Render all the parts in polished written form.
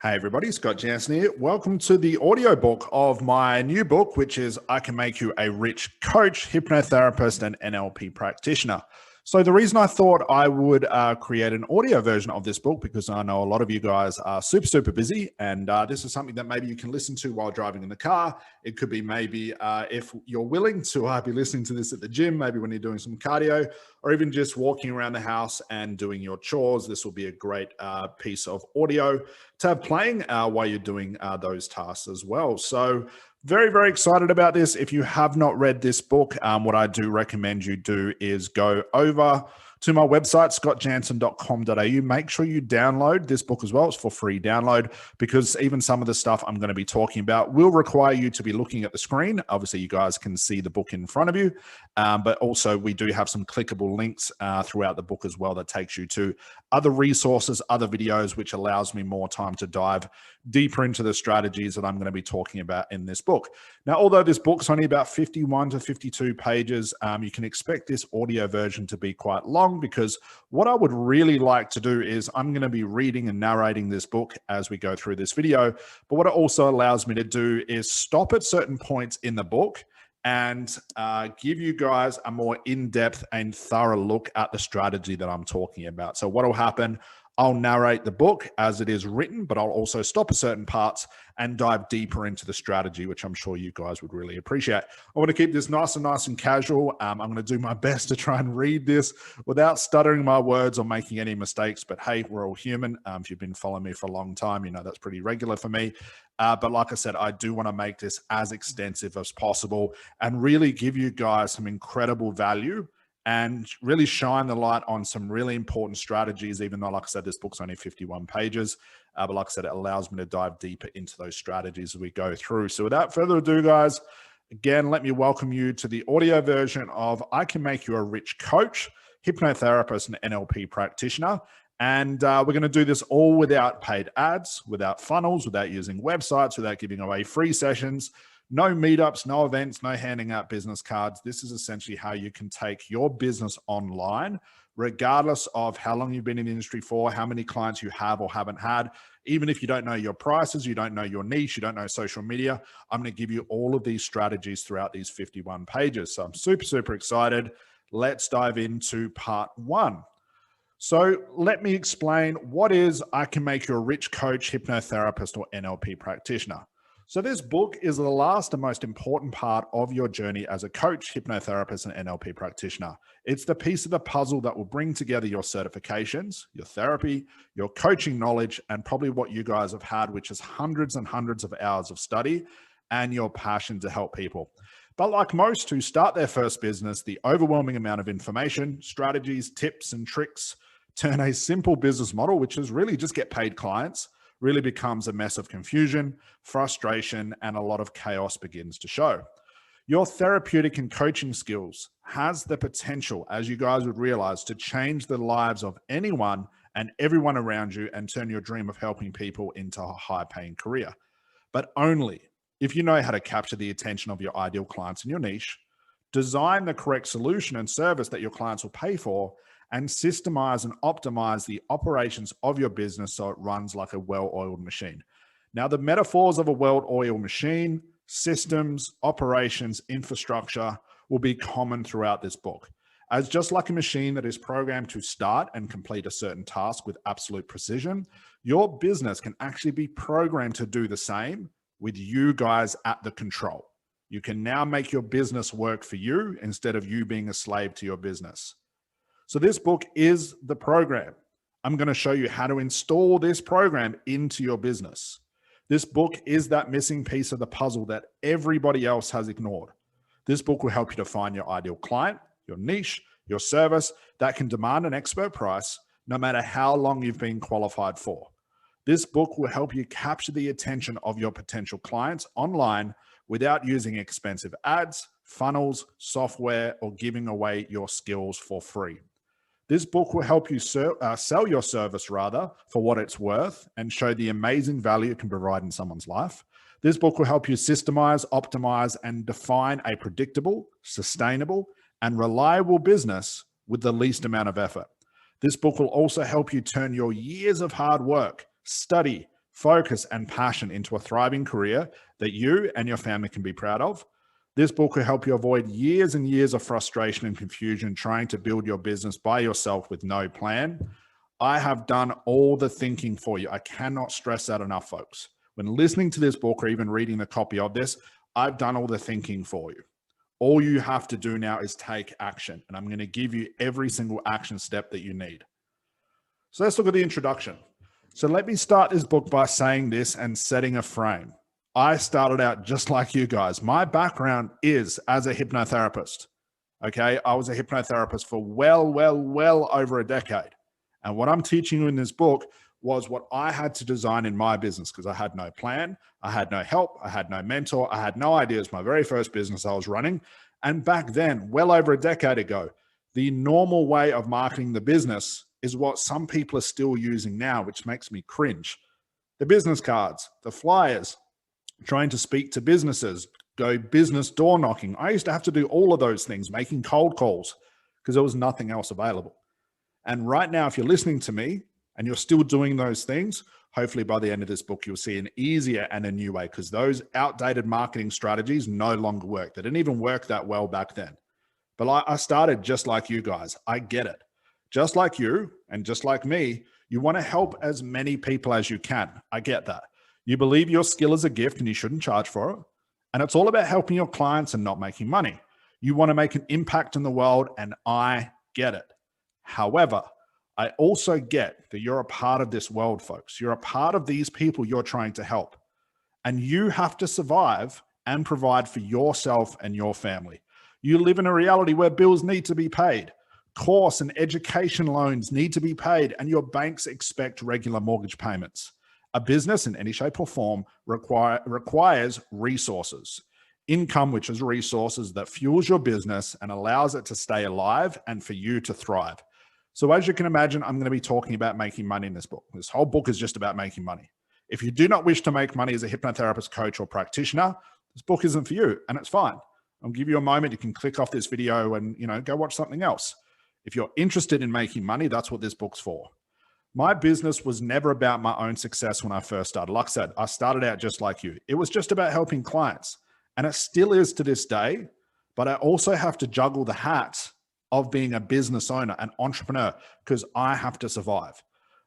Hey everybody, Scott Jansen here. Welcome to the audiobook of my new book, which is I Can Make You a Rich Coach, Hypnotherapist, and NLP Practitioner. So the reason I thought I would create an audio version of this book, because I know a lot of you guys are super busy, and this is something that maybe you can listen to while driving in the car. It could be maybe if you're willing to be listening to this at the gym, maybe when you're doing some cardio, or even just walking around the house and doing your chores. This will be a great piece of audio to have playing while you're doing those tasks as well. So very excited about this. If you have not read this book, what I do recommend you do is go over to my website, scottjansen.com.au. Make sure you download this book as well. It's for free download, because even some of the stuff I'm going to be talking about will require you to be looking at the screen. Obviously, you guys can see the book in front of you, but also we do have some clickable links throughout the book as well that takes you to other resources, other videos, which allows me more time to dive deeper into the strategies that I'm going to be talking about in this book. Now, although this book's only about 51 to 52 pages, you can expect this audio version to be quite long, because what I would really like to do is I'm going to be reading and narrating this book as we go through this video. But what it also allows me to do is stop at certain points in the book and give you guys a more in-depth and thorough look at the strategy that I'm talking about. So what will happen, I'll narrate the book as it is written, but I'll also stop at certain parts and dive deeper into the strategy, which I'm sure you guys would really appreciate. I want to keep this nice and casual. I'm going to do my best to try and read this without stuttering my words or making any mistakes. But hey, we're all human. If you've been following me for a long time, you know that's pretty regular for me. But like I said, I do want to make this as extensive as possible and really give you guys some incredible value and really shine the light on some really important strategies, even though, like I said, this book's only 51 pages. But like I said, it allows me to dive deeper into those strategies as we go through. So without further ado, guys, again, let me welcome you to the audio version of I Can Make You a Rich Coach, Hypnotherapist, and NLP Practitioner. And we're going to do this all without paid ads, without funnels, without using websites, without giving away free sessions. No meetups, no events, no handing out business cards. This is essentially how you can take your business online, regardless of how long you've been in the industry for, how many clients you have or haven't had. Even if you don't know your prices, you don't know your niche, you don't know social media, I'm going to give you all of these strategies throughout these 51 pages. So I'm super excited. Let's dive into part one. So let me explain what is I Can Make You a Rich Coach, Hypnotherapist, or NLP Practitioner. So this book is the last and most important part of your journey as a coach, hypnotherapist, and NLP practitioner. It's the piece of the puzzle that will bring together your certifications, your therapy, your coaching knowledge, and probably what you guys have had, which is hundreds and hundreds of hours of study and your passion to help people. But like most who start their first business, the overwhelming amount of information, strategies, tips, and tricks turn a simple business model, which is really just get paid clients, really becomes a mess of confusion, frustration, and a lot of chaos begins to show. Your therapeutic and coaching skills has the potential, as you guys would realize, to change the lives of anyone and everyone around you and turn your dream of helping people into a high-paying career. But only if you know how to capture the attention of your ideal clients in your niche, design the correct solution and service that your clients will pay for, and systemize and optimize the operations of your business so it runs like a well-oiled machine. Now, the metaphors of a well-oiled machine, systems, operations, infrastructure will be common throughout this book. As just like a machine that is programmed to start and complete a certain task with absolute precision, your business can actually be programmed to do the same with you guys at the control. You can now make your business work for you instead of you being a slave to your business. So this book is the program. I'm going to show you how to install this program into your business. This book is that missing piece of the puzzle that everybody else has ignored. This book will help you to find your ideal client, your niche, your service that can demand an expert price, no matter how long you've been qualified for. This book will help you capture the attention of your potential clients online without using expensive ads, funnels, software, or giving away your skills for free. This book will help you sell your service for what it's worth and show the amazing value it can provide in someone's life. This book will help you systemize, optimize, and define a predictable, sustainable, and reliable business with the least amount of effort. This book will also help you turn your years of hard work, study, focus, and passion into a thriving career that you and your family can be proud of. This book will help you avoid years and years of frustration and confusion trying to build your business by yourself with no plan. I have done all the thinking for you. I cannot stress that enough, folks. When listening to this book or even reading the copy of this, I've done all the thinking for you. All you have to do now is take action, and I'm going to give you every single action step that you need. So let's look at the introduction. So let me start this book by saying this and setting a frame. I started out just like you guys. My background is as a hypnotherapist. Okay, I was a hypnotherapist for well over a decade. And what I'm teaching you in this book was what I had to design in my business, because I had no plan, I had no help, I had no mentor, I had no idea. It's my very first business I was running. And back then, well over a decade ago, the normal way of marketing the business is what some people are still using now, which makes me cringe. The business cards, the flyers, trying to speak to businesses, go business door knocking. I used to have to do all of those things, making cold calls, because there was nothing else available. And right now, if you're listening to me and you're still doing those things, hopefully by the end of this book, you'll see an easier and a new way, because those outdated marketing strategies no longer work. They didn't even work that well back then. But I started just like you guys. I get it. Just like you and just like me, you want to help as many people as you can. I get that. You believe your skill is a gift and you shouldn't charge for it. And it's all about helping your clients and not making money. You want to make an impact in the world, and I get it. However, I also get that you're a part of this world, folks. You're a part of these people you're trying to help. And you have to survive and provide for yourself and your family. You live in a reality where bills need to be paid. Course and education loans need to be paid, and your banks expect regular mortgage payments. A business in any shape or form requires resources. Income, which is resources that fuels your business and allows it to stay alive and for you to thrive. So as you can imagine, I'm going to be talking about making money in this book. This whole book is just about making money. If you do not wish to make money as a hypnotherapist, coach, or practitioner, this book isn't for you, and it's fine. I'll give you a moment. You can click off this video and, go watch something else. If you're interested in making money, that's what this book's for. My business was never about my own success when I first started. Like I said, I started out just like you. It was just about helping clients, and it still is to this day, but I also have to juggle the hat of being a business owner, an entrepreneur, because I have to survive.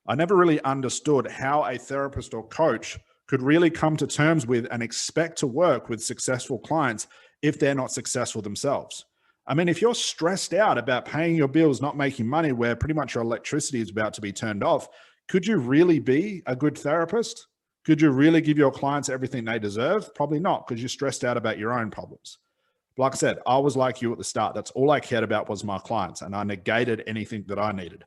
I never really understood how a therapist or coach could really come to terms with and expect to work with successful clients if they're not successful themselves. I mean, if you're stressed out about paying your bills, not making money, where pretty much your electricity is about to be turned off, could you really be a good therapist? Could you really give your clients everything they deserve? Probably not, because you're stressed out about your own problems. Like I said, I was like you at the start. That's all I cared about was my clients, and I negated anything that I needed.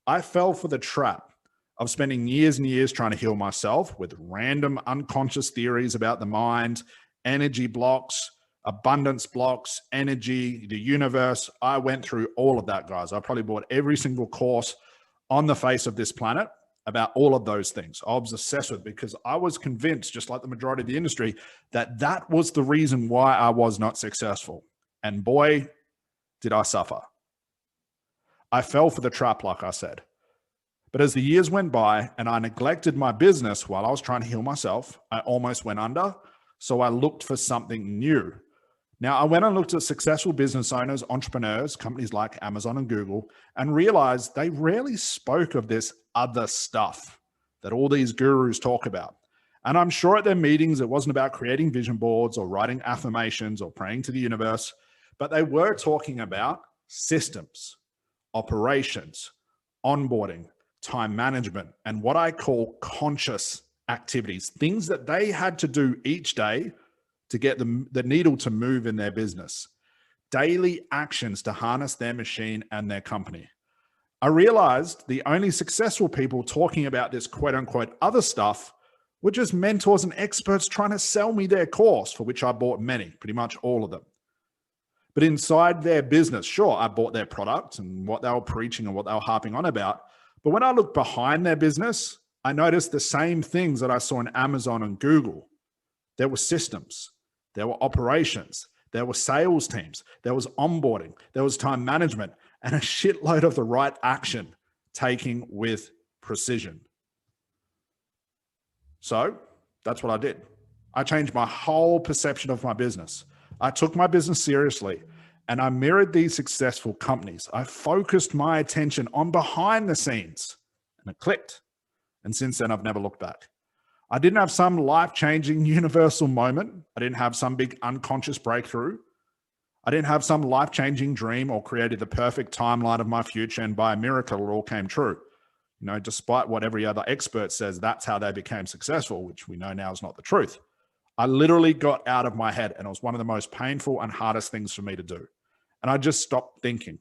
I fell for the trap of spending years and years trying to heal myself with random unconscious theories about the mind, energy blocks, abundance blocks, energy, the universe. I went through all of that, guys. I probably bought every single course on the face of this planet about all of those things. I was obsessed with it because I was convinced, just like the majority of the industry, that that was the reason why I was not successful. And boy, did I suffer. I fell for the trap, like I said. But as the years went by and I neglected my business while I was trying to heal myself, I almost went under. So I looked for something new. Now, I went and looked at successful business owners, entrepreneurs, companies like Amazon and Google, and realized they rarely spoke of this other stuff that all these gurus talk about. And I'm sure at their meetings, it wasn't about creating vision boards or writing affirmations or praying to the universe, but they were talking about systems, operations, onboarding, time management, and what I call conscious activities, things that they had to do each day to get the needle to move in their business, daily actions to harness their machine and their company. I realized the only successful people talking about this quote unquote other stuff were just mentors and experts trying to sell me their course, for which I bought many, pretty much all of them. But inside their business, sure, I bought their product and what they were preaching and what they were harping on about. But when I looked behind their business, I noticed the same things that I saw in Amazon and Google. There were systems, there were operations, there were sales teams, there was onboarding, there was time management, and a shitload of the right action taking with precision. So that's what I did. I changed my whole perception of my business. I took my business seriously and I mirrored these successful companies. I focused my attention on behind the scenes and it clicked. And since then, I've never looked back. I didn't have some life-changing universal moment. I didn't have some big unconscious breakthrough. I didn't have some life-changing dream or created the perfect timeline of my future and by a miracle it all came true. You know, despite what every other expert says, that's how they became successful, which we know now is not the truth. I literally got out of my head and it was one of the most painful and hardest things for me to do. And I just stopped thinking.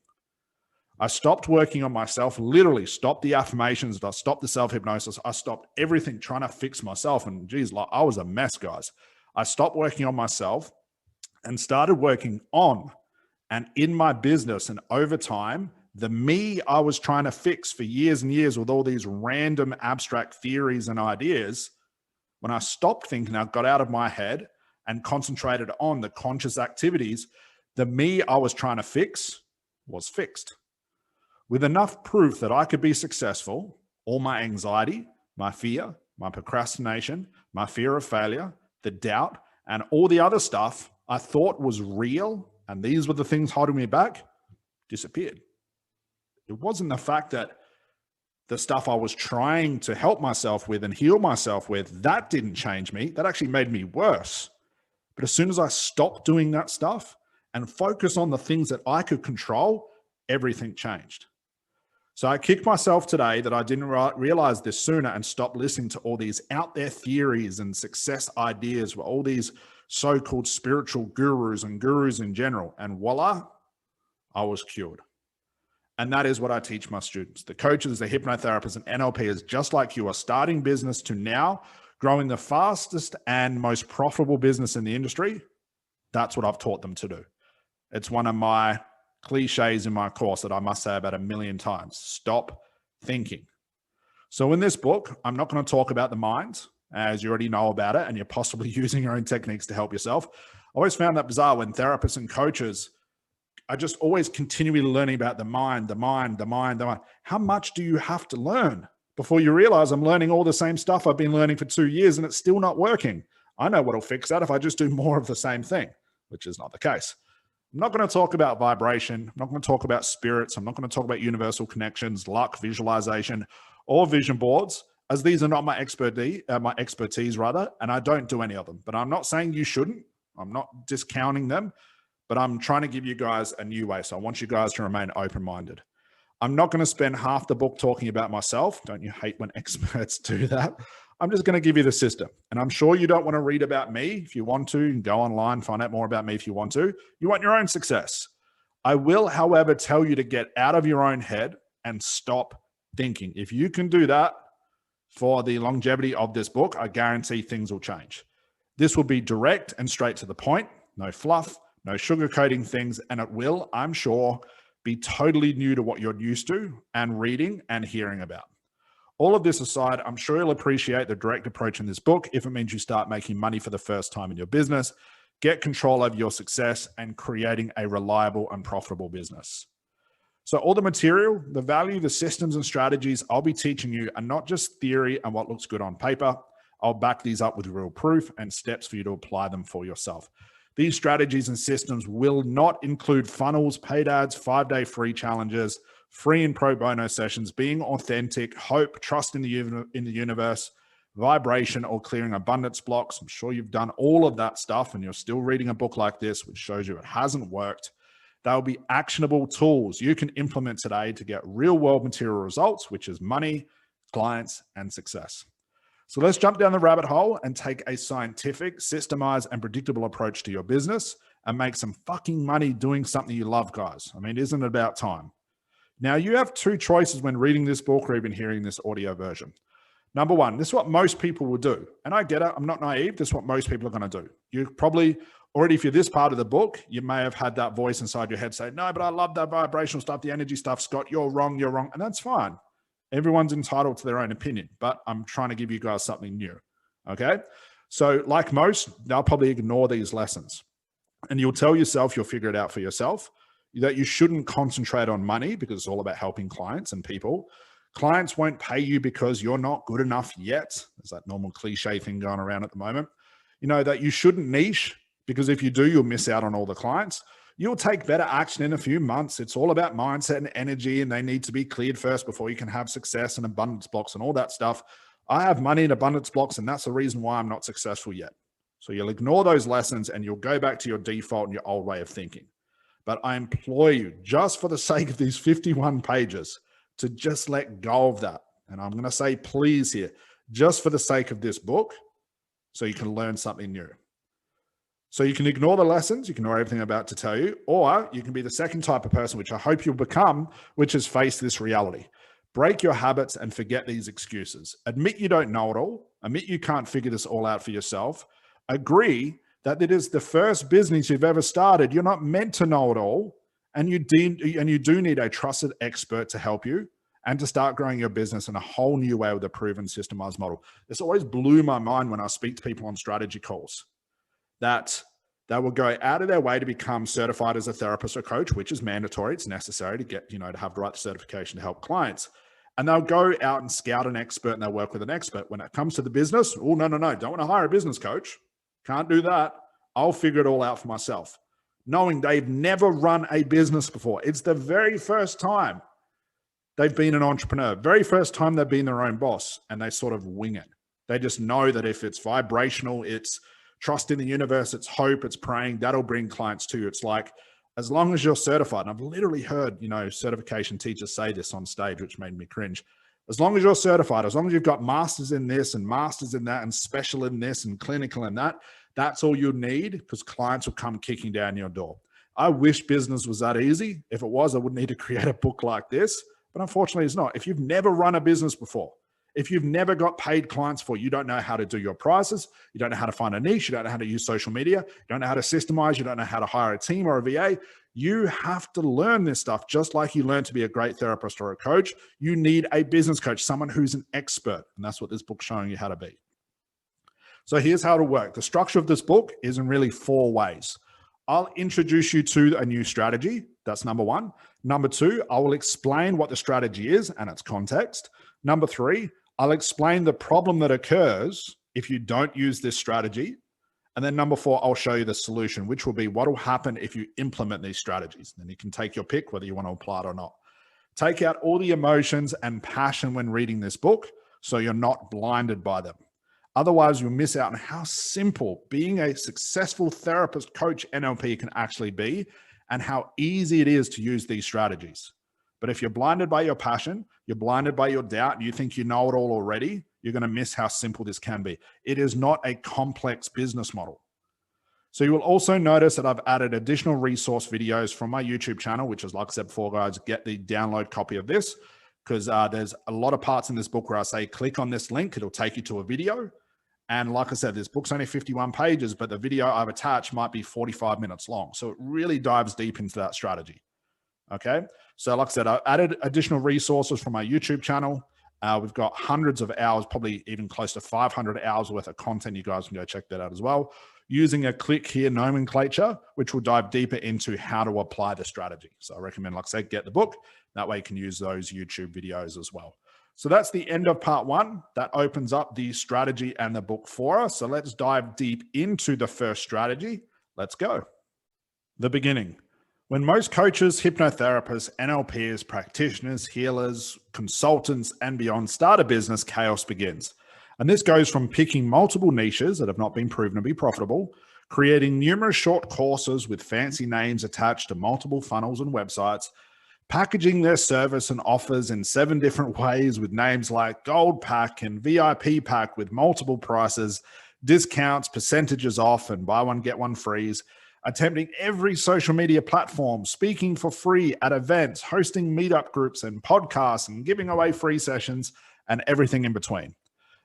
I stopped working on myself, literally stopped the affirmations, I stopped the self-hypnosis, I stopped everything trying to fix myself. And geez, like I was a mess, guys. I stopped working on myself and started working on and in my business. And over time, the me I was trying to fix for years and years with all these random abstract theories and ideas, when I stopped thinking, I got out of my head and concentrated on the conscious activities, the me I was trying to fix was fixed. With enough proof that I could be successful, all my anxiety, my fear, my procrastination, my fear of failure, the doubt, and all the other stuff I thought was real, and these were the things holding me back, disappeared. It wasn't the fact that the stuff I was trying to help myself with and heal myself with, that didn't change me. That actually made me worse. But as soon as I stopped doing that stuff and focused on the things that I could control, everything changed. So I kicked myself today that I didn't realize this sooner and stopped listening to all these out there theories and success ideas with all these so-called spiritual gurus and gurus in general. And voila, I was cured. And that is what I teach my students. The coaches, the hypnotherapists, and NLPers, just like you, are starting business to now growing the fastest and most profitable business in the industry. That's what I've taught them to do. It's one of my cliches in my course that I must say about 1 million times. Stop thinking. So in this book, I'm not going to talk about the mind, as you already know about it, and you're possibly using your own techniques to help yourself. I always found that bizarre when therapists and coaches are just always continually learning about the mind. How much do you have to learn before you realize I'm learning all the same stuff I've been learning for 2 years and it's still not working? I know what'll fix that if I just do more of the same thing, which is not the case. I'm not going to talk about vibration. I'm not going to talk about spirits. I'm not going to talk about universal connections, luck, visualization, or vision boards, as these are not my expertise, and I don't do any of them. But I'm not saying you shouldn't. I'm not discounting them, but I'm trying to give you guys a new way. So I want you guys to remain open-minded. I'm not going to spend half the book talking about myself. Don't you hate when experts do that? I'm just going to give you the system. And I'm sure you don't want to read about me. If you want to, you can go online, find out more about me if you want to. You want your own success. I will, however, tell you to get out of your own head and stop thinking. If you can do that for the longevity of this book, I guarantee things will change. This will be direct and straight to the point. No fluff, no sugarcoating things. And it will, I'm sure, be totally new to what you're used to and reading and hearing about. All of this aside, I'm sure you'll appreciate the direct approach in this book if it means you start making money for the first time in your business, get control over your success, and creating a reliable and profitable business. So all the material, the value, the systems and strategies I'll be teaching you are not just theory and what looks good on paper. I'll back these up with real proof and steps for you to apply them for yourself. These strategies and systems will not include funnels, paid ads, 5-day free challenges, free and pro bono sessions, being authentic, hope, trust in the universe, vibration, or clearing abundance blocks. I'm sure you've done all of that stuff and you're still reading a book like this, which shows you it hasn't worked. They'll be actionable tools you can implement today to get real world material results, which is money, clients, and success. So let's jump down the rabbit hole and take a scientific, systemized, and predictable approach to your business and make some fucking money doing something you love, guys. I mean, isn't it about time? Now, you have two choices when reading this book or even hearing this audio version. Number one, this is what most people will do. And I get it. I'm not naive. This is what most people are going to do. You probably already, if you're this part of the book, you may have had that voice inside your head say, no, but I love that vibrational stuff, the energy stuff, Scott, you're wrong. And that's fine. Everyone's entitled to their own opinion, but I'm trying to give you guys something new. Okay. So like most, they'll probably ignore these lessons and you'll tell yourself, you'll figure it out for yourself, that you shouldn't concentrate on money because it's all about helping clients and people. Clients won't pay you because you're not good enough yet. There's that normal cliche thing going around at the moment. You know, that you shouldn't niche, because if you do, you'll miss out on all the clients. You'll take better action in a few months. It's all about mindset and energy, and they need to be cleared first before you can have success and abundance blocks and all that stuff. I have money in abundance blocks, and that's the reason why I'm not successful yet. So you'll ignore those lessons and you'll go back to your default and your old way of thinking. But I implore you, just for the sake of these 51 pages, to just let go of that. And I'm going to say please here, just for the sake of this book, so you can learn something new. So you can ignore the lessons, you can ignore everything I'm about to tell you, or you can be the second type of person, which I hope you'll become, which is face this reality. Break your habits and forget these excuses. Admit you don't know it all. Admit you can't figure this all out for yourself. Agree that it is the first business you've ever started. You're not meant to know it all. And you do need a trusted expert to help you and to start growing your business in a whole new way with a proven systemized model. This always blew my mind when I speak to people on strategy calls, that they will go out of their way to become certified as a therapist or coach, which is mandatory. It's necessary to get, to have the right certification to help clients. And they'll go out and scout an expert and they'll work with an expert. When it comes to the business, oh, no, don't want to hire a business coach. Can't do that. I'll figure it all out for myself. Knowing they've never run a business before. It's the very first time they've been an entrepreneur, very first time they've been their own boss, and they sort of wing it. They just know that if it's vibrational, it's trust in the universe, it's hope, it's praying, that'll bring clients to you. It's like, as long as you're certified, and I've literally heard, certification teachers say this on stage, which made me cringe. As long as you're certified, as long as you've got masters in this and masters in that and special in this and clinical in that, that's all you need, because clients will come kicking down your door. I wish business was that easy. If it was, I wouldn't need to create a book like this, but unfortunately it's not. If you've never run a business before, if you've never got paid clients for, you don't know how to do your prices, you don't know how to find a niche, you don't know how to use social media, you don't know how to systemize, you don't know how to hire a team or a VA, you have to learn this stuff. Just like you learn to be a great therapist or a coach, you need a business coach, someone who's an expert. And that's what this book's showing you how to be. So here's how it'll work. The structure of this book is in really 4 ways. I'll introduce you to a new strategy. That's number 1. Number 2, I will explain what the strategy is and its context. Number 3, I'll explain the problem that occurs if you don't use this strategy. And then number 4, I'll show you the solution, which will be what will happen if you implement these strategies. Then you can take your pick whether you want to apply it or not. Take out all the emotions and passion when reading this book so you're not blinded by them. Otherwise, you'll miss out on how simple being a successful therapist, coach, NLP can actually be, and how easy it is to use these strategies. But if you're blinded by your passion, you're blinded by your doubt, and you think you know it all already, you're going to miss how simple this can be. It is not a complex business model. So you will also notice that I've added additional resource videos from my YouTube channel, which is, like I said before, guys, get the download copy of this, because there's a lot of parts in this book where I say, click on this link, it'll take you to a video. And like I said, this book's only 51 pages, but the video I've attached might be 45 minutes long. So it really dives deep into that strategy. Okay. So like I said, I added additional resources from my YouTube channel. We've got hundreds of hours, probably even close to 500 hours worth of content. You guys can go check that out as well, using a click here nomenclature, which will dive deeper into how to apply the strategy. So I recommend, like I said, get the book. That way you can use those YouTube videos as well. So that's the end of part 1. That opens up the strategy and the book for us. So let's dive deep into the first strategy. Let's go. The beginning. When most coaches, hypnotherapists, NLPs, practitioners, healers, consultants, and beyond start a business, chaos begins. And this goes from picking multiple niches that have not been proven to be profitable, creating numerous short courses with fancy names attached to multiple funnels and websites, packaging their service and offers in 7 different ways with names like Gold Pack and VIP Pack with multiple prices, discounts, percentages off, and buy one, get one frees, attempting every social media platform, speaking for free at events, hosting meetup groups and podcasts, and giving away free sessions, and everything in between.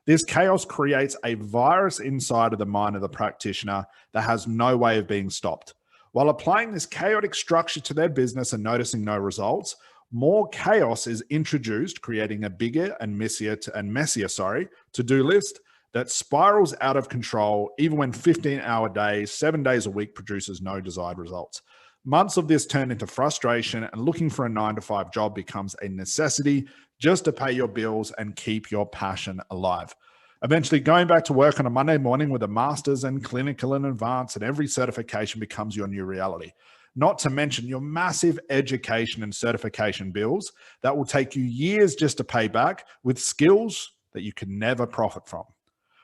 This chaos creates a virus inside of the mind of the practitioner that has no way of being stopped. While applying this chaotic structure to their business and noticing no results, more chaos is introduced, creating a bigger and messier to-do list that spirals out of control, even when 15-hour days, 7 days a week produces no desired results. Months of this turn into frustration, and looking for a 9-to-5 job becomes a necessity just to pay your bills and keep your passion alive. Eventually going back to work on a Monday morning with a master's in clinical and advanced, and every certification becomes your new reality. Not to mention your massive education and certification bills that will take you years just to pay back with skills that you can never profit from.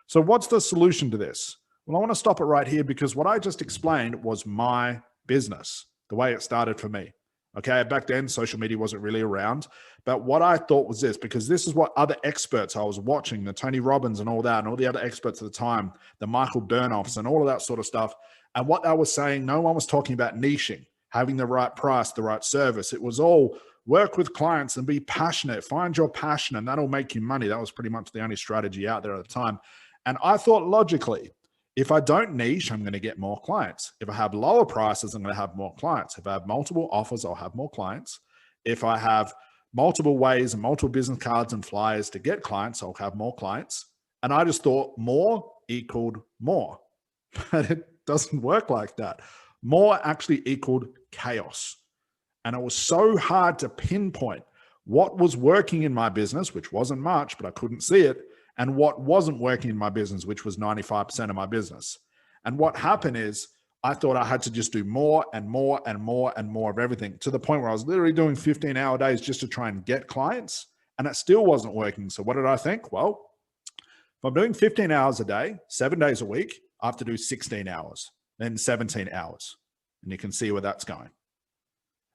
So what's the solution to this? Well, I want to stop it right here because what I just explained was my business, the way it started for me. Okay, back then, social media wasn't really around. But what I thought was this, because this is what other experts I was watching, the Tony Robbins and all that, and all the other experts at the time, the Michael Burnoffs and all of that sort of stuff. And what they were saying, no one was talking about niching, having the right price, the right service. It was all work with clients and be passionate, find your passion, and that'll make you money. That was pretty much the only strategy out there at the time. And I thought logically, if I don't niche, I'm going to get more clients. If I have lower prices, I'm going to have more clients. If I have multiple offers, I'll have more clients. If I have multiple ways and multiple business cards and flyers to get clients, I'll have more clients. And I just thought more equaled more. But it doesn't work like that. More actually equaled chaos. And it was so hard to pinpoint what was working in my business, which wasn't much, but I couldn't see it, and what wasn't working in my business, which was 95% of my business. And what happened is I thought I had to just do more and more and more and more of everything, to the point where I was literally doing 15-hour days just to try and get clients, and it still wasn't working. So what did I think? Well, if I'm doing 15 hours a day, 7 days a week, I have to do 16 hours, then 17 hours. And you can see where that's going.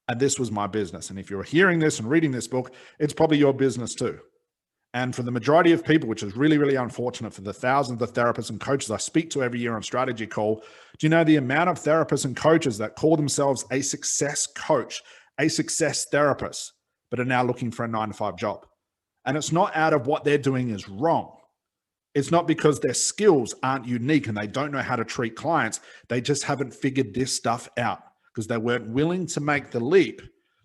And this was my business. And if you're hearing this and reading this book, it's probably your business too. And for the majority of people, which is really, really unfortunate, for the thousands of therapists and coaches I speak to every year on Strategy Call, do you know the amount of therapists and coaches that call themselves a success coach, a success therapist, but are now looking for a 9-to-5 job? And it's not out of what they're doing is wrong. It's not because their skills aren't unique and they don't know how to treat clients. They just haven't figured this stuff out because they weren't willing to make the leap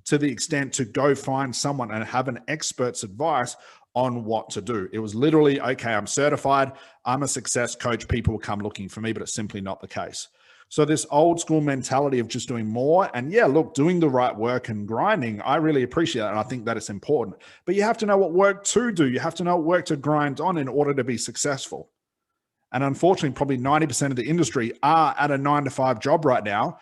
to the extent to go find someone and have an expert's advice on what to do. It was literally, okay, I'm certified, I'm a success coach, people will come looking for me, but it's simply not the case. So this old school mentality of just doing more and yeah, look, doing the right work and grinding, I really appreciate that. And I think that it's important, but you have to know what work to do. You have to know what work to grind on in order to be successful. And unfortunately, probably 90% of the industry are at a 9-to-5 job right now,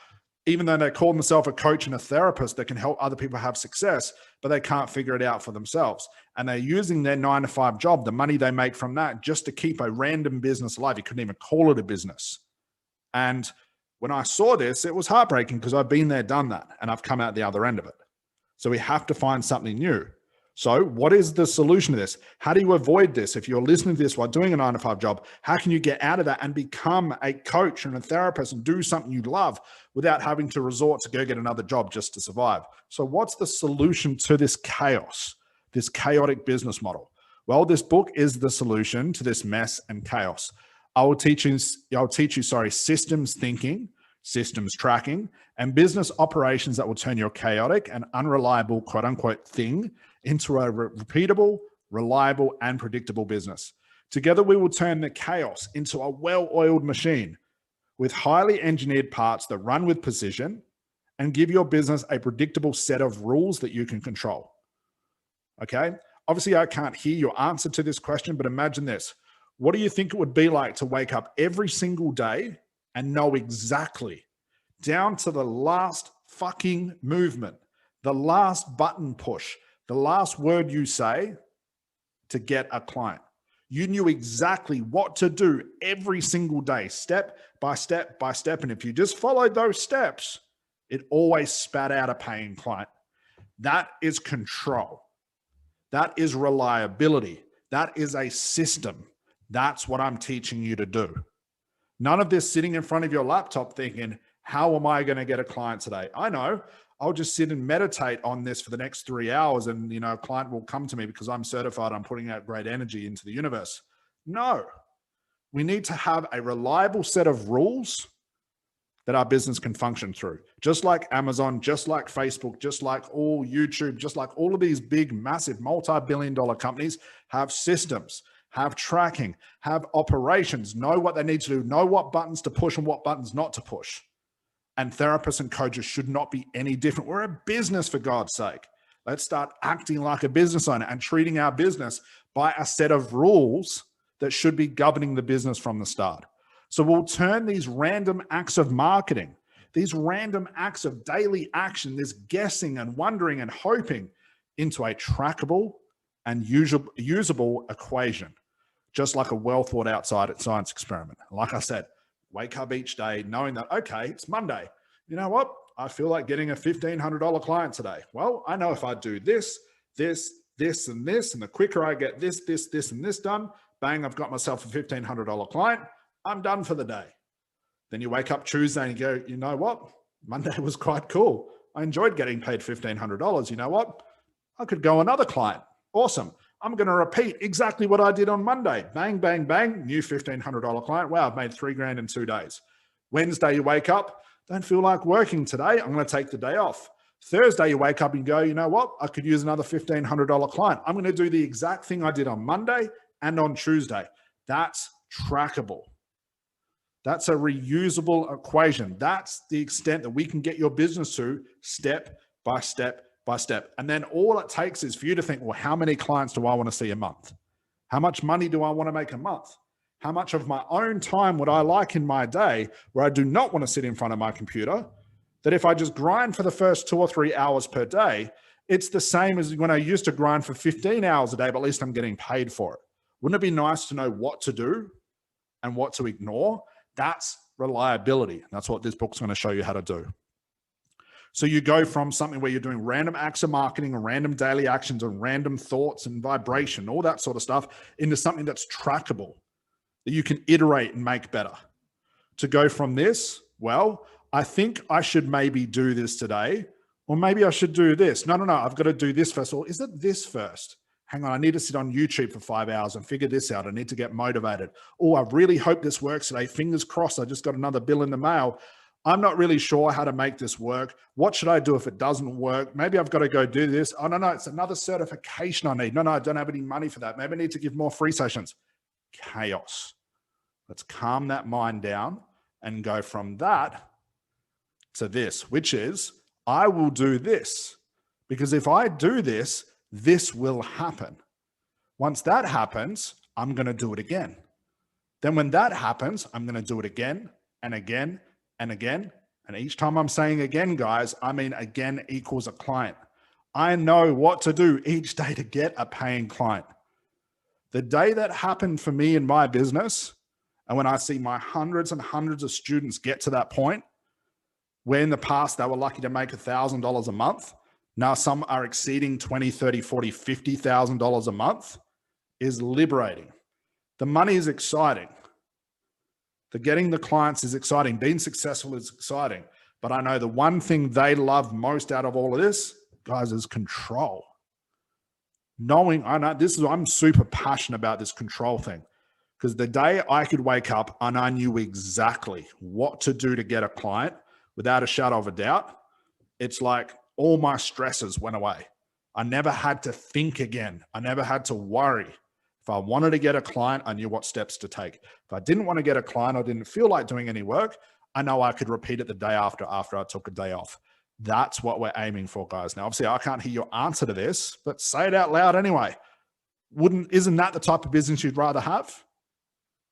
even though they call themselves a coach and a therapist that can help other people have success, but they can't figure it out for themselves. And they're using their 9-to-5 job, the money they make from that, just to keep a random business alive. You couldn't even call it a business. And when I saw this, it was heartbreaking because I've been there, done that, and I've come out the other end of it. So we have to find something new. So what is the solution to this? How do you avoid this? If you're listening to this while doing a 9-to-5 job, how can you get out of that and become a coach and a therapist and do something you love without having to resort to go get another job just to survive? So what's the solution to this chaos, this chaotic business model? Well, this book is the solution to this mess and chaos. I'll teach you systems thinking, systems tracking, and business operations that will turn your chaotic and unreliable quote unquote thing into a repeatable, reliable, and predictable business. Together, we will turn the chaos into a well-oiled machine with highly engineered parts that run with precision and give your business a predictable set of rules that you can control. Okay? Obviously, I can't hear your answer to this question, but imagine this. What do you think it would be like to wake up every single day and know exactly, down to the last fucking movement, the last button push, the last word you say to get a client? You knew exactly what to do every single day, step by step by step. And if you just followed those steps, it always spat out a paying client. That is control. That is reliability. That is a system. That's what I'm teaching you to do. None of this sitting in front of your laptop thinking, how am I going to get a client today? I know. I'll just sit and meditate on this for the next 3 hours and, a client will come to me because I'm certified. I'm putting out great energy into the universe. No, we need to have a reliable set of rules that our business can function through. Just like Amazon, just like Facebook, just like all YouTube, just like all of these big, massive, multi-billion-dollar companies have systems, have tracking, have operations, know what they need to do, know what buttons to push and what buttons not to push. And therapists and coaches should not be any different. We're a business, for God's sake. Let's start acting like a business owner and treating our business by a set of rules that should be governing the business from the start. So we'll turn these random acts of marketing, these random acts of daily action, this guessing and wondering and hoping, into a trackable and usable equation, just like a well thought out science experiment. Like I said, wake up each day knowing that, okay, it's Monday. You know what? I feel like getting a $1,500 client today. Well, I know if I do this, and the quicker I get this, and this done, bang, I've got myself a $1,500 client. I'm done for the day. Then you wake up Tuesday and you go, you know what? Monday was quite cool. I enjoyed getting paid $1,500. You know what? I could go another client. Awesome. I'm going to repeat exactly what I did on Monday. Bang, bang, bang. New $1,500 client. Wow, I've made $3,000 in 2 days. Wednesday, you wake up. Don't feel like working today. I'm going to take the day off. Thursday, you wake up and go, you know what? I could use another $1,500 client. I'm going to do the exact thing I did on Monday and on Tuesday. That's trackable. That's a reusable equation. That's the extent that we can get your business to step by step by step. And then all it takes is for you to think, well, how many clients do I want to see a month? How much money do I want to make a month? How much of my own time would I like in my day where I do not want to sit in front of my computer, that if I just grind for the first 2 or 3 hours per day, it's the same as when I used to grind for 15 hours a day, but at least I'm getting paid for it. Wouldn't it be nice to know what to do and what to ignore? That's reliability. That's what this book's going to show you how to do. So you go from something where you're doing random acts of marketing and random daily actions and random thoughts and vibration, all that sort of stuff, into something that's trackable, that you can iterate and make better. To go from this, well, I think I should maybe do this today, or maybe I should do this. No, I've got to do this first. Or is it this first? Hang on, I need to sit on YouTube for 5 hours and figure this out. I need to get motivated. Oh, I really hope this works today. Fingers crossed, I just got another bill in the mail. I'm not really sure how to make this work. What should I do if it doesn't work? Maybe I've got to go do this. Oh, no, it's another certification I need. No, I don't have any money for that. Maybe I need to give more free sessions. Chaos. Let's calm that mind down and go from that to this, which is, I will do this, because if I do this, this will happen. Once that happens, I'm going to do it again. Then when that happens, I'm going to do it again and again and again. And each time I'm saying again, guys, I mean again equals a client. I know what to do each day to get a paying client. The day that happened for me in my business, and when I see my hundreds and hundreds of students get to that point, where in the past they were lucky to make $1,000 a month, now some are exceeding $20,000, $30,000, $40,000, $50,000 a month, is liberating. The money is exciting. The getting the clients is exciting. Being successful is exciting. But I know the one thing they love most out of all of this, guys, is control. I'm super passionate about this control thing, because the day I could wake up and I knew exactly what to do to get a client without a shadow of a doubt, it's like all my stresses went away. I never had to think again. I never had to worry. If I wanted to get a client, I knew what steps to take. If I didn't want to get a client, I didn't feel like doing any work, I know I could repeat it the day after I took a day off. That's what we're aiming for, guys. Now, obviously, I can't hear your answer to this, but say it out loud anyway. Isn't that the type of business you'd rather have?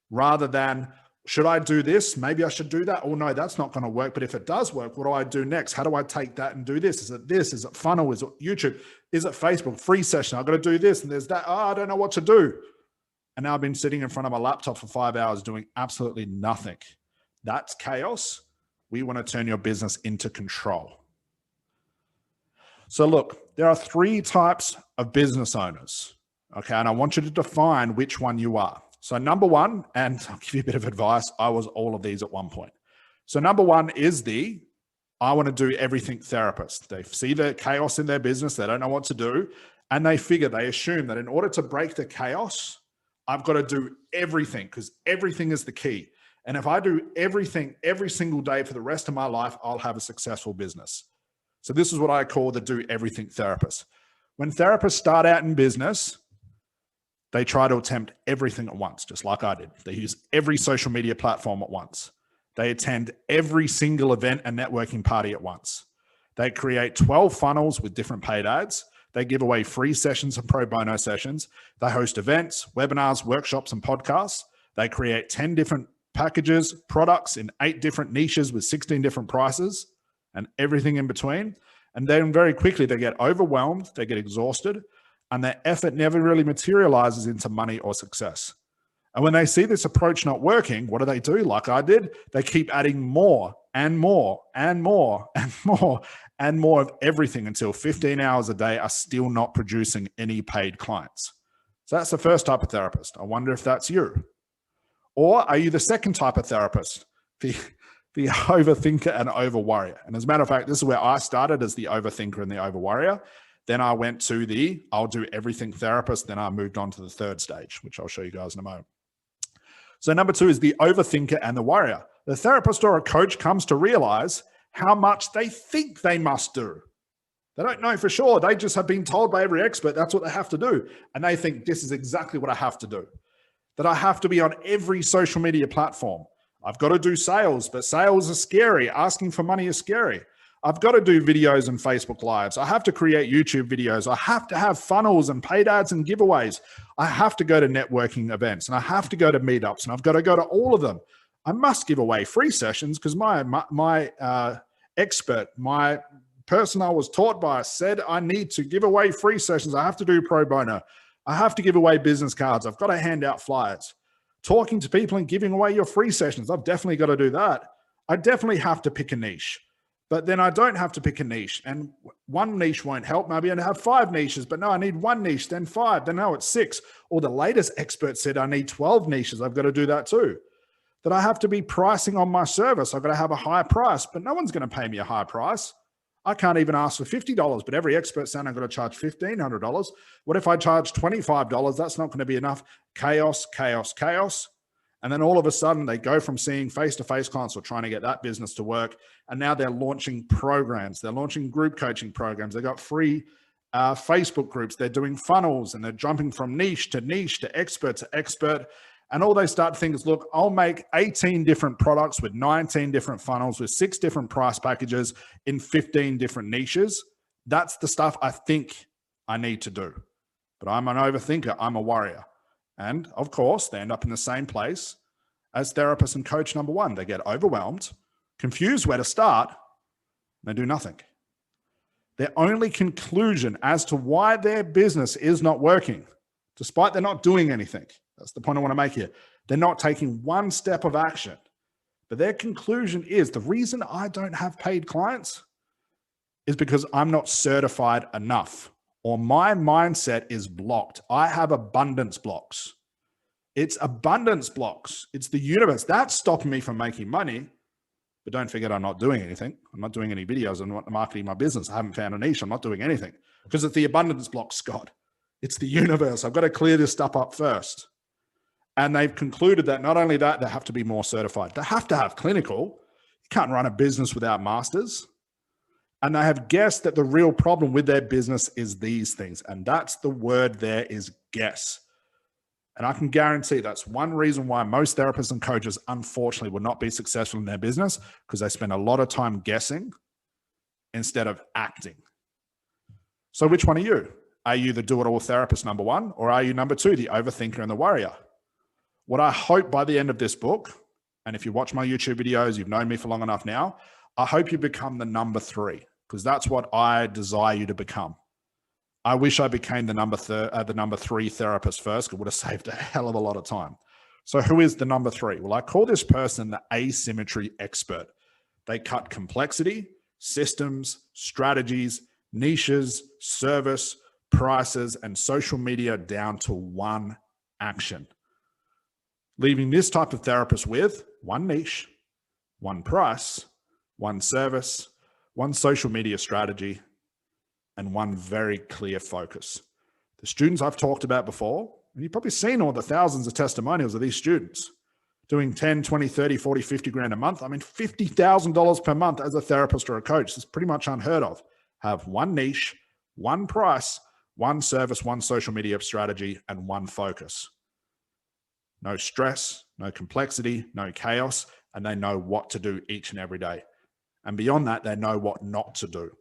Rather than, should I do this? Maybe I should do that. Oh, no, that's not going to work. But if it does work, what do I do next? How do I take that and do this? Is it this? Is it funnel? Is it YouTube? Is it Facebook? Free session. I've got to do this and there's that. Oh, I don't know what to do. And now I've been sitting in front of my laptop for 5 hours doing absolutely nothing. That's chaos. We want to turn your business into control. So look, there are 3 types of business owners. Okay. And I want you to define which one you are. So number 1, and I'll give you a bit of advice. I was all of these at one point. So number 1 is I want to do everything therapist. They see the chaos in their business. They don't know what to do. And they assume that in order to break the chaos, I've got to do everything, because everything is the key. And if I do everything every single day for the rest of my life, I'll have a successful business. So this is what I call the do everything therapist. When therapists start out in business, they try to attempt everything at once, just like I did. They use every social media platform at once. They attend every single event and networking party at once. They create 12 funnels with different paid ads. They give away free sessions and pro bono sessions. They host events, webinars, workshops, and podcasts. They create 10 different packages, products in 8 different niches with 16 different prices and everything in between. And then very quickly they get overwhelmed, they get exhausted, and their effort never really materializes into money or success. And when they see this approach not working, what do? Like I did, they keep adding more and more and more and more and more of everything until 15 hours a day are still not producing any paid clients. So that's the first type of therapist. I wonder if that's you. Or are you the second type of therapist, the overthinker and over-worrier? And as a matter of fact, this is where I started, as the overthinker and the over-worrier. Then I went to the I'll do everything therapist. Then I moved on to the third stage, which I'll show you guys in a moment. So number 2 is the overthinker and the worrier. The therapist or a coach comes to realize how much they think they must do. They don't know for sure. They just have been told by every expert that's what they have to do. And they think this is exactly what I have to do. That I have to be on every social media platform. I've got to do sales, but sales are scary. Asking for money is scary. I've got to do videos and Facebook Lives. I have to create YouTube videos. I have to have funnels and paid ads and giveaways. I have to go to networking events, and I have to go to meetups, and I've got to go to all of them. I must give away free sessions because my expert, my person I was taught by, said I need to give away free sessions. I have to do pro bono. I have to give away business cards. I've got to hand out flyers. Talking to people and giving away your free sessions. I've definitely got to do that. I definitely have to pick a niche. But then I don't have to pick a niche, and one niche won't help. Maybe I have 5 niches, but no, I need 1 niche, then 5, then no, it's 6. Or the latest expert said I need 12 niches. I've got to do that too. That I have to be pricing on my service. I've got to have a high price, but no one's going to pay me a high price. I can't even ask for $50, but every expert saying I've got to charge $1,500. What if I charge $25? That's not going to be enough. Chaos, chaos, chaos. And then all of a sudden they go from seeing face-to-face clients or trying to get that business to work. And now they're launching programs. They're launching group coaching programs. They've got free Facebook groups. They're doing funnels, and they're jumping from niche to expert to expert. And all they start to think is, look, I'll make 18 different products with 19 different funnels with 6 different price packages in 15 different niches. That's the stuff I think I need to do. But I'm an overthinker. I'm a worrier. And of course, they end up in the same place as therapist and coach number 1. They get overwhelmed, confused where to start, and they do nothing. Their only conclusion as to why their business is not working, despite they're not doing anything, that's the point I want to make here. They're not taking one step of action. But their conclusion is the reason I don't have paid clients is because I'm not certified enough, or my mindset is blocked. I have abundance blocks. It's abundance blocks. It's the universe. That's stopping me from making money. But don't forget, I'm not doing anything. I'm not doing any videos. I'm not marketing my business. I haven't found a niche. I'm not doing anything because it's the abundance block, Scott. It's the universe. I've got to clear this stuff up first. And they've concluded that not only that, they have to be more certified. They have to have clinical. You can't run a business without masters. And they have guessed that the real problem with their business is these things. And that's the word there, is guess. And I can guarantee that's one reason why most therapists and coaches, unfortunately, will not be successful in their business, because they spend a lot of time guessing instead of acting. So which one are you? Are you the do-it-all therapist number 1, or are you number 2, the overthinker and the worrier? What I hope by the end of this book, and if you watch my YouTube videos, you've known me for long enough now, I hope you become the number 3, because that's what I desire you to become. I wish I became the number 3 therapist first. It would have saved a hell of a lot of time. So who is the number 3? Well, I call this person the asymmetry expert. They cut complexity, systems, strategies, niches, service, prices, and social media down to one action. Leaving this type of therapist with 1 niche, 1 price, 1 service, 1 social media strategy, and 1 very clear focus. The students I've talked about before, and you've probably seen all the thousands of testimonials of these students doing 10, 20, 30, 40, 50 grand a month. I mean, $50,000 per month as a therapist or a coach is pretty much unheard of. Have 1 niche, 1 price, 1 service, 1 social media strategy, and 1 focus. No stress, no complexity, no chaos, and they know what to do each and every day. And beyond that, they know what not to do.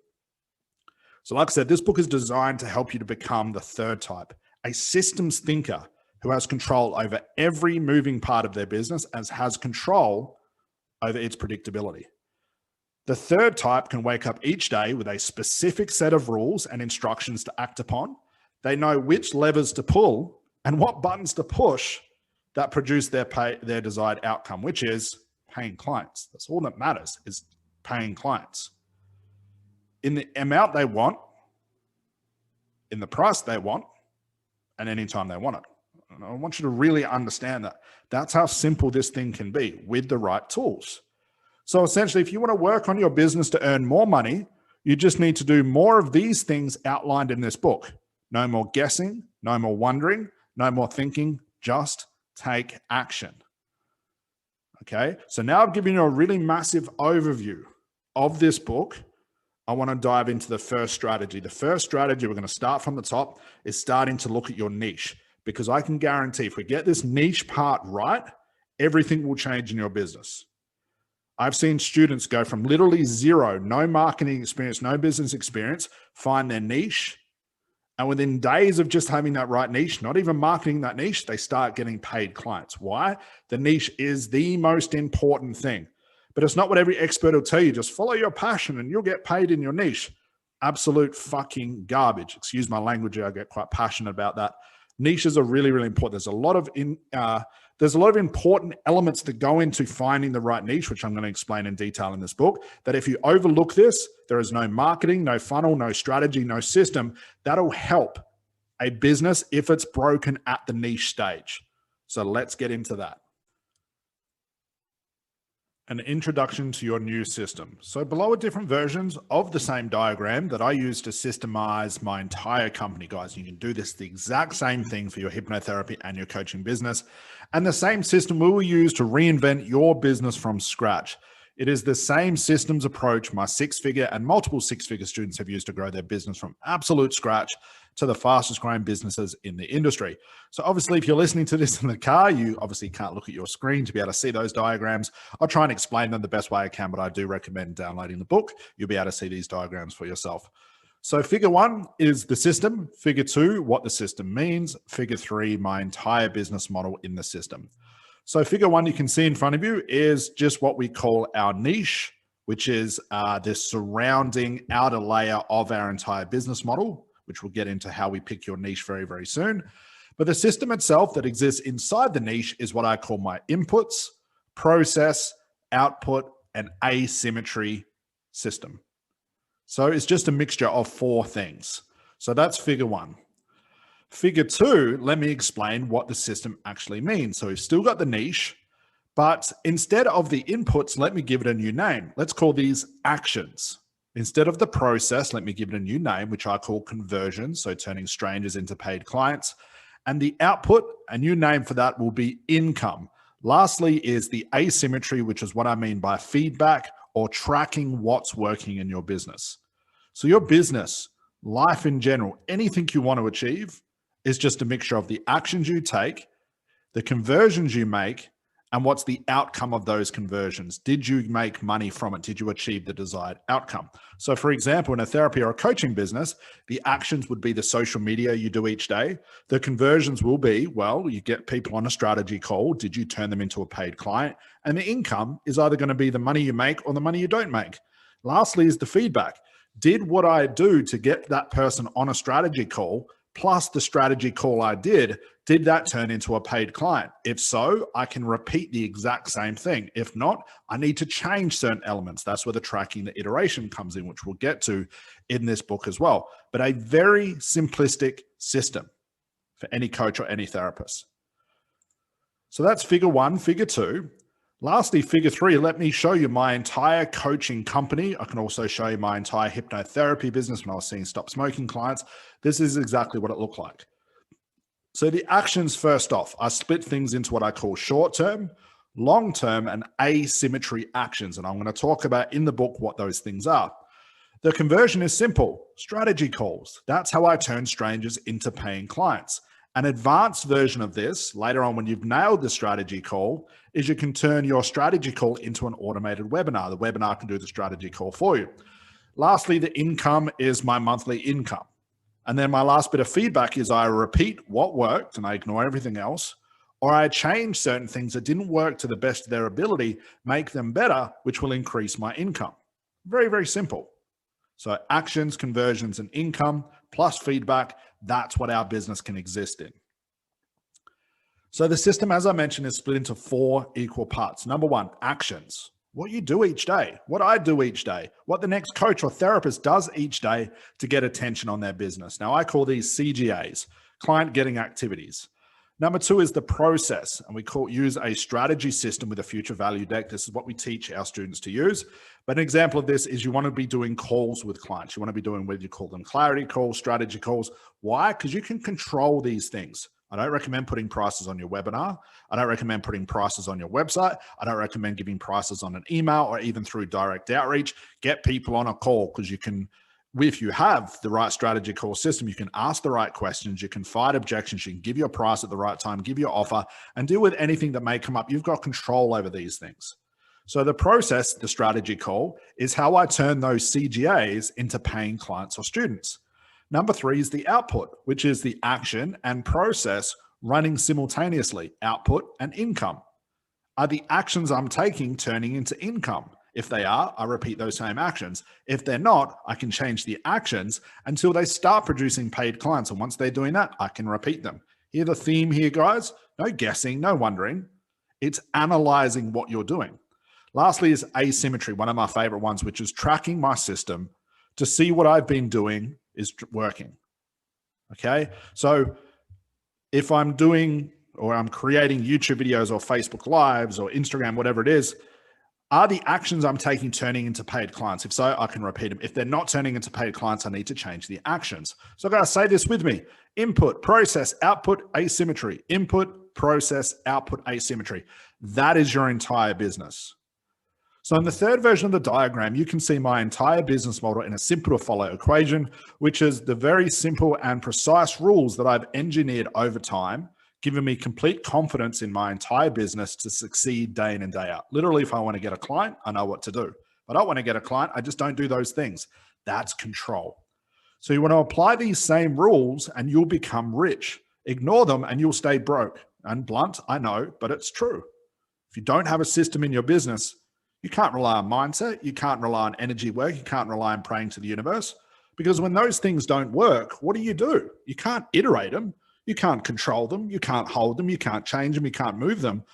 So like I said, this book is designed to help you to become the third type, a systems thinker who has control over every moving part of their business and has control over its predictability. The third type can wake up each day with a specific set of rules and instructions to act upon. They know which levers to pull and what buttons to push that produce their desired outcome, which is paying clients. That's all that matters, is paying clients in the amount they want, in the price they want, and anytime they want it. And I want you to really understand that. That's how simple this thing can be with the right tools. So essentially, if you want to work on your business to earn more money, you just need to do more of these things outlined in this book. No more guessing, no more wondering, no more thinking, just take action. Okay, so now I've given you a really massive overview of this book. I want to dive into the first strategy. The first strategy, we're going to start from the top, is starting to look at your niche, because I can guarantee if we get this niche part right, everything will change in your business. I've seen students go from literally zero, no marketing experience, no business experience, find their niche. And within days of just having that right niche, not even marketing that niche, they start getting paid clients. Why? The niche is the most important thing. But it's not what every expert will tell you. Just follow your passion and you'll get paid in your niche. Absolute fucking garbage. Excuse my language. I get quite passionate about that. Niches are really, really important. There's a lot of important elements that go into finding the right niche, which I'm going to explain in detail in this book, that if you overlook this, there is no marketing, no funnel, no strategy, no system that'll help a business if it's broken at the niche stage. So let's get into that. An introduction to your new system. So below are different versions of the same diagram that I use to systemize my entire company, guys. You can do this the exact same thing for your hypnotherapy and your coaching business. And the same system we will use to reinvent your business from scratch. It is the same systems approach my six-figure and multiple six-figure students have used to grow their business from absolute scratch to the fastest growing businesses in the industry. So obviously, if you're listening to this in the car, you obviously can't look at your screen to be able to see those diagrams. I'll try and explain them the best way I can, but I do recommend downloading the book. You'll be able to see these diagrams for yourself. So figure 1 is the system. Figure 2, what the system means. Figure 3, my entire business model in the system. So figure 1 you can see in front of you is just what we call our niche, which is the surrounding outer layer of our entire business model, which we'll get into how we pick your niche very, very soon. But the system itself that exists inside the niche is what I call my inputs, process, output, and asymmetry system. So it's just a mixture of 4 things. So that's figure 1. Figure 2, let me explain what the system actually means. So we've still got the niche, but instead of the inputs, let me give it a new name. Let's call these actions. Instead of the process, let me give it a new name, which I call conversion, so turning strangers into paid clients. And the output, a new name for that will be income. Lastly is the asymmetry, which is what I mean by feedback or tracking what's working in your business. So your business, life in general, anything you want to achieve is just a mixture of the actions you take, the conversions you make, and what's the outcome of those conversions. Did you make money from it? Did you achieve the desired outcome? So for example, in a therapy or a coaching business, the actions would be the social media you do each day. The conversions will be, well, you get people on a strategy call. Did you turn them into a paid client? And the income is either going to be the money you make or the money you don't make. Lastly is the feedback. Did what I do to get that person on a strategy call plus the strategy call I did that turn into a paid client? If so, I can repeat the exact same thing. If not, I need to change certain elements. That's where the tracking, the iteration comes in, which we'll get to in this book as well. But a very simplistic system for any coach or any therapist. So that's figure 1. Figure 2. Lastly, figure 3, let me show you my entire coaching company. I can also show you my entire hypnotherapy business when I was seeing stop smoking clients. This is exactly what it looked like. So the actions first off, I split things into what I call short-term, long-term, and asymmetry actions. And I'm going to talk about in the book what those things are. The conversion is simple, strategy calls. That's how I turn strangers into paying clients. An advanced version of this, later on when you've nailed the strategy call, is you can turn your strategy call into an automated webinar. The webinar can do the strategy call for you. Lastly, the income is my monthly income. And then my last bit of feedback is I repeat what worked and I ignore everything else, or I change certain things that didn't work to the best of their ability, make them better, which will increase my income. Very, very simple. So actions, conversions, and income plus feedback, that's what our business can exist in. So the system, as I mentioned, is split into 4 equal parts. Number 1, actions. What you do each day, what I do each day, what the next coach or therapist does each day to get attention on their business. Now, I call these CGAs, client getting activities. Number 2 is the process, and we use a strategy system with a future value deck. This is what we teach our students to use. But an example of this is you want to be doing calls with clients. You want to be doing, whether you call them clarity calls, strategy calls. Why? Because you can control these things. I don't recommend putting prices on your webinar. I don't recommend putting prices on your website. I don't recommend giving prices on an email or even through direct outreach. Get people on a call, because you can, if you have the right strategy call system, you can ask the right questions, you can fight objections, you can give your price at the right time, give your offer, and deal with anything that may come up. You've got control over these things. So the process, the strategy call, is how I turn those CGAs into paying clients or students. Number 3 is the output, which is the action and process running simultaneously, output and income. Are the actions I'm taking turning into income? If they are, I repeat those same actions. If they're not, I can change the actions until they start producing paid clients. And once they're doing that, I can repeat them. Hear the theme here, guys? No guessing, no wondering. It's analyzing what you're doing. Lastly is asymmetry, one of my favorite ones, which is tracking my system to see what I've been doing is working. Okay. So if I'm doing, or I'm creating YouTube videos or Facebook Lives or Instagram, whatever it is, are the actions I'm taking turning into paid clients? If so, I can repeat them. If they're not turning into paid clients, I need to change the actions. So guys, say this with me: input, process, output, asymmetry. Input, process, output, asymmetry. That is your entire business. So in the third version of the diagram, you can see my entire business model in a simple to follow equation, which is the very simple and precise rules that I've engineered over time, giving me complete confidence in my entire business to succeed day in and day out. Literally, if I want to get a client, I know what to do. If I don't want to get a client, I just don't do those things. That's control. So you want to apply these same rules and you'll become rich. Ignore them and you'll stay broke. And blunt, I know, but it's true. If you don't have a system in your business, you can't rely on mindset. You can't rely on energy work. You can't rely on praying to the universe, because when those things don't work, what do? You can't iterate them. You can't control them. You can't hold them. You can't change them. You can't move them.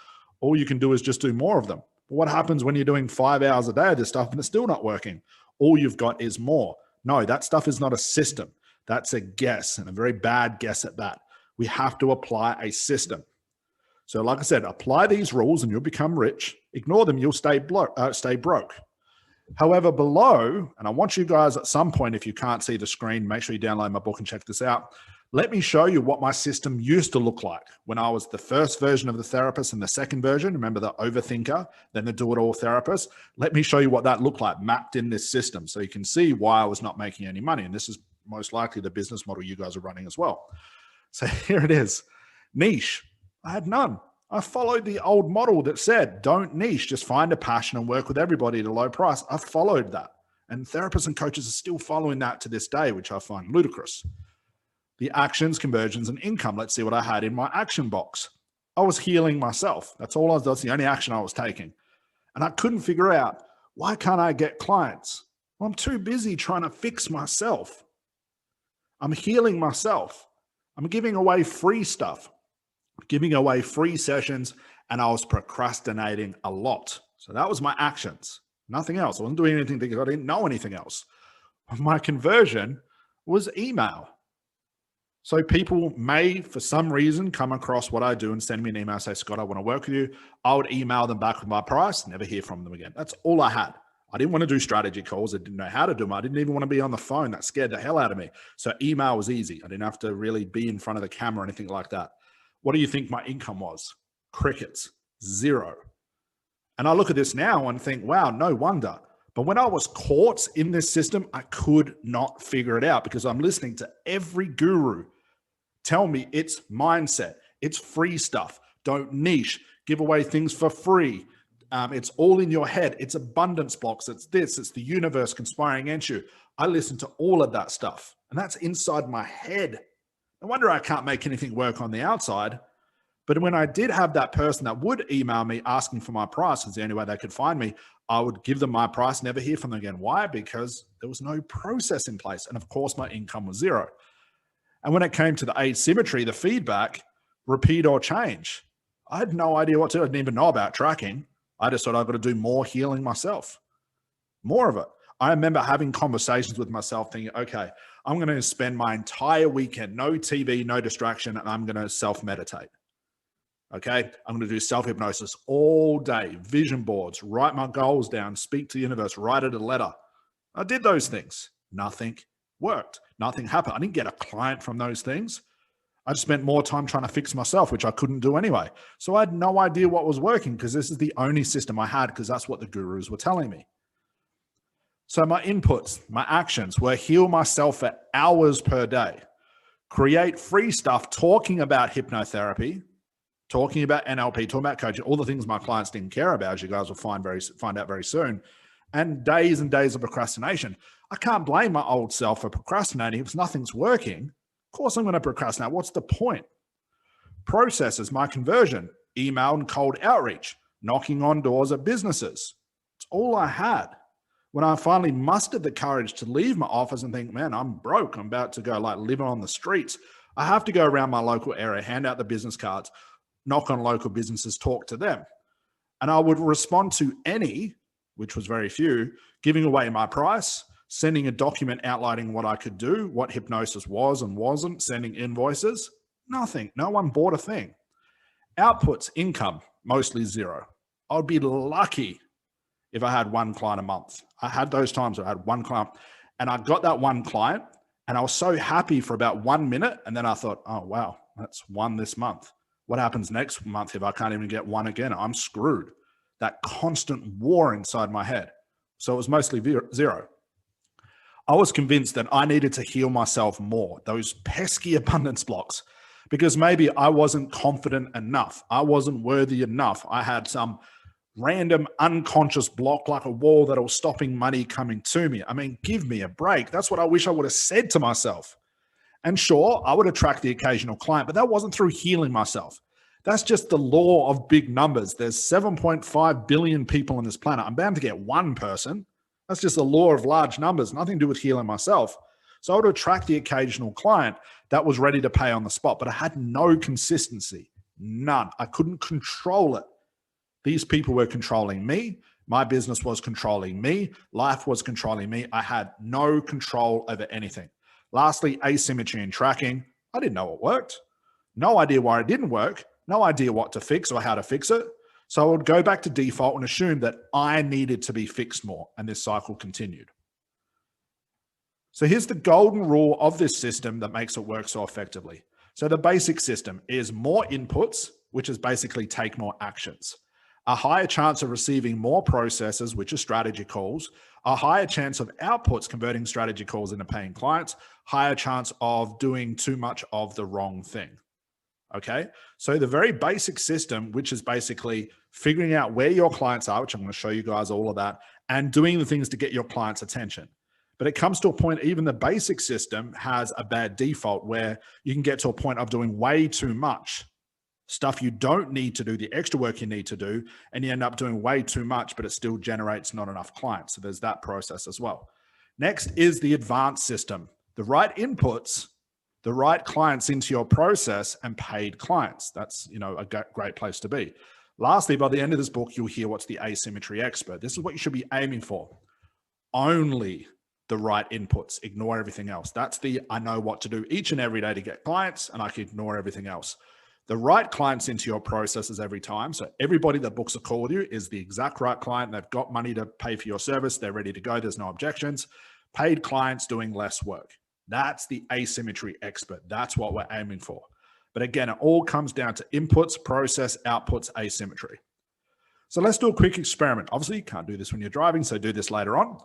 All you can do is just do more of them. But what happens when you're doing 5 hours a day of this stuff and it's still not working? All you've got is more. No, that stuff is not a system. That's a guess, and a very bad guess at that. We have to apply a system. So like I said, apply these rules and you'll become rich. Ignore them, you'll stay broke. However, below, and I want you guys at some point, if you can't see the screen, make sure you download my book and check this out. Let me show you what my system used to look like when I was the first version of the therapist and the second version. Remember, the overthinker, then the do-it-all therapist. Let me show you what that looked like mapped in this system so you can see why I was not making any money. And this is most likely the business model you guys are running as well. So here it is. Niche. I had none. I followed the old model that said, don't niche, just find a passion and work with everybody at a low price. I followed that. And therapists and coaches are still following that to this day, which I find ludicrous. The actions, conversions, and income. Let's see what I had in my action box. I was healing myself. That's all I was. That's the only action I was taking. And I couldn't figure out, why can't I get clients? Well, I'm too busy trying to fix myself. I'm healing myself. I'm giving away free stuff, giving away free sessions, and I was procrastinating a lot. So that was my actions, nothing else. I wasn't doing anything because I didn't know anything else. My conversion was email. So people may, for some reason, come across what I do and send me an email and say, Scott, I want to work with you. I would email them back with my price, never hear from them again. That's all I had. I didn't want to do strategy calls. I didn't know how to do them. I didn't even want to be on the phone. That scared the hell out of me. So email was easy. I didn't have to really be in front of the camera or anything like that. What do you think my income was? Crickets, zero. And I look at this now and think, wow, no wonder. But when I was caught in this system, I could not figure it out because I'm listening to every guru tell me it's mindset, it's free stuff, don't niche, give away things for free, It's all in your head. It's abundance blocks. It's this. It's the universe conspiring against you. I listen to all of that stuff, and that's inside my head. No wonder I can't make anything work on the outside. But when I did have that person that would email me asking for my price, because the only way they could find me, I would give them my price, never hear from them again. Why? Because there was no process in place. And of course, my income was zero. And when it came to the asymmetry, the feedback, repeat or change, I had no idea what to do. I didn't even know about tracking. I just thought I've got to do more healing myself, more of it. I remember having conversations with myself thinking, okay, I'm going to spend my entire weekend, no TV, no distraction, and I'm going to self-meditate. Okay, I'm going to do self-hypnosis all day, vision boards, write my goals down, speak to the universe, write it a letter. I did those things. Nothing worked. Nothing happened. I didn't get a client from those things. I just spent more time trying to fix myself, which I couldn't do anyway. So I had no idea what was working because this is the only system I had because that's what the gurus were telling me. So my inputs, my actions were heal myself for hours per day, create free stuff talking about hypnotherapy, talking about NLP, talking about coaching, all the things my clients didn't care about, as you guys will find out very soon, and days of procrastination. I can't blame my old self for procrastinating. If nothing's working, of course I'm going to procrastinate. What's the point? Processes, my conversion, email and cold outreach, knocking on doors at businesses. It's all I had. When I finally mustered the courage to leave my office and think, man, I'm broke. I'm about to go like living on the streets. I have to go around my local area, hand out the business cards, knock on local businesses, talk to them. And I would respond to any, which was very few, giving away my price, sending a document outlining what I could do, what hypnosis was and wasn't, sending invoices, nothing. No one bought a thing. Outputs, income, mostly zero. I would be lucky if I had one client a month. I had those times where I had one client and I got that one client and I was so happy for about 1 minute. And then I thought, oh, wow, that's one this month. What happens next month if I can't even get one again? I'm screwed. That constant war inside my head. So it was mostly zero. I was convinced that I needed to heal myself more, those pesky abundance blocks, because maybe I wasn't confident enough. I wasn't worthy enough. I had some random unconscious block like a wall that was stopping money coming to me. I mean, give me a break. That's what I wish I would have said to myself. And sure, I would attract the occasional client, but that wasn't through healing myself. That's just the law of big numbers. There's 7.5 billion people on this planet. I'm bound to get one person. That's just the law of large numbers, nothing to do with healing myself. So I would attract the occasional client that was ready to pay on the spot, but I had no consistency, none. I couldn't control it. These people were controlling me. My business was controlling me. Life was controlling me. I had no control over anything. Lastly, asymmetry in tracking. I didn't know it worked. No idea why it didn't work. No idea what to fix or how to fix it. So I would go back to default and assume that I needed to be fixed more. And this cycle continued. So here's the golden rule of this system that makes it work so effectively. So the basic system is more inputs, which is basically take more actions. A higher chance of receiving more processes, which are strategy calls, a higher chance of outputs, converting strategy calls into paying clients, higher chance of doing too much of the wrong thing. Okay, so the very basic system, which is basically figuring out where your clients are, which I'm going to show you guys all of that, and doing the things to get your clients' attention. But it comes to a point, even the basic system has a bad default where you can get to a point of doing way too much stuff you don't need to do, the extra work you need to do, and you end up doing way too much, but it still generates not enough clients. So there's that process as well. Next is the advanced system. The right inputs, the right clients into your process, and paid clients. That's, a great place to be. Lastly, by the end of this book, you'll hear what's the asymmetry expert. This is what you should be aiming for. Only the right inputs. Ignore everything else. That's the I know what to do each and every day to get clients, and I can ignore everything else. The right clients into your processes every time. So everybody that books a call with you is the exact right client. They've got money to pay for your service. They're ready to go. There's no objections. Paid clients doing less work. That's the asymmetry expert. That's what we're aiming for. But again, it all comes down to inputs, process, outputs, asymmetry. So let's do a quick experiment. Obviously, you can't do this when you're driving, so do this later on.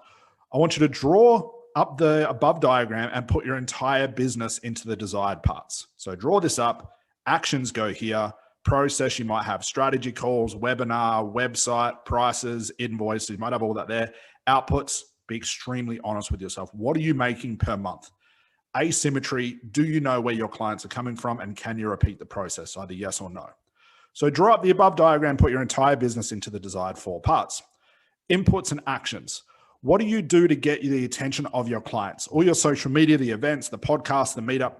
I want you to draw up the above diagram and put your entire business into the desired parts. So draw this up. Actions go here. process. You might have strategy calls, webinar, website, prices, invoices. You might have all that there. Outputs, be extremely honest with yourself. What are you making per month? Asymmetry, do you know where your clients are coming from, and can you repeat the process, either yes or no? So draw up the above diagram, put your entire business into the desired 4 parts. Inputs and actions. What do you do to get the attention of your clients? All your social media, the events, the podcast, the meetup,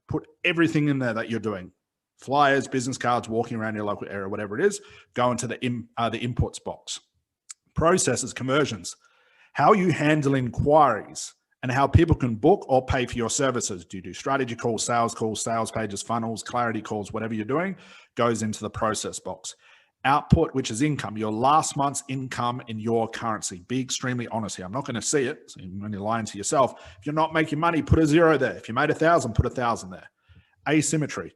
put everything in there that you're doing. Flyers, business cards, walking around your local area, whatever it is, go into the inputs box. Processes, conversions. How you handle inquiries and how people can book or pay for your services. Do you do strategy calls, sales pages, funnels, clarity calls, whatever you're doing, goes into the process box. Output, which is income, your last month's income in your currency. Be extremely honest here. I'm not going to see it. So when you're lying to yourself, if you're not making money, put a 0 there. If you made 1,000, put 1,000 there. Asymmetry.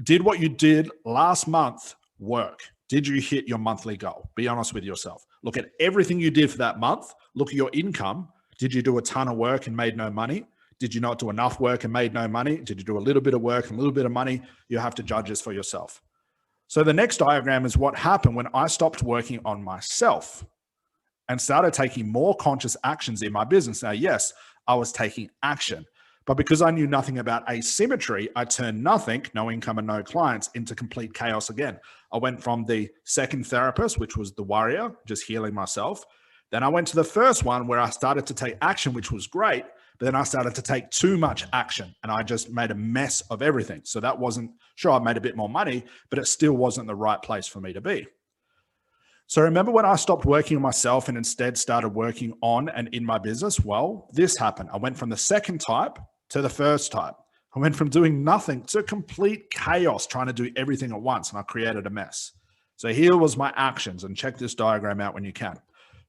Did what you did last month work? Did you hit your monthly goal? Be honest with yourself. Look at everything you did for that month. Look at your income. Did you do a ton of work and made no money? Did you not do enough work and made no money? Did you do a little bit of work and a little bit of money? You have to judge this for yourself. So the next diagram is what happened when I stopped working on myself and started taking more conscious actions in my business. Now, yes, I was taking action, but because I knew nothing about asymmetry, I turned nothing, no income and no clients, into complete chaos again. I went from the second therapist, which was the warrior, just healing myself. Then I went to the first one where I started to take action, which was great, but then I started to take too much action and I just made a mess of everything. So that wasn't, sure, I made a bit more money, but it still wasn't the right place for me to be. So remember when I stopped working on myself and instead started working on and in my business? Well, this happened. I went from the second type to the first type. I went from doing nothing to complete chaos, trying to do everything at once, and I created a mess. So here was my actions, and check this diagram out when you can.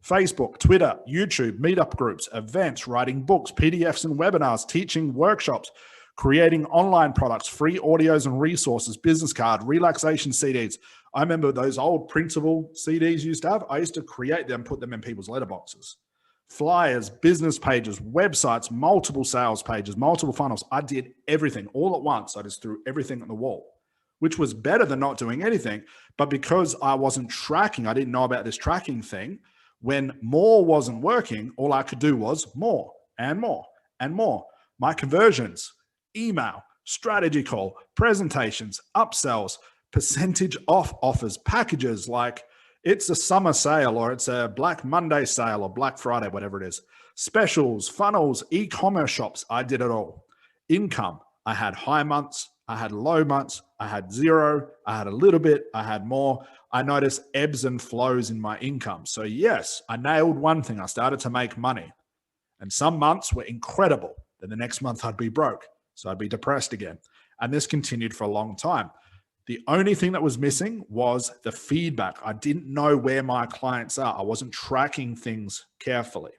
Facebook, Twitter, YouTube, meetup groups, events, writing books, PDFs and webinars, teaching workshops, creating online products, free audios and resources, business card, relaxation CDs. I remember those old printable CDs you used to have. I used to create them, put them in people's letterboxes. Flyers, business pages, websites, multiple sales pages, multiple funnels. I did everything all at once. I just threw everything on the wall, which was better than not doing anything. But because I wasn't tracking, I didn't know about this tracking thing. When more wasn't working, all I could do was more and more and more. My conversions, email, strategy call, presentations, upsells, percentage off offers, packages like it's a summer sale or it's a Black Monday sale or Black Friday, whatever it is. Specials, funnels, e-commerce shops, I did it all. Income, I had high months, I had low months, I had 0, I had a little bit, I had more. I noticed ebbs and flows in my income. So yes, I nailed one thing. I started to make money. And some months were incredible. Then the next month I'd be broke. So I'd be depressed again. And this continued for a long time. The only thing that was missing was the feedback. I didn't know where my clients are. I wasn't tracking things carefully.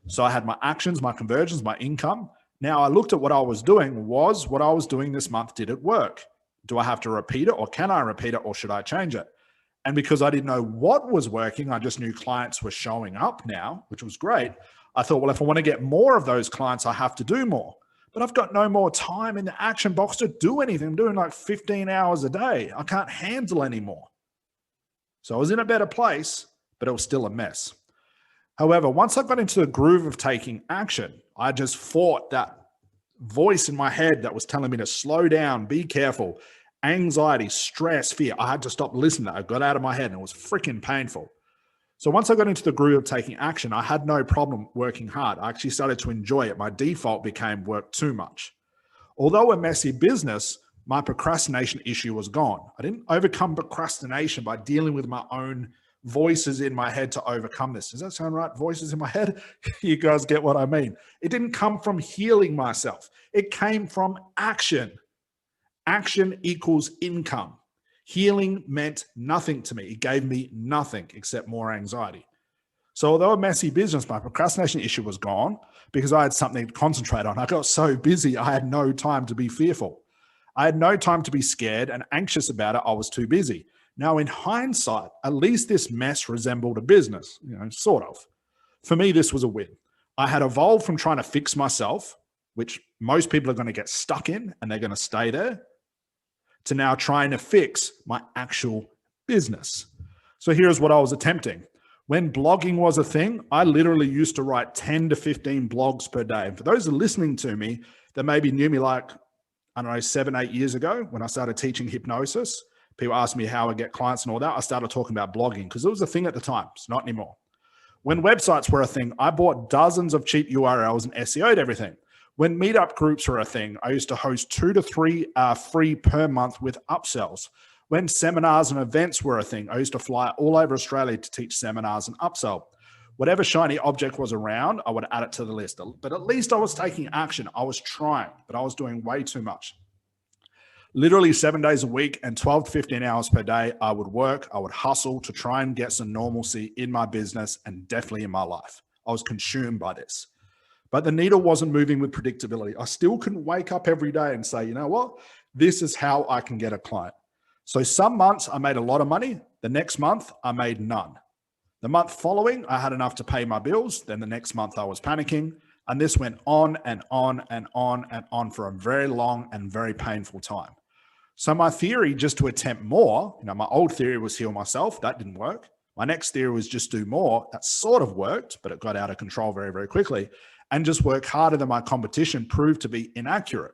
So I had my actions, my conversions, my income. Now I looked at what I was doing. Was what I was doing this month, did it work? Do I have to repeat it, or can I repeat it, or should I change it? And because I didn't know what was working, I just knew clients were showing up now, which was great. I thought, well, if I want to get more of those clients, I have to do more. But I've got no more time in the action box to do anything. I'm doing like 15 hours a day. I can't handle anymore. So I was in a better place, but it was still a mess. However, once I got into the groove of taking action, I just fought that voice in my head that was telling me to slow down, be careful, anxiety, stress, fear. I had to stop listening. I got out of my head and it was freaking painful. So once I got into the groove of taking action, I had no problem working hard. I actually started to enjoy it. My default became work too much. Although a messy business, my procrastination issue was gone. I didn't overcome procrastination by dealing with my own voices in my head to overcome this. Does that sound right? Voices in my head? You guys get what I mean. It didn't come from healing myself. It came from action. Action equals income. Healing meant nothing to me. It gave me nothing except more anxiety. So although a messy business, my procrastination issue was gone because I had something to concentrate on. I got so busy, I had no time to be fearful. I had no time to be scared and anxious about it. I was too busy. Now, in hindsight, at least this mess resembled a business, sort of. For me, this was a win. I had evolved from trying to fix myself, which most people are going to get stuck in and they're going to stay there, to now trying to fix my actual business. So here's what I was attempting. When blogging was a thing, I literally used to write 10 to 15 blogs per day. And for those who are listening to me that maybe knew me like, I don't know, 7, 8 years ago when I started teaching hypnosis, people asked me how I get clients and all that. I started talking about blogging because it was a thing at the time. It's not anymore. When websites were a thing, I bought dozens of cheap URLs and SEO'd everything. When meetup groups were a thing, I used to host 2 to 3 free per month with upsells. When seminars and events were a thing, I used to fly all over Australia to teach seminars and upsell. Whatever shiny object was around, I would add it to the list. But at least I was taking action. I was trying, but I was doing way too much. Literally 7 days a week and 12 to 15 hours per day, I would work, I would hustle to try and get some normalcy in my business and definitely in my life. I was consumed by this. But the needle wasn't moving with predictability. I still couldn't wake up every day and say, you know what? This is how I can get a client. So some months I made a lot of money. The next month I made none. The month following, I had enough to pay my bills. Then the next month I was panicking. And this went on and on and on and on for a very long and very painful time. So my theory, just to attempt more, my old theory was heal myself. That didn't work. My next theory was just do more. That sort of worked, but it got out of control very, very quickly. And just work harder than my competition proved to be inaccurate.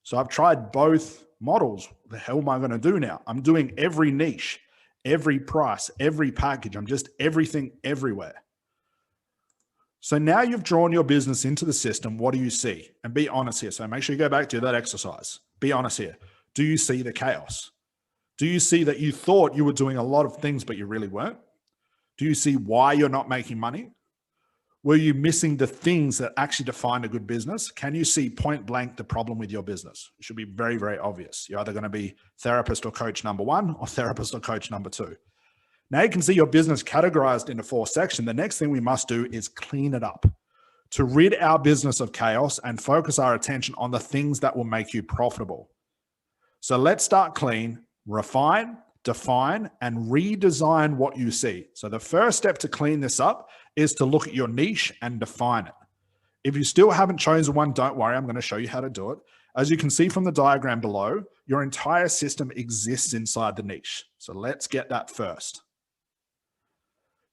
So I've tried both models. What the hell am I going to do now? I'm doing every niche, every price, every package. I'm just everything everywhere. So now you've drawn your business into the system. What do you see? And be honest here. So make sure you go back to that exercise. Be honest here. Do you see the chaos? Do you see that you thought you were doing a lot of things, but you really weren't? Do you see why you're not making money? Were you missing the things that actually define a good business? Can you see point blank the problem with your business? It should be very, very obvious. You're either going to be therapist or coach number 1 or therapist or coach number 2. Now you can see your business categorized into 4 sections. The next thing we must do is clean it up to rid our business of chaos and focus our attention on the things that will make you profitable. So let's start clean, refine, define, and redesign what you see. So the first step to clean this up is to look at your niche and define it. If you still haven't chosen one, don't worry. I'm going to show you how to do it. As you can see from the diagram below, your entire system exists inside the niche. So let's get that first.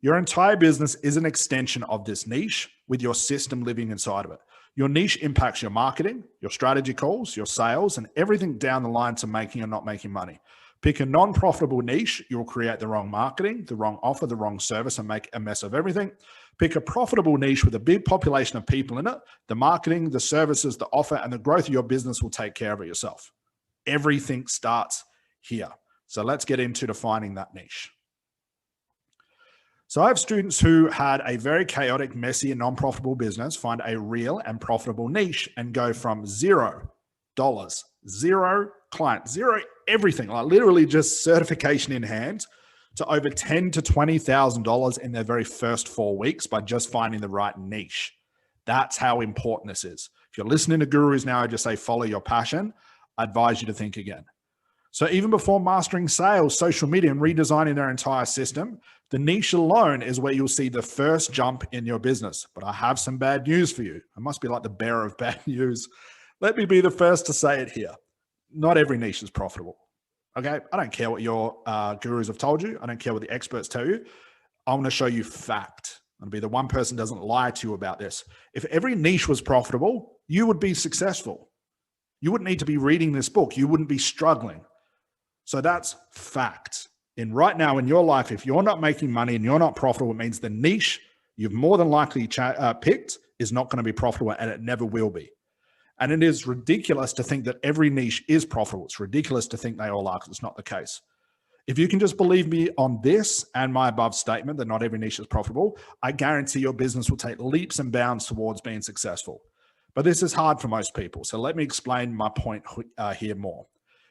Your entire business is an extension of this niche with your system living inside of it. Your niche impacts your marketing, your strategy calls, your sales, and everything down the line to making or not making money. Pick a non-profitable niche, you'll create the wrong marketing, the wrong offer, the wrong service, and make a mess of everything. Pick a profitable niche with a big population of people in it. The marketing, the services, the offer, and the growth of your business will take care of it yourself. Everything starts here. So let's get into defining that niche. So I have students who had a very chaotic, messy, and non-profitable business find a real and profitable niche and go from $0, 0 client, 0 everything, like literally just certification in hand, to over $10,000 to $20,000 in their very first 4 weeks by just finding the right niche. That's how important this is. If you're listening to gurus now, I just say follow your passion. I advise you to think again. So even before mastering sales, social media, and redesigning their entire system, the niche alone is where you'll see the first jump in your business. But I have some bad news for you. I must be like the bearer of bad news. Let me be the first to say it here. Not every niche is profitable. Okay. I don't care what your gurus have told you. I don't care what the experts tell you. I want to show you fact. I'm going to be the one person who doesn't lie to you about this. If every niche was profitable, you would be successful. You wouldn't need to be reading this book. You wouldn't be struggling. So that's fact. And right now in your life, if you're not making money and you're not profitable, it means the niche you've more than likely picked is not going to be profitable, and it never will be. And it is ridiculous to think that every niche is profitable. It's ridiculous to think they all are, because it's not the case. If you can just believe me on this and my above statement that not every niche is profitable, I guarantee your business will take leaps and bounds towards being successful. But this is hard for most people. So let me explain my point here more.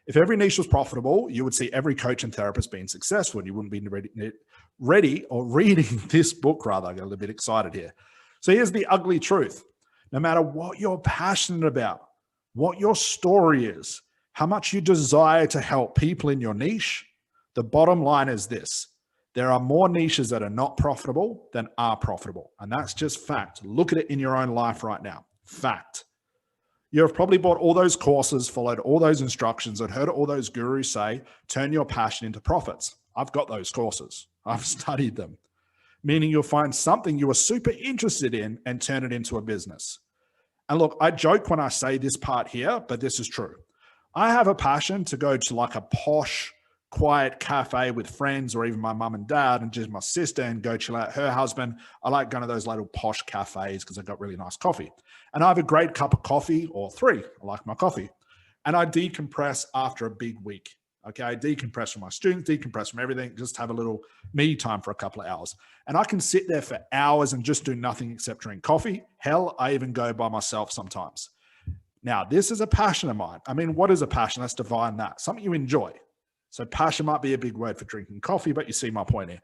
If every niche was profitable, you would see every coach and therapist being successful, and you wouldn't be ready or reading this book, rather. I got a little bit excited here. So here's the ugly truth. No matter what you're passionate about, what your story is, how much you desire to help people in your niche, the bottom line is this. There are more niches that are not profitable than are profitable. And that's just fact. Look at it in your own life right now. Fact. You have probably bought all those courses, followed all those instructions, and heard all those gurus say, turn your passion into profits. I've got those courses. I've studied them, meaning you'll find something you are super interested in and turn it into a business. And look, I joke when I say this part here, but this is true. I have a passion to go to like a posh, quiet cafe with friends or even my mum and dad and just my sister and go chill out her husband. I like going to those little posh cafes because they've got really nice coffee. And I have a great cup of coffee or three. I like my coffee. And I decompress after a big week. Okay, I decompress from my students, decompress from everything, just have a little me time for a couple of hours. And I can sit there for hours and just do nothing except drink coffee. Hell, I even go by myself sometimes. Now, this is a passion of mine. I mean, what is a passion? Let's define that. Something you enjoy. So passion might be a big word for drinking coffee, but you see my point here.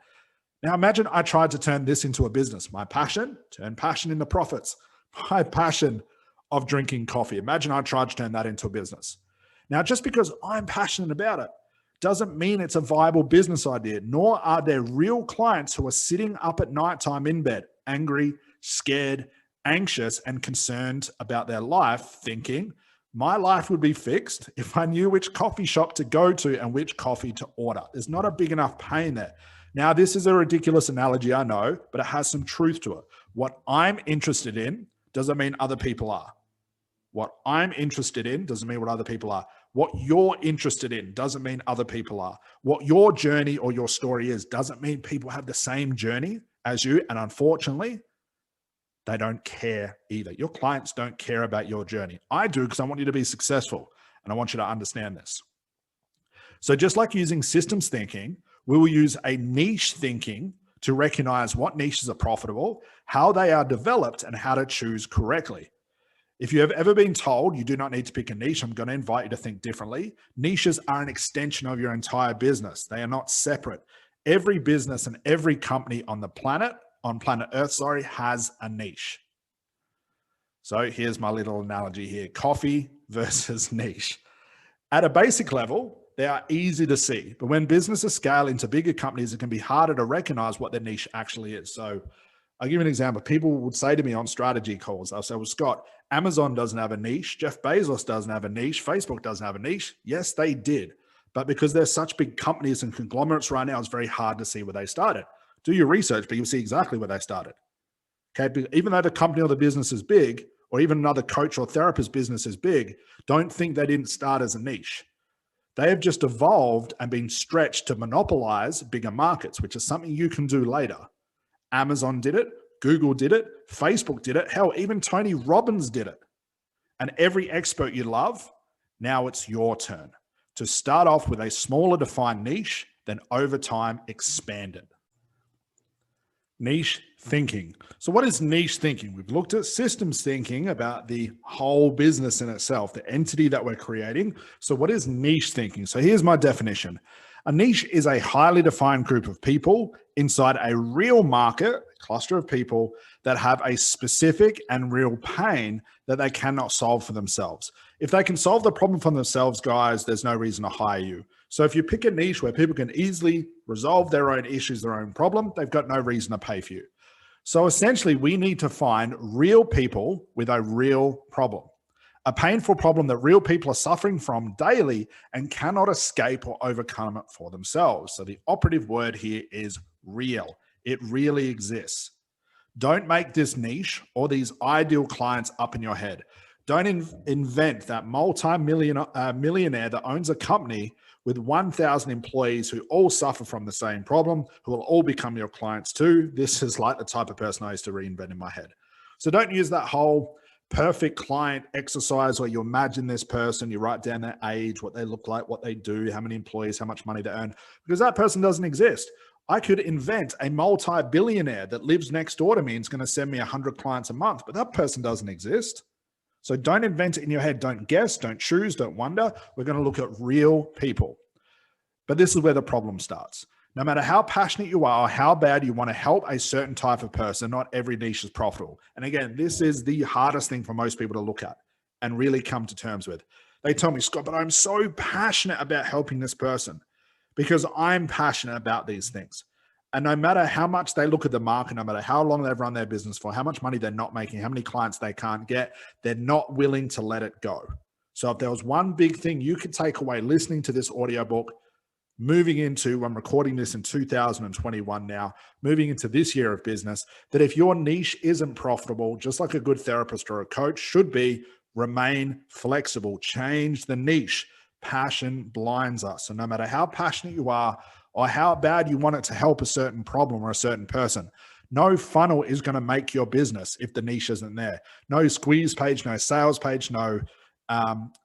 Now, imagine I tried to turn this into a business. My passion, turn passion into profits. My passion of drinking coffee. Imagine I tried to turn that into a business. Now, just because I'm passionate about it doesn't mean it's a viable business idea, nor are there real clients who are sitting up at nighttime in bed, angry, scared, anxious, and concerned about their life, thinking, my life would be fixed if I knew which coffee shop to go to and which coffee to order. There's not a big enough pain there. Now, this is a ridiculous analogy, I know, but it has some truth to it. What I'm interested in doesn't mean other people are. What I'm interested in doesn't mean what other people are. What you're interested in doesn't mean other people are. What your journey or your story is doesn't mean people have the same journey as you. And unfortunately, they don't care either. Your clients don't care about your journey. I do because I want you to be successful and I want you to understand this. So just like using systems thinking, we will use a niche thinking to recognize what niches are profitable, how they are developed, and how to choose correctly. If you have ever been told you do not need to pick a niche, I'm going to invite you to think differently. Niches are an extension of your entire business. They are not separate. Every business and every company on planet Earth, has a niche. So here's my little analogy here. Coffee versus niche. At a basic level, they are easy to see, but when businesses scale into bigger companies, it can be harder to recognize what their niche actually is. So I'll give you an example. People would say to me on strategy calls, they'll say, well, Scott, Amazon doesn't have a niche. Jeff Bezos doesn't have a niche. Facebook doesn't have a niche. Yes, they did. But because they're such big companies and conglomerates right now, it's very hard to see where they started. Do your research, but you'll see exactly where they started. Okay, even though the company or the business is big, or even another coach or therapist business is big, don't think they didn't start as a niche. They have just evolved and been stretched to monopolize bigger markets, which is something you can do later. Amazon did it. Google did it. Facebook did it. Hell, even Tony Robbins did it. And every expert you love, now it's your turn to start off with a smaller defined niche, then over time expand it. Niche thinking. So what is niche thinking? We've looked at systems thinking about the whole business in itself, the entity that we're creating. So what is niche thinking? So here's my definition. A niche is a highly defined group of people inside a real market, a cluster of people that have a specific and real pain that they cannot solve for themselves. If they can solve the problem for themselves, guys, there's no reason to hire you. So if you pick a niche where people can easily resolve their own issues, their own problem, they've got no reason to pay for you. So essentially, we need to find real people with a real problem, a painful problem that real people are suffering from daily and cannot escape or overcome it for themselves. So the operative word here is real. It really exists. Don't make this niche or these ideal clients up in your head. Don't invent that multi-millionaire that owns a company with 1,000 employees who all suffer from the same problem, who will all become your clients too. This is like the type of person I used to reinvent in my head. So don't use that whole perfect client exercise where you imagine this person, you write down their age, what they look like, what they do, how many employees, how much money they earn, because that person doesn't exist. I could invent a multi-billionaire that lives next door to me and is going to send me 100 clients a month, but that person doesn't exist. So don't invent it in your head. Don't guess, don't choose, don't wonder. We're going to look at real people. But this is where the problem starts. No matter how passionate you are or how bad you want to help a certain type of person, not every niche is profitable. And again, this is the hardest thing for most people to look at and really come to terms with. They tell me, Scott, but I'm so passionate about helping this person because I'm passionate about these things. And no matter how much they look at the market, no matter how long they've run their business for, how much money they're not making, how many clients they can't get, they're not willing to let it go. So if there was one big thing you could take away listening to this audiobook, moving into, I'm recording this in 2021 now, moving into this year of business, that if your niche isn't profitable, just like a good therapist or a coach should be, remain flexible, change the niche. Passion blinds us. So no matter how passionate you are or how bad you want it to help a certain problem or a certain person, no funnel is going to make your business if the niche isn't there. No squeeze page, no sales page, no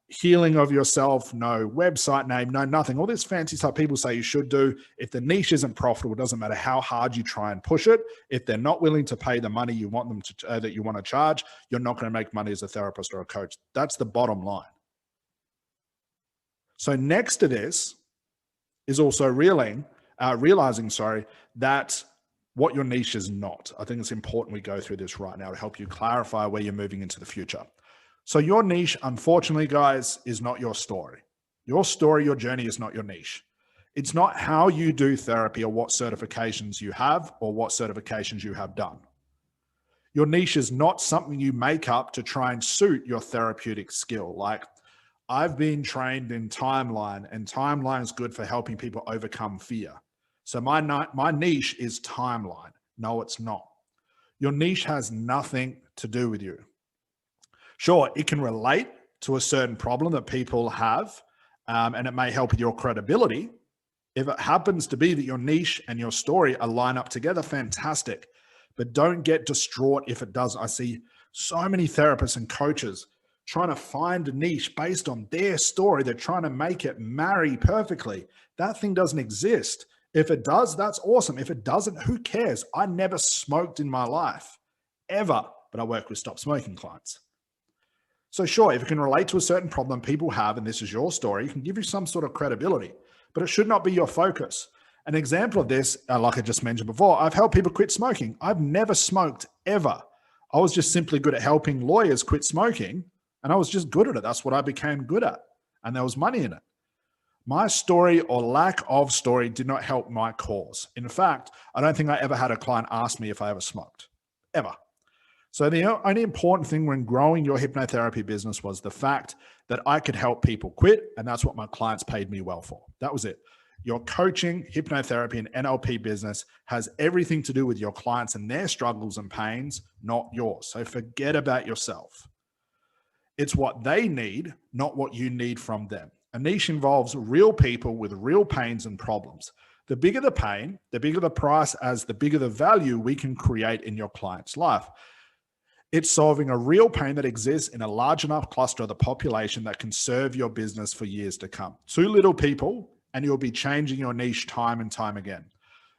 healing of yourself, no website name, no nothing. All this fancy stuff people say you should do. If the niche isn't profitable, it doesn't matter how hard you try and push it. If they're not willing to pay the money you want them to, that you want to charge, you're not going to make money as a therapist or a coach. That's the bottom line. So next to this is also realizing, that what your niche is not. I think it's important we go through this right now to help you clarify where you're moving into the future. So your niche, unfortunately, guys, is not your story. Your story, your journey is not your niche. It's not how you do therapy or what certifications you have or what certifications you have done. Your niche is not something you make up to try and suit your therapeutic skill. Like, I've been trained in timeline, and timeline is good for helping people overcome fear. So my niche is timeline. No, it's not. Your niche has nothing to do with you. Sure, it can relate to a certain problem that people have, and it may help with your credibility. If it happens to be that your niche and your story align up together, fantastic. But don't get distraught if it doesn't. I see so many therapists and coaches trying to find a niche based on their story. They're trying to make it marry perfectly. That thing doesn't exist. If it does, that's awesome. If it doesn't, who cares? I never smoked in my life, ever, but I work with stop smoking clients. So sure, if it can relate to a certain problem people have, and this is your story, it can give you some sort of credibility, but it should not be your focus. An example of this, like I just mentioned before, I've helped people quit smoking. I've never smoked ever. I was just simply good at helping lawyers quit smoking, and I was just good at it. That's what I became good at, and there was money in it. My story or lack of story did not help my cause. In fact, I don't think I ever had a client ask me if I ever smoked, ever. So the only important thing when growing your hypnotherapy business was the fact that I could help people quit, and that's what my clients paid me well for. That was it. Your coaching, hypnotherapy, and NLP business has everything to do with your clients and their struggles and pains, not yours. So forget about yourself. It's what they need, not what you need from them. A niche involves real people with real pains and problems. The bigger the pain, the bigger the price, as the bigger the value we can create in your client's life. It's solving a real pain that exists in a large enough cluster of the population that can serve your business for years to come. Too little people, and you'll be changing your niche time and time again.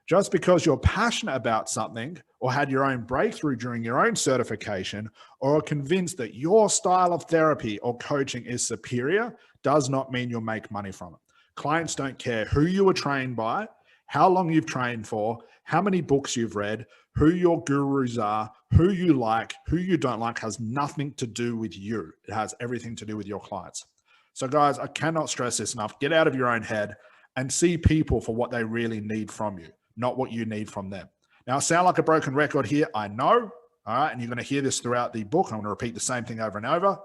Just because you're passionate about something or had your own breakthrough during your own certification or are convinced that your style of therapy or coaching is superior does not mean you'll make money from it. Clients don't care who you were trained by, how long you've trained for, how many books you've read, who your gurus are, who you like, who you don't like, has nothing to do with you. It has everything to do with your clients. So guys, I cannot stress this enough. Get out of your own head and see people for what they really need from you, not what you need from them. Now, I sound like a broken record here, I know, all right, and you're going to hear this throughout the book. I'm going to repeat the same thing over and over,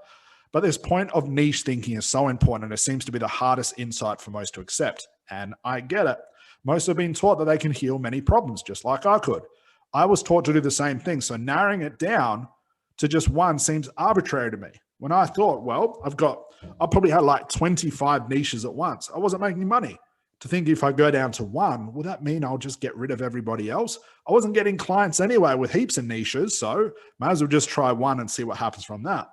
but this point of niche thinking is so important, and it seems to be the hardest insight for most to accept, and I get it. Most have been taught that they can heal many problems, just like I could. I was taught to do the same thing, so narrowing it down to just one seems arbitrary to me. When I thought, well, I probably had like 25 niches at once. I wasn't making money. To think if I go down to one, will that mean I'll just get rid of everybody else? I wasn't getting clients anyway with heaps of niches, so might as well just try one and see what happens from that.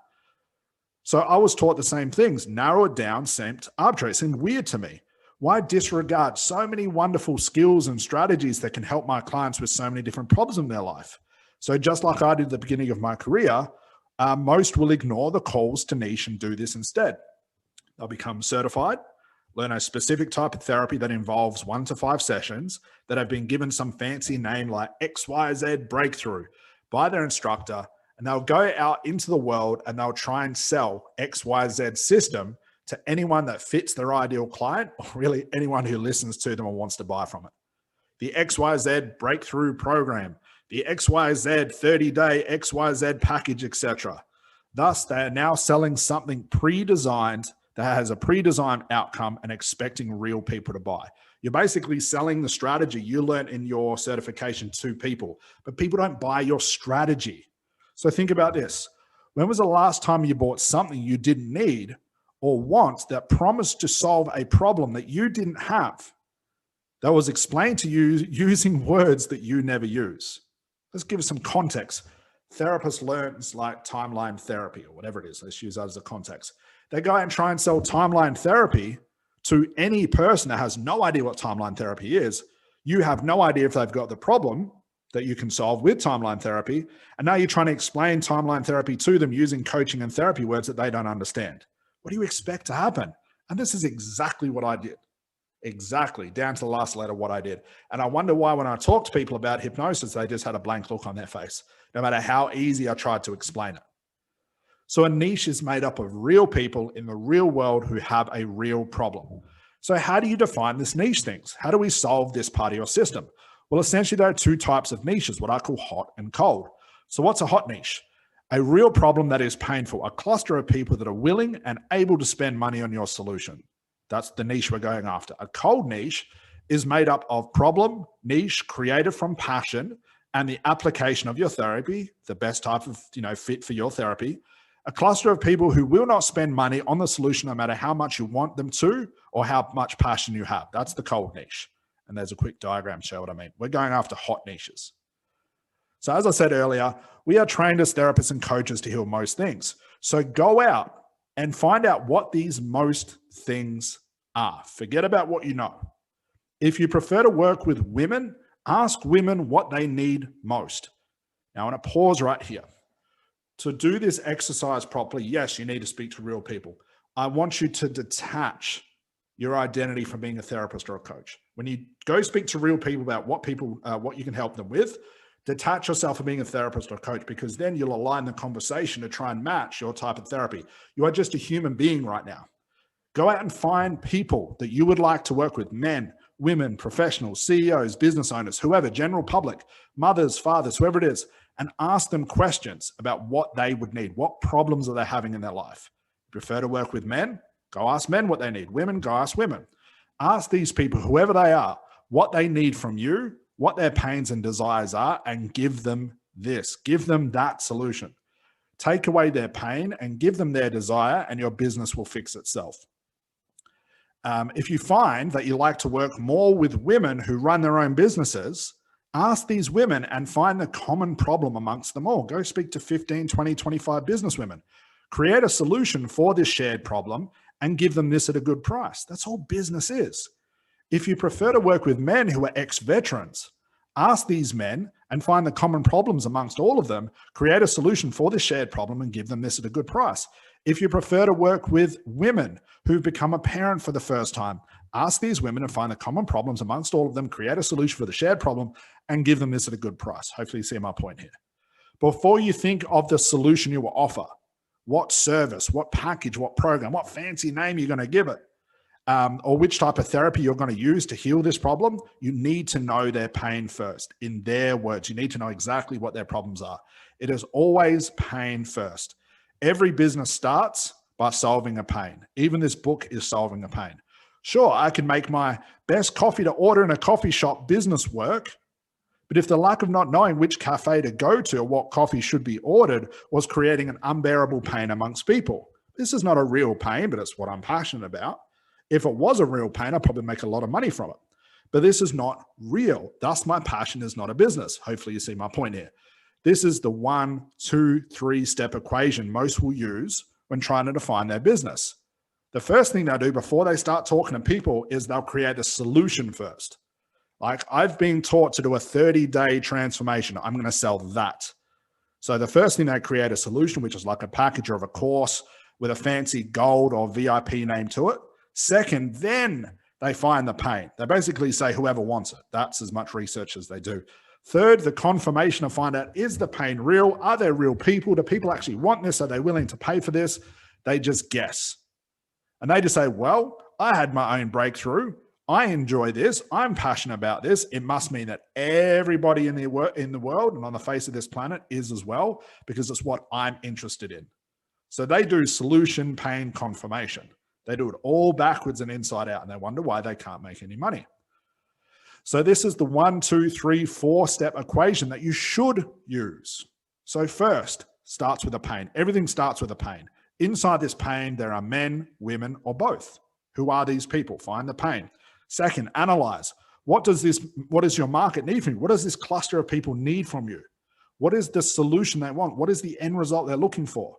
So I was taught the same things. Narrow it down seemed arbitrary. It seemed weird to me. Why disregard so many wonderful skills and strategies that can help my clients with so many different problems in their life? So just like I did at the beginning of my career, most will ignore the calls to niche and do this instead. They'll become certified, learn a specific type of therapy that involves 1 to 5 sessions that have been given some fancy name like XYZ breakthrough by their instructor, and they'll go out into the world and they'll try and sell XYZ system to anyone that fits their ideal client, or really anyone who listens to them or wants to buy from it. the XYZ breakthrough program, the XYZ 30-day XYZ package, etc. Thus, they are now selling something pre-designed that has a pre-designed outcome and expecting real people to buy. You're basically selling the strategy you learned in your certification to people, but people don't buy your strategy. So think about this. When was the last time you bought something you didn't need or want that promised to solve a problem that you didn't have, that was explained to you using words that you never use? Let's give some context. Therapists learns like timeline therapy or whatever it is. Let's use that as a context. They go out and try and sell timeline therapy to any person that has no idea what timeline therapy is. You have no idea if they've got the problem that you can solve with timeline therapy. And now you're trying to explain timeline therapy to them using coaching and therapy words that they don't understand. What do you expect to happen? And this is exactly what I did. Exactly, down to the last letter what I did. And I wonder why when I talk to people about hypnosis, they just had a blank look on their face, no matter how easy I tried to explain it. So a niche is made up of real people in the real world who have a real problem. So how do you define this niche things? How do we solve this part of your system? Well, essentially there are two types of niches, what I call hot and cold. So what's a hot niche? A real problem that is painful, a cluster of people that are willing and able to spend money on your solution. That's the niche we're going after. A cold niche is made up of problem, niche, created from passion, and the application of your therapy, the best type of fit for your therapy. A cluster of people who will not spend money on the solution no matter how much you want them to or how much passion you have. That's the cold niche. And there's a quick diagram to show what I mean. We're going after hot niches. So as I said earlier, we are trained as therapists and coaches to heal most things. So go out and find out what these most things are. Forget about what you know. If you prefer to work with women, ask women what they need most. Now, I'm going to pause right here. To do this exercise properly, yes, you need to speak to real people. I want you to detach your identity from being a therapist or a coach. When you go speak to real people about what you can help them with, detach yourself from being a therapist or coach, because then you'll align the conversation to try and match your type of therapy. You are just a human being right now. Go out and find people that you would like to work with, men, women, professionals, CEOs, business owners, whoever, general public, mothers, fathers, whoever it is, and ask them questions about what they would need. What problems are they having in their life? If you prefer to work with men, go ask men what they need. Women, go ask women. Ask these people, whoever they are, what they need from you, what their pains and desires are, and give them this. Give them that solution. Take away their pain and give them their desire, and your business will fix itself. If you find that you like to work more with women who run their own businesses, ask these women and find the common problem amongst them all. Go speak to 15, 20, 25 business women. Create a solution for this shared problem and give them this at a good price. That's all business is. If you prefer to work with men who are ex-veterans, ask these men and find the common problems amongst all of them, create a solution for this shared problem and give them this at a good price. If you prefer to work with women who've become a parent for the first time, ask these women and find the common problems amongst all of them, create a solution for the shared problem, and give them this at a good price. Hopefully you see my point here. Before you think of the solution you will offer, what service, what package, what program, what fancy name you're going to give it, or which type of therapy you're going to use to heal this problem, you need to know their pain first. In their words, you need to know exactly what their problems are. It is always pain first. Every business starts by solving a pain. Even this book is solving a pain. Sure, I can make my best coffee to order in a coffee shop business work, but if the lack of not knowing which cafe to go to or what coffee should be ordered was creating an unbearable pain amongst people, this is not a real pain, but it's what I'm passionate about. If it was a real pain, I'd probably make a lot of money from it. But this is not real. Thus, my passion is not a business. Hopefully you see my point here. This is the 1, 2, 3-step equation most will use when trying to define their business. The first thing they'll do before they start talking to people is they'll create a solution first. Like, I've been taught to do a 30-day transformation. I'm going to sell that. So the first thing, they create a solution, which is like a package or a course with a fancy gold or VIP name to it. Second, then they find the pain. They basically say whoever wants it. That's as much research as they do. Third, the confirmation to find out, is the pain real? Are there real people? Do people actually want this? Are they willing to pay for this? They just guess. And they just say, well, I had my own breakthrough. I enjoy this. I'm passionate about this. It must mean that everybody in the world and on the face of this planet is as well, because it's what I'm interested in. So they do solution, pain, confirmation. They do it all backwards and inside out, and they wonder why they can't make any money. So this is the 1, 2, 3, 4-step equation that you should use. So first, starts with a pain. Everything starts with a pain. Inside this pain, there are men, women, or both. Who are these people? Find the pain. Second, analyze. What does your market need from you? What does this cluster of people need from you? What is the solution they want? What is the end result they're looking for?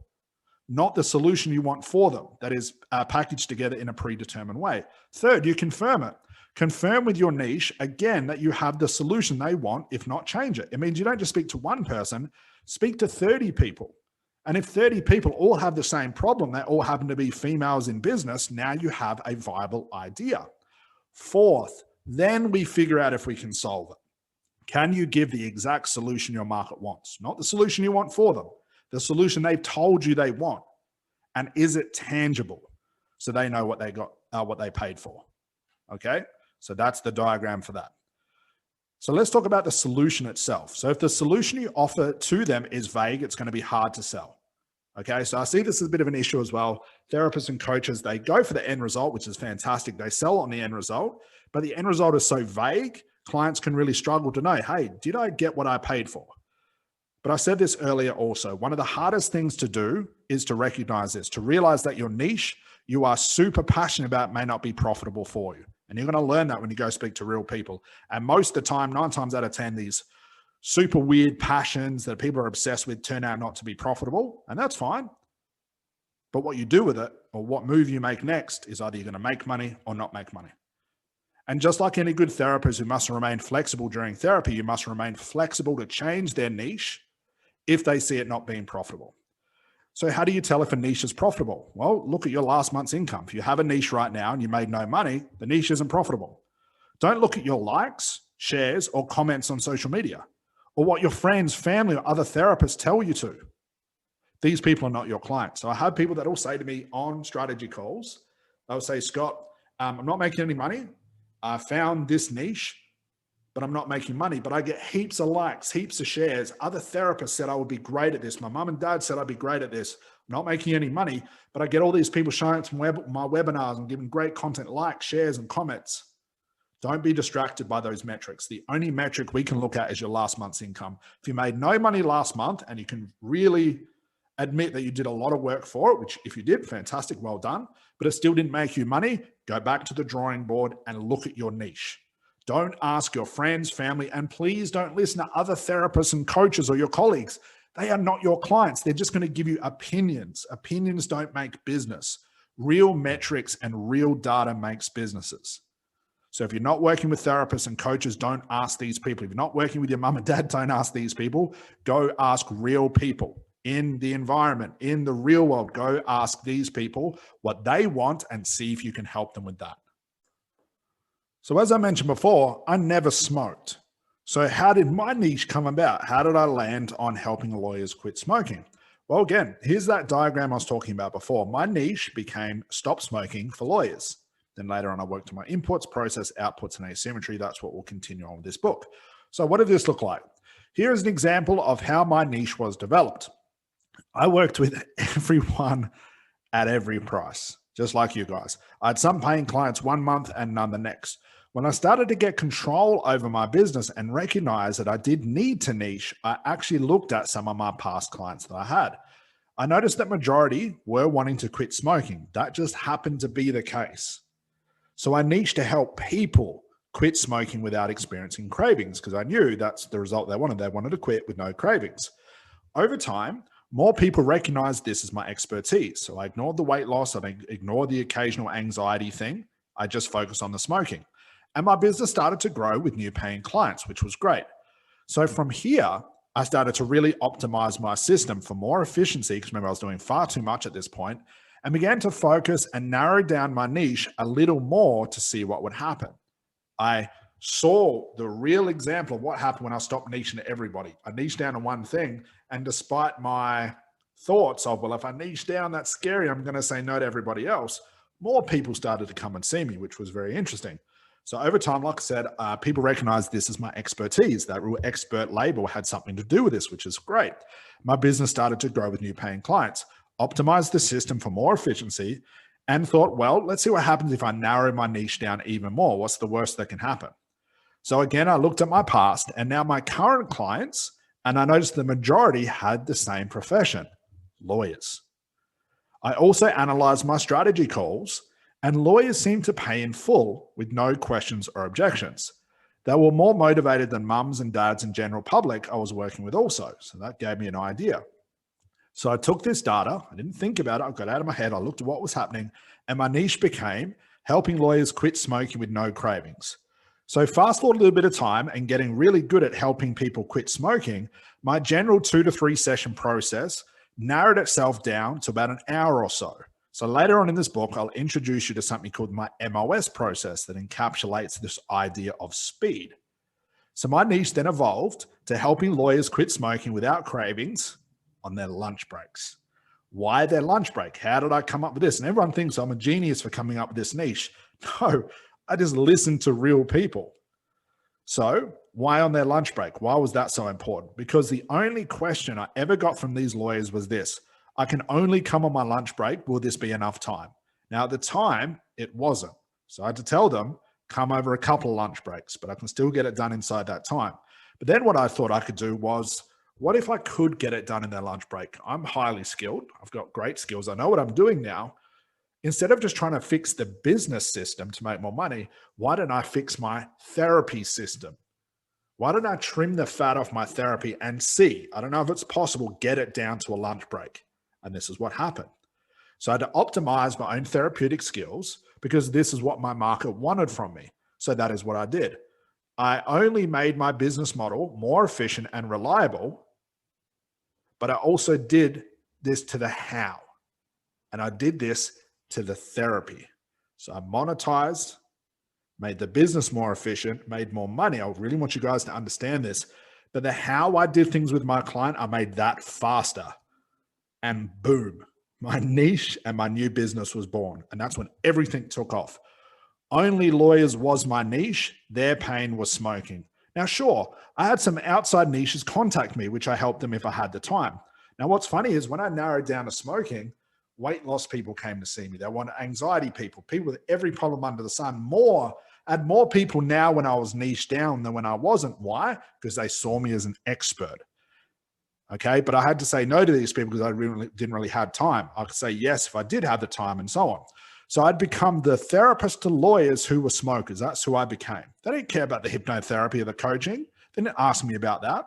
Not the solution you want for them that is packaged together in a predetermined way. Third, you confirm it. Confirm with your niche, again, that you have the solution they want, if not change it. It means you don't just speak to one person, speak to 30 people. And if 30 people all have the same problem, they all happen to be females in business, now you have a viable idea. Fourth, then we figure out if we can solve it. Can you give the exact solution your market wants? Not the solution you want for them, the solution they've told you they want. And is it tangible? So they know what they got, what they paid for. Okay, so that's the diagram for that. So let's talk about the solution itself. So if the solution you offer to them is vague, it's going to be hard to sell. Okay, so I see this as a bit of an issue as well. Therapists and coaches, they go for the end result, which is fantastic. They sell on the end result, but the end result is so vague, clients can really struggle to know, hey, did I get what I paid for? But I said this earlier also, one of the hardest things to do is to recognize this, to realize that your niche you are super passionate about may not be profitable for you. And you're going to learn that when you go speak to real people. And most of the time, 9 times out of 10, these super weird passions that people are obsessed with turn out not to be profitable. And that's fine. But what you do with it, or what move you make next, is either you're going to make money or not make money. And just like any good therapist who must remain flexible during therapy, you must remain flexible to change their niche if they see it not being profitable. So how do you tell if a niche is profitable? Well, look at your last month's income. If you have a niche right now and you made no money, the niche isn't profitable. Don't look at your likes, shares, or comments on social media, or what your friends, family, or other therapists tell you to. These people are not your clients. So I have people that will say to me on strategy calls, they'll say, Scott, I'm not making any money. I found this niche, but I'm not making money. But I get heaps of likes, heaps of shares. Other therapists said I would be great at this. My mom and dad said I'd be great at this. I'm not making any money, but I get all these people showing up to my webinars and giving great content, likes, shares, and comments. Don't be distracted by those metrics. The only metric we can look at is your last month's income. If you made no money last month and you can really admit that you did a lot of work for it, which if you did, fantastic, well done, but it still didn't make you money, go back to the drawing board and look at your niche. Don't ask your friends, family, and please don't listen to other therapists and coaches or your colleagues. They are not your clients. They're just going to give you opinions. Opinions don't make business. Real metrics and real data makes businesses. So if you're not working with therapists and coaches, don't ask these people. If you're not working with your mum and dad, don't ask these people. Go ask real people in the environment, in the real world. Go ask these people what they want and see if you can help them with that. So as I mentioned before, I never smoked. So how did my niche come about? How did I land on helping lawyers quit smoking? Well, again, here's that diagram I was talking about before. My niche became stop smoking for lawyers. Then later on, I worked on my inputs, process, outputs, and asymmetry. That's what we'll continue on with this book. So what did this look like? Here is an example of how my niche was developed. I worked with everyone at every price, just like you guys. I had some paying clients 1 month and none the next. When I started to get control over my business and recognize that I did need to niche, I actually looked at some of my past clients that I had. I noticed that majority were wanting to quit smoking. That just happened to be the case. So I niched to help people quit smoking without experiencing cravings, because I knew that's the result they wanted. They wanted to quit with no cravings. Over time, more people recognized this as my expertise. So I ignored the weight loss. I ignored the occasional anxiety thing. I just focused on the smoking. And my business started to grow with new paying clients, which was great. So from here, I started to really optimize my system for more efficiency, because remember, I was doing far too much at this point, and began to focus and narrow down my niche a little more to see what would happen. I saw the real example of what happened when I stopped niching to everybody. I niched down to one thing, and despite my thoughts of, well, if I niche down, that's scary, I'm going to say no to everybody else, more people started to come and see me, which was very interesting. So over time, like I said, people recognized this as my expertise. That real expert label had something to do with this, which is great. My business started to grow with new paying clients, optimized the system for more efficiency, and thought, well, let's see what happens if I narrow my niche down even more. What's the worst that can happen? So again, I looked at my past and now my current clients, and I noticed the majority had the same profession, lawyers. I also analyzed my strategy calls, and lawyers seemed to pay in full with no questions or objections. They were more motivated than mums and dads and general public I was working with also. So that gave me an idea. So I took this data, I didn't think about it, I got out of my head, I looked at what was happening, and my niche became helping lawyers quit smoking with no cravings. So fast forward a little bit of time and getting really good at helping people quit smoking, my general 2 to 3 session process narrowed itself down to about an hour or so. So later on in this book, I'll introduce you to something called my MOS process that encapsulates this idea of speed. So my niche then evolved to helping lawyers quit smoking without cravings on their lunch breaks. Why their lunch break? How did I come up with this? And everyone thinks I'm a genius for coming up with this niche. No, I just listened to real people. So why on their lunch break? Why was that so important? Because the only question I ever got from these lawyers was this: I can only come on my lunch break. Will this be enough time? Now, at the time, it wasn't. So I had to tell them, come over a couple of lunch breaks, but I can still get it done inside that time. But then what I thought I could do was, what if I could get it done in their lunch break? I'm highly skilled. I've got great skills. I know what I'm doing now. Instead of just trying to fix the business system to make more money, why don't I fix my therapy system? Why don't I trim the fat off my therapy and see, I don't know if it's possible, get it down to a lunch break? And this is what happened. So I had to optimize my own therapeutic skills because this is what my market wanted from me. So that is what I did. I only made my business model more efficient and reliable, but I also did this to the how. And I did this to the therapy. So I monetized, made the business more efficient, made more money. I really want you guys to understand this. But the how I did things with my client, I made that faster. And boom, my niche and my new business was born. And that's when everything took off. Only lawyers was my niche. Their pain was smoking. Now, sure, I had some outside niches contact me, which I helped them if I had the time. Now, what's funny is when I narrowed down to smoking, weight loss people came to see me. They wanted anxiety people with every problem under the sun. I had more people now when I was niche down than when I wasn't. Why? Because they saw me as an expert. Okay, but I had to say no to these people because I didn't really have time. I could say yes if I did have the time and so on. So I'd become the therapist to lawyers who were smokers. That's who I became. They didn't care about the hypnotherapy or the coaching. They didn't ask me about that.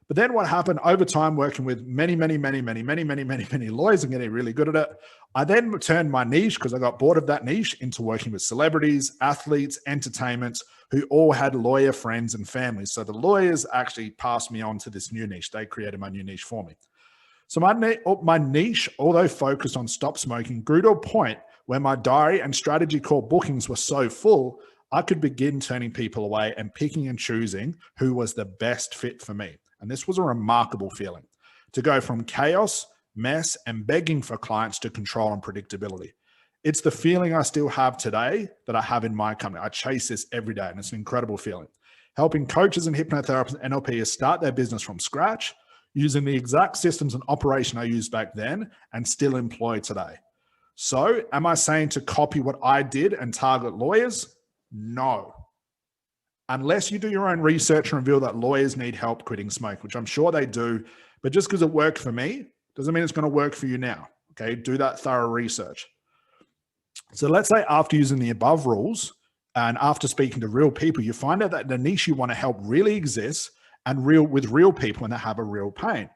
But then what happened over time, working with many lawyers and getting really good at it, I then turned my niche, because I got bored of that niche, into working with celebrities, athletes, entertainments, who all had lawyer friends and families. So the lawyers actually passed me on to this new niche. They created my new niche for me. So my niche, although focused on stop smoking, grew to a point where my diary and strategy call bookings were so full, I could begin turning people away and picking and choosing who was the best fit for me. And this was a remarkable feeling, to go from chaos, mess, and begging for clients to control and predictability. It's the feeling I still have today that I have in my company. I chase this every day, and it's an incredible feeling. Helping coaches and hypnotherapists and NLPs start their business from scratch, using the exact systems and operation I used back then and still employ today. So am I saying to copy what I did and target lawyers? No. Unless you do your own research and reveal that lawyers need help quitting smoke, which I'm sure they do, but just because it worked for me doesn't mean it's going to work for you now. Okay, do that thorough research. So let's say after using the above rules and after speaking to real people, you find out that the niche you want to help really exists and with real people and they have a real pain.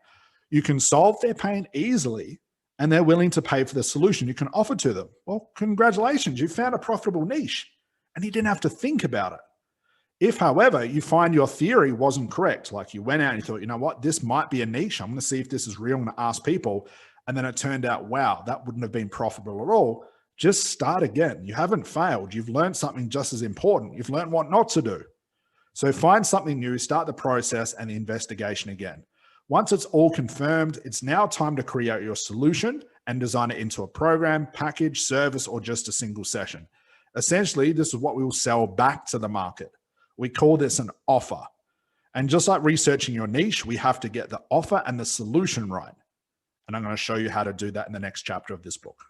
You can solve their pain easily and they're willing to pay for the solution you can offer to them. Well, congratulations, you found a profitable niche and you didn't have to think about it. If, however, you find your theory wasn't correct, like you went out and you thought, you know what, this might be a niche. I'm going to see if this is real. I'm going to ask people. And then it turned out, wow, that wouldn't have been profitable at all. Just start again. You haven't failed. You've learned something just as important. You've learned what not to do. So find something new, start the process and the investigation again. Once it's all confirmed, it's now time to create your solution and design it into a program, package, service, or just a single session. Essentially, this is what we will sell back to the market. We call this an offer. And just like researching your niche, we have to get the offer and the solution right. And I'm going to show you how to do that in the next chapter of this book.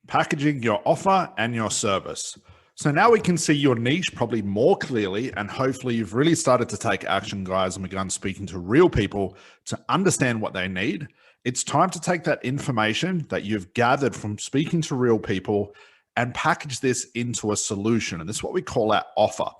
Packaging your offer and your service. So now we can see your niche probably more clearly, and hopefully you've really started to take action, guys, and begun speaking to real people to understand what they need. It's time to take that information that you've gathered from speaking to real people and package this into a solution. And this is what we call our offer.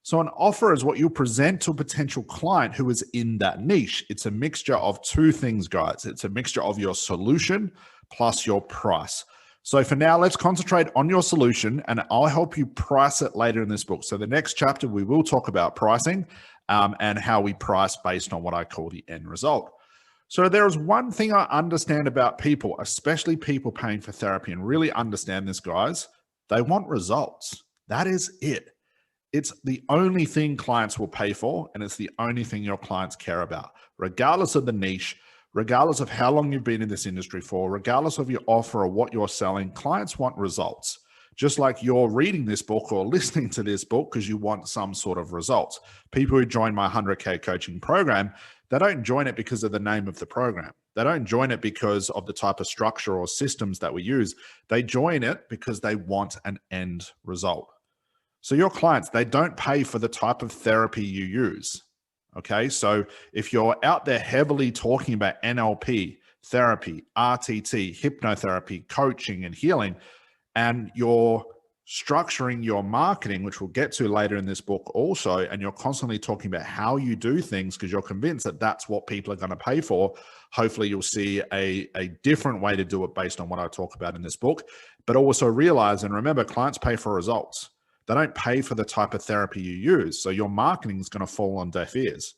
So an offer is what you'll present to a potential client who is in that niche. It's a mixture of two things, guys. It's a mixture of your solution plus your price. So for now, let's concentrate on your solution, and I'll help you price it later in this book. So the next chapter, we will talk about pricing and how we price based on what I call the end result. So there is one thing I understand about people, especially people paying for therapy, and really understand this, guys. They want results. That is it. It's the only thing clients will pay for, and it's the only thing your clients care about, regardless of the niche, regardless of how long you've been in this industry for, regardless of your offer or what you're selling. Clients want results. Just like you're reading this book or listening to this book because you want some sort of results. People who join my 100K coaching program, they don't join it because of the name of the program. They don't join it because of the type of structure or systems that we use. They join it because they want an end result. So your clients, they don't pay for the type of therapy you use. Okay, so if you're out there heavily talking about NLP, therapy, RTT, hypnotherapy, coaching, and healing, and you're structuring your marketing, which we'll get to later in this book also, and you're constantly talking about how you do things because you're convinced that that's what people are going to pay for, hopefully you'll see a different way to do it based on what I talk about in this book. But also realize and remember, clients pay for results. They don't pay for the type of therapy you use. So your marketing is going to fall on deaf ears.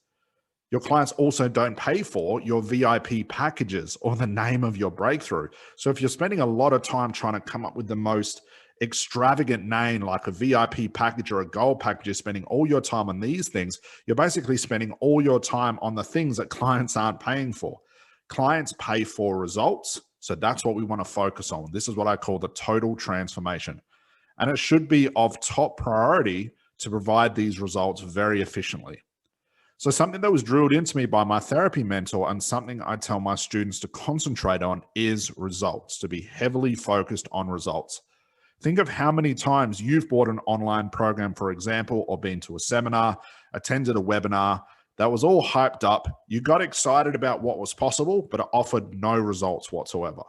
Your clients also don't pay for your VIP packages or the name of your breakthrough. So if you're spending a lot of time trying to come up with the most extravagant name like a VIP package or a gold package, you're spending all your time on these things, you're basically spending all your time on the things that clients aren't paying for. Clients pay for results. So that's what we want to focus on. This is what I call the total transformation. And it should be of top priority to provide these results very efficiently. So something that was drilled into me by my therapy mentor and something I tell my students to concentrate on is results, to be heavily focused on results. Think of how many times you've bought an online program, for example, or been to a seminar, attended a webinar that was all hyped up. You got excited about what was possible, but it offered no results whatsoever.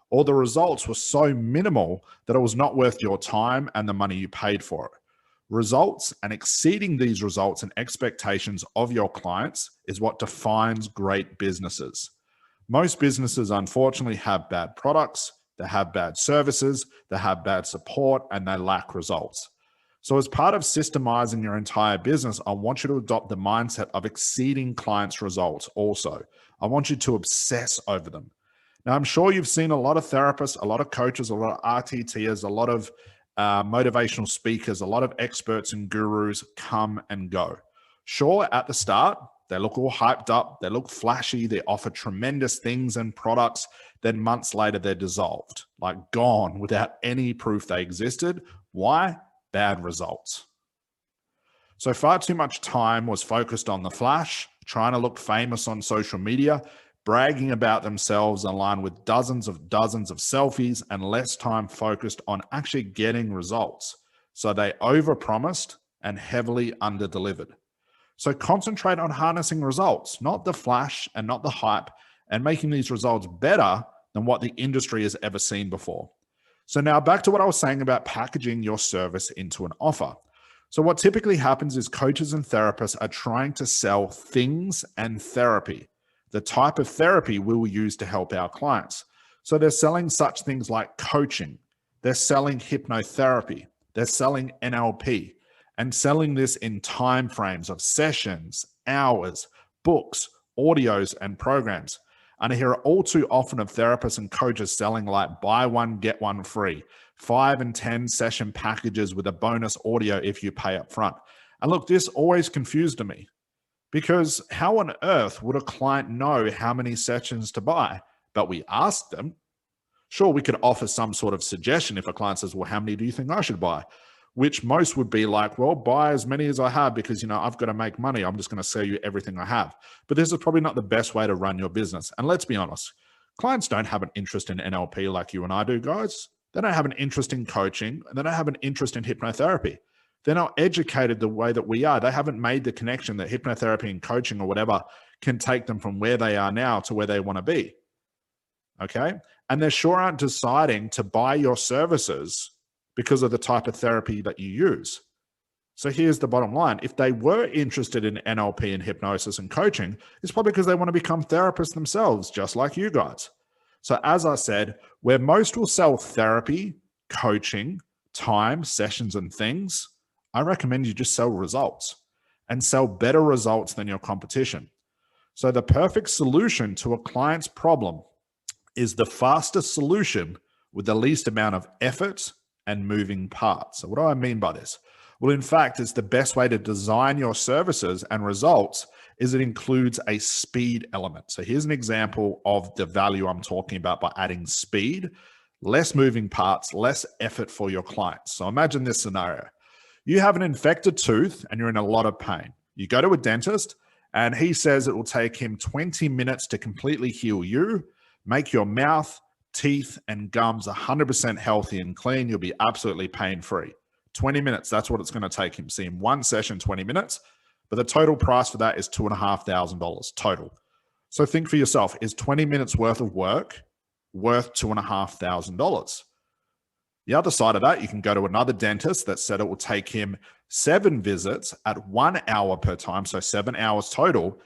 Or the results were so minimal that it was not worth your time and the money you paid for it. Results and exceeding these results and expectations of your clients is what defines great businesses. Most businesses, unfortunately, have bad products, they have bad services, they have bad support, and they lack results. So as part of systemizing your entire business, I want you to adopt the mindset of exceeding clients' results also. I want you to obsess over them. Now, I'm sure you've seen a lot of therapists, a lot of coaches, a lot of RTTers, a lot of motivational speakers, a lot of experts and gurus come and go. Sure, at the start, they look all hyped up, they look flashy, they offer tremendous things and products. Then months later, they're dissolved, like gone without any proof they existed. Why? Bad results. So far too much time was focused on the flash, trying to look famous on social media, bragging about themselves aligned with dozens of selfies, and less time focused on actually getting results. So they overpromised and heavily underdelivered. So concentrate on harnessing results, not the flash and not the hype, and making these results better than what the industry has ever seen before. So now back to what I was saying about packaging your service into an offer. So what typically happens is coaches and therapists are trying to sell things and therapy, the type of therapy we will use to help our clients. So they're selling such things like coaching, they're selling hypnotherapy, they're selling NLP, and selling this in time frames of sessions, hours, books, audios, and programs. And I hear all too often of therapists and coaches selling like buy one, get one free, 5 and 10 session packages with a bonus audio if you pay up front. And look, this always confused me. Because how on earth would a client know how many sessions to buy? But we asked them. Sure, we could offer some sort of suggestion if a client says, well, how many do you think I should buy? Which most would be like, well, buy as many as I have because, I've got to make money. I'm just going to sell you everything I have. But this is probably not the best way to run your business. And let's be honest, clients don't have an interest in NLP like you and I do, guys. They don't have an interest in coaching, and they don't have an interest in hypnotherapy. They're not educated the way that we are. They haven't made the connection that hypnotherapy and coaching or whatever can take them from where they are now to where they want to be. Okay? And they sure aren't deciding to buy your services because of the type of therapy that you use. So here's the bottom line. If they were interested in NLP and hypnosis and coaching, it's probably because they want to become therapists themselves, just like you guys. So as I said, where most will sell therapy, coaching, time, sessions, and things, I recommend you just sell results and sell better results than your competition. So the perfect solution to a client's problem is the fastest solution with the least amount of effort and moving parts. So what do I mean by this? Well, in fact, it's the best way to design your services and results is it includes a speed element. So here's an example of the value I'm talking about by adding speed, less moving parts, less effort for your clients. So imagine this scenario. You have an infected tooth and you're in a lot of pain. You go to a dentist and he says it will take him 20 minutes to completely heal you, make your mouth, teeth, and gums 100% healthy and clean. You'll be absolutely pain-free. 20 minutes, that's what it's going to take him. See him one session, 20 minutes, but the total price for that is $2,500 total. So think for yourself, is 20 minutes worth of work worth $2,500? The other side of that, you can go to another dentist that said it will take him 7 visits at 1 hour per time, so 7 hours total,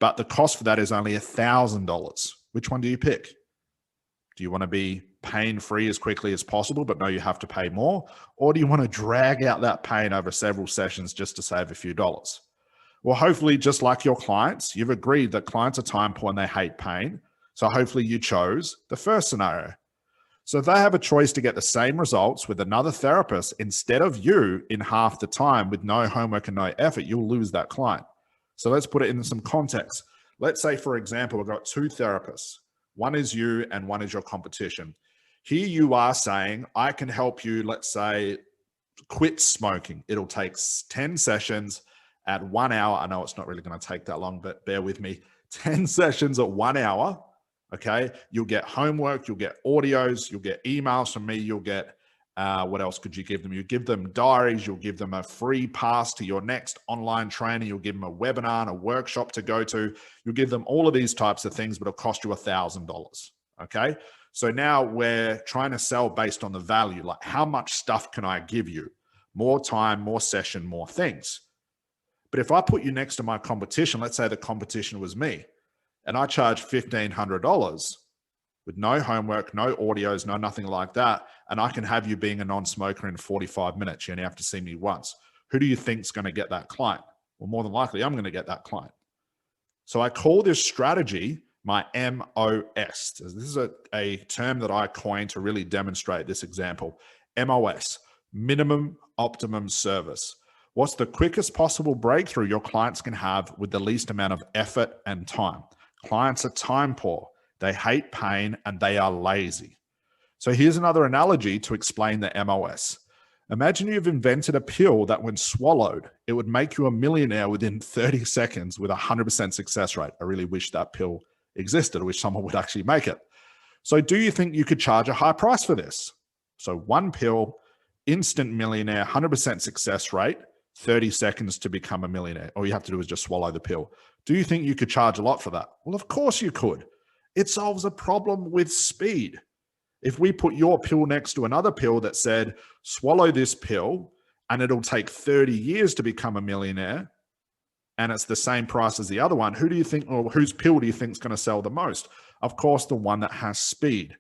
but the cost for that is only $1,000. Which one do you pick? Do you want to be pain-free as quickly as possible, but know you have to pay more? Or do you want to drag out that pain over several sessions just to save a few dollars? Well, hopefully, just like your clients, you've agreed that clients are time poor and they hate pain. So hopefully you chose the first scenario. So if they have a choice to get the same results with another therapist instead of you in half the time with no homework and no effort, you'll lose that client. So let's put it in some context. Let's say, for example, we've got 2 therapists. One is you and one is your competition. Here you are saying, I can help you, let's say, quit smoking. It'll take 10 sessions at 1 hour. I know it's not really going to take that long, but bear with me. 10 sessions at 1 hour. Okay. You'll get homework, you'll get audios, you'll get emails from me. You'll get, what else could you give them? You give them diaries. You'll give them a free pass to your next online training. You'll give them a webinar and a workshop to go to. You'll give them all of these types of things, but it'll cost you $1,000. Okay. So now we're trying to sell based on the value, like how much stuff can I give you? More time, more session, more things. But if I put you next to my competition, let's say the competition was me, and I charge $1,500 with no homework, no audios, no nothing like that, and I can have you being a non-smoker in 45 minutes. You only have to see me once. Who do you think is going to get that client? Well, more than likely, I'm going to get that client. So I call this strategy my MOS. This is a term that I coined to really demonstrate this example. MOS, minimum optimum service. What's the quickest possible breakthrough your clients can have with the least amount of effort and time? Clients are time poor, they hate pain, and they are lazy. So here's another analogy to explain the MOS. Imagine you've invented a pill that when swallowed, it would make you a millionaire within 30 seconds with a 100% success rate. I really wish that pill existed. I wish someone would actually make it. So do you think you could charge a high price for this? So one pill, instant millionaire, 100% success rate, 30 seconds to become a millionaire. All you have to do is just swallow the pill. Do you think you could charge a lot for that? Well, of course you could. It solves a problem with speed. If we put your pill next to another pill that said, swallow this pill and it'll take 30 years to become a millionaire, and it's the same price as the other one, who do you think, or whose pill do you think is going to sell the most? Of course, the one that has speed.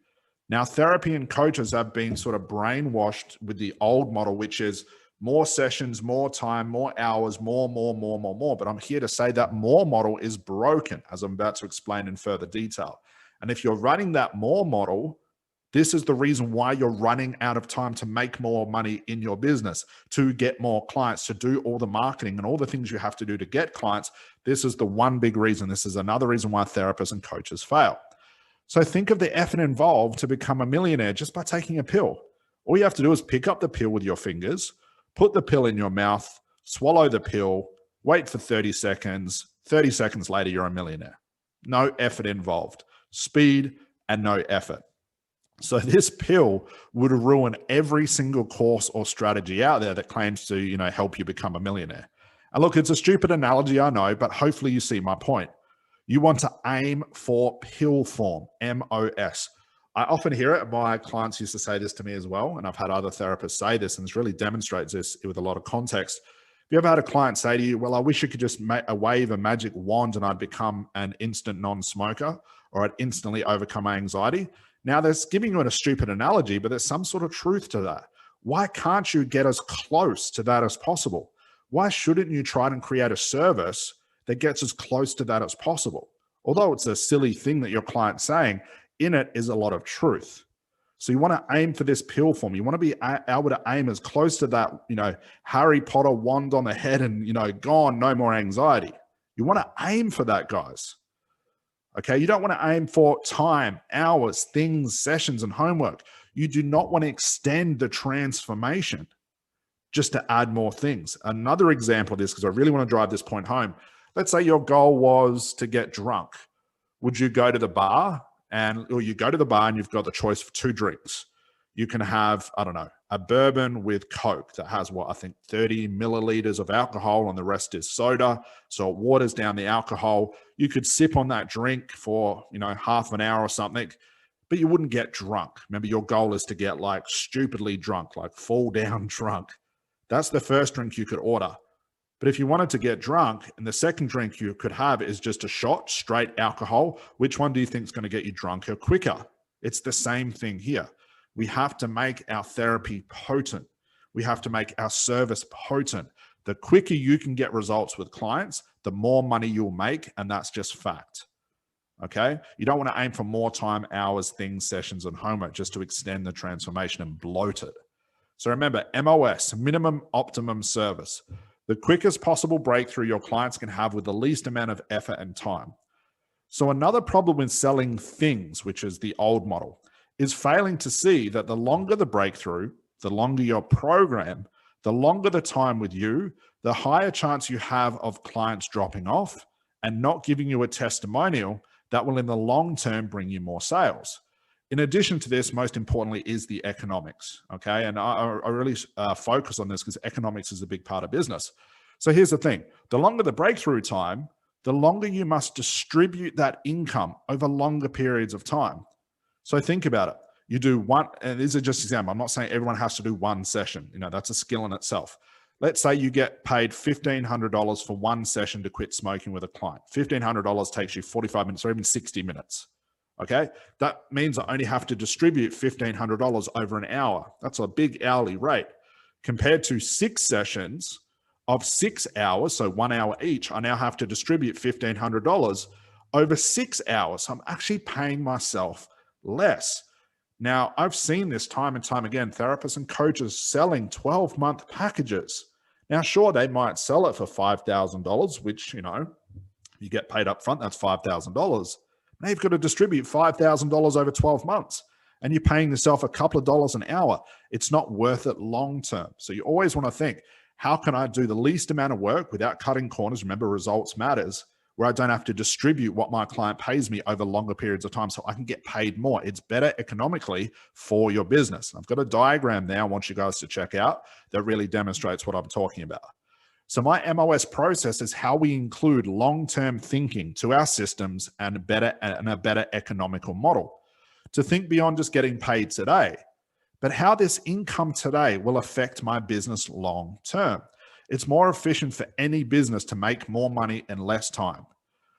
Now, therapy and coaches have been sort of brainwashed with the old model, which is more sessions, more time, more hours, more. But I'm here to say that more model is broken, as I'm about to explain in further detail. And if you're running that more model, this is the reason why you're running out of time to make more money in your business, to get more clients, to do all the marketing and all the things you have to do to get clients. This is the one big reason. This is another reason why therapists and coaches fail. So think of the effort involved to become a millionaire just by taking a pill. All you have to do is pick up the pill with your fingers, put the pill in your mouth, swallow the pill, wait for 30 seconds. 30 seconds later, you're a millionaire. No effort involved. Speed and no effort. So this pill would ruin every single course or strategy out there that claims to, help you become a millionaire. And look, it's a stupid analogy, I know, but hopefully you see my point. You want to aim for pill form, MOS. I often hear it. My clients used to say this to me as well, and I've had other therapists say this, and this really demonstrates this with a lot of context. Have you ever had a client say to you, well, I wish you could just wave a magic wand and I'd become an instant non-smoker, or I'd instantly overcome my anxiety? Now, there's giving you a stupid analogy, but there's some sort of truth to that. Why can't you get as close to that as possible? Why shouldn't you try and create a service that gets as close to that as possible? Although it's a silly thing that your client's saying, in it is a lot of truth. So you want to aim for this pill form. You want to be able to aim as close to that, Harry Potter wand on the head and, gone, no more anxiety. You want to aim for that, guys. Okay. You don't want to aim for time, hours, things, sessions, and homework. You do not want to extend the transformation just to add more things. Another example of this, because I really want to drive this point home. Let's say your goal was to get drunk. Would you go to the bar or you go to the bar and you've got the choice of 2 drinks? You can have, a bourbon with Coke that has 30 milliliters of alcohol and the rest is soda. So it waters down the alcohol. You could sip on that drink for, half an hour or something, but you wouldn't get drunk. Remember, your goal is to get stupidly drunk, fall down drunk. That's the first drink you could order. But if you wanted to get drunk and the second drink you could have is just a shot, straight alcohol, which one do you think is going to get you drunker quicker? It's the same thing here. We have to make our therapy potent. We have to make our service potent. The quicker you can get results with clients, the more money you'll make. And that's just fact. Okay. You don't want to aim for more time, hours, things, sessions, and homework just to extend the transformation and bloat it. So remember, MOS, minimum optimum service, the quickest possible breakthrough your clients can have with the least amount of effort and time. So another problem with selling things, which is the old model, is failing to see that the longer the breakthrough, the longer your program, the longer the time with you, the higher chance you have of clients dropping off and not giving you a testimonial that will in the long term bring you more sales. In addition to this, most importantly, is the economics. Okay. And I really focus on this because economics is a big part of business. So here's the thing. The longer the breakthrough time, the longer you must distribute that income over longer periods of time. So think about it. You do one, and these are just examples. I'm not saying everyone has to do one session. That's a skill in itself. Let's say you get paid $1,500 for one session to quit smoking with a client. $1,500 takes you 45 minutes or even 60 minutes. Okay. That means I only have to distribute $1,500 over an hour. That's a big hourly rate compared to 6 sessions of 6 hours. So 1 hour each. I now have to distribute $1,500 over 6 hours. So I'm actually paying myself less. Now, I've seen this time and time again, therapists and coaches selling 12-month packages. Now, sure, they might sell it for $5,000, which, you get paid up front, that's $5,000. Now you've got to distribute $5,000 over 12 months and you're paying yourself a couple of dollars an hour. It's not worth it long term. So you always want to think, how can I do the least amount of work without cutting corners? Remember, results matters, where I don't have to distribute what my client pays me over longer periods of time so I can get paid more. It's better economically for your business. I've got a diagram there I want you guys to check out that really demonstrates what I'm talking about. So my MOS process is how we include long-term thinking to our systems and a better economical model. To think beyond just getting paid today, but how this income today will affect my business long-term. It's more efficient for any business to make more money in less time.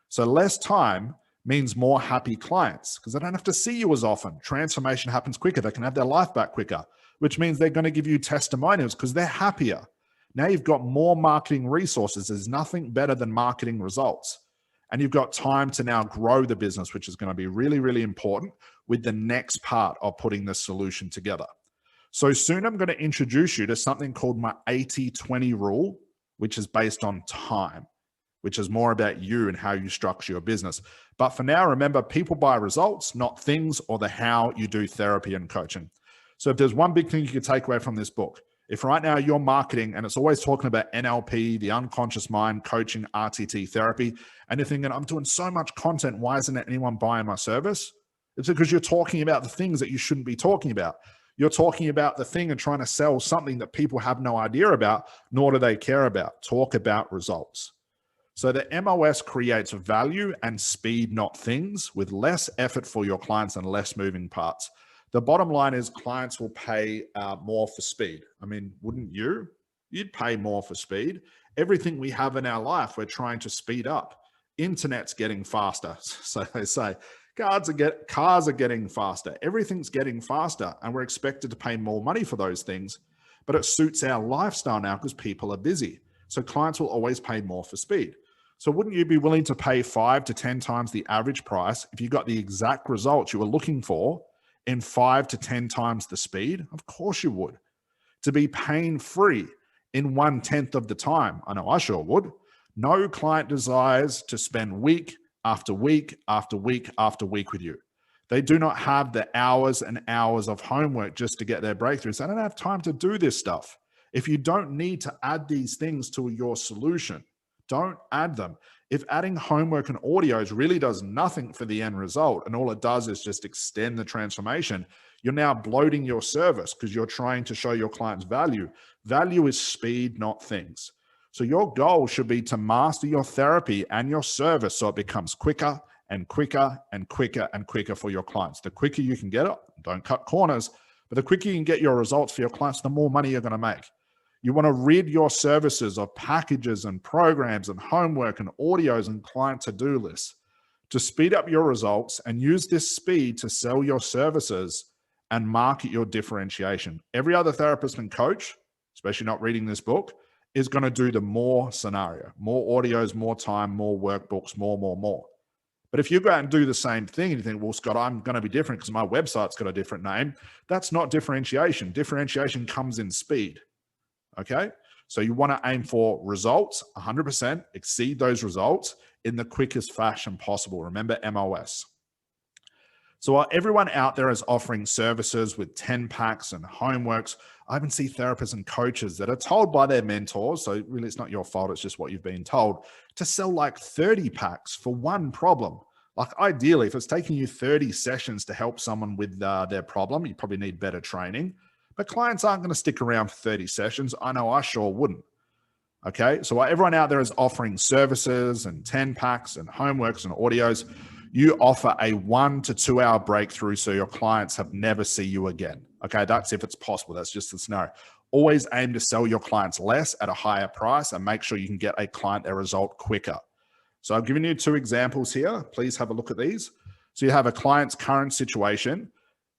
So less time means more happy clients because they don't have to see you as often. Transformation happens quicker. They can have their life back quicker, which means they're going to give you testimonials because they're happier. Now you've got more marketing resources. There's nothing better than marketing results. And you've got time to now grow the business, which is going to be really, really important with the next part of putting this solution together. So soon I'm going to introduce you to something called my 80-20 rule, which is based on time. which is more about you and how you structure your business. But for now, remember, people buy results, not things or the how you do therapy and coaching. So if there's one big thing you could take away from this book, if right now you're marketing and it's always talking about NLP, the unconscious mind, coaching, RTT therapy, and you're thinking, I'm doing so much content, why isn't anyone buying my service? It's because you're talking about the things that you shouldn't be talking about. You're talking about the thing and trying to sell something that people have no idea about, nor do they care about. Talk about results. So the MOS creates value and speed, not things, with less effort for your clients and less moving parts. The bottom line is clients will pay more for speed. I mean, wouldn't you? You'd pay more for speed. Everything we have in our life, we're trying to speed up. Internet's getting faster. So they say cars are getting faster. Everything's getting faster, and we're expected to pay more money for those things. But it suits our lifestyle now because people are busy. So clients will always pay more for speed. So wouldn't you be willing to pay 5 to 10 times the average price if you got the exact results you were looking for in 5 to 10 times the speed? Of course you would. To be pain-free in 1/10 of the time, I know I sure would. No client desires to spend week after week after week after week with you. They do not have the hours and hours of homework just to get their breakthroughs. They don't have time to do this stuff. If you don't need to add these things to your solution, don't add them. If adding homework and audios really does nothing for the end result, and all it does is just extend the transformation, you're now bloating your service because you're trying to show your clients value. Value is speed, not things. So your goal should be to master your therapy and your service so it becomes quicker and quicker and quicker and quicker for your clients. The quicker you can get it, don't cut corners, but the quicker you can get your results for your clients, the more money you're going to make. You want to rid your services of packages and programs and homework and audios and client to-do lists to speed up your results and use this speed to sell your services and market your differentiation. Every other therapist and coach, especially not reading this book, is going to do the more scenario, more audios, more time, more workbooks, more. But if you go out and do the same thing and you think, well, Scott, I'm going to be different because my website's got a different name, that's not differentiation. Differentiation comes in speed. Okay, so you want to aim for results, 100%, exceed those results in the quickest fashion possible. Remember MOS. So while everyone out there is offering services with 10 packs and homeworks, I even see therapists and coaches that are told by their mentors, so really it's not your fault, it's just what you've been told, to sell like 30 packs for one problem. Like ideally, if it's taking you 30 sessions to help someone with their problem, you probably need better training. But clients aren't going to stick around for 30 sessions. I know I sure wouldn't. Okay, so while everyone out there is offering services and 10 packs and homeworks and audios, you offer a 1 to 2 hour breakthrough so your clients have never see you again. Okay, that's if it's possible. That's just the scenario. Always aim to sell your clients less at a higher price and make sure you can get a client their result quicker. So I've given you 2 examples here. Please have a look at these. So you have a client's current situation.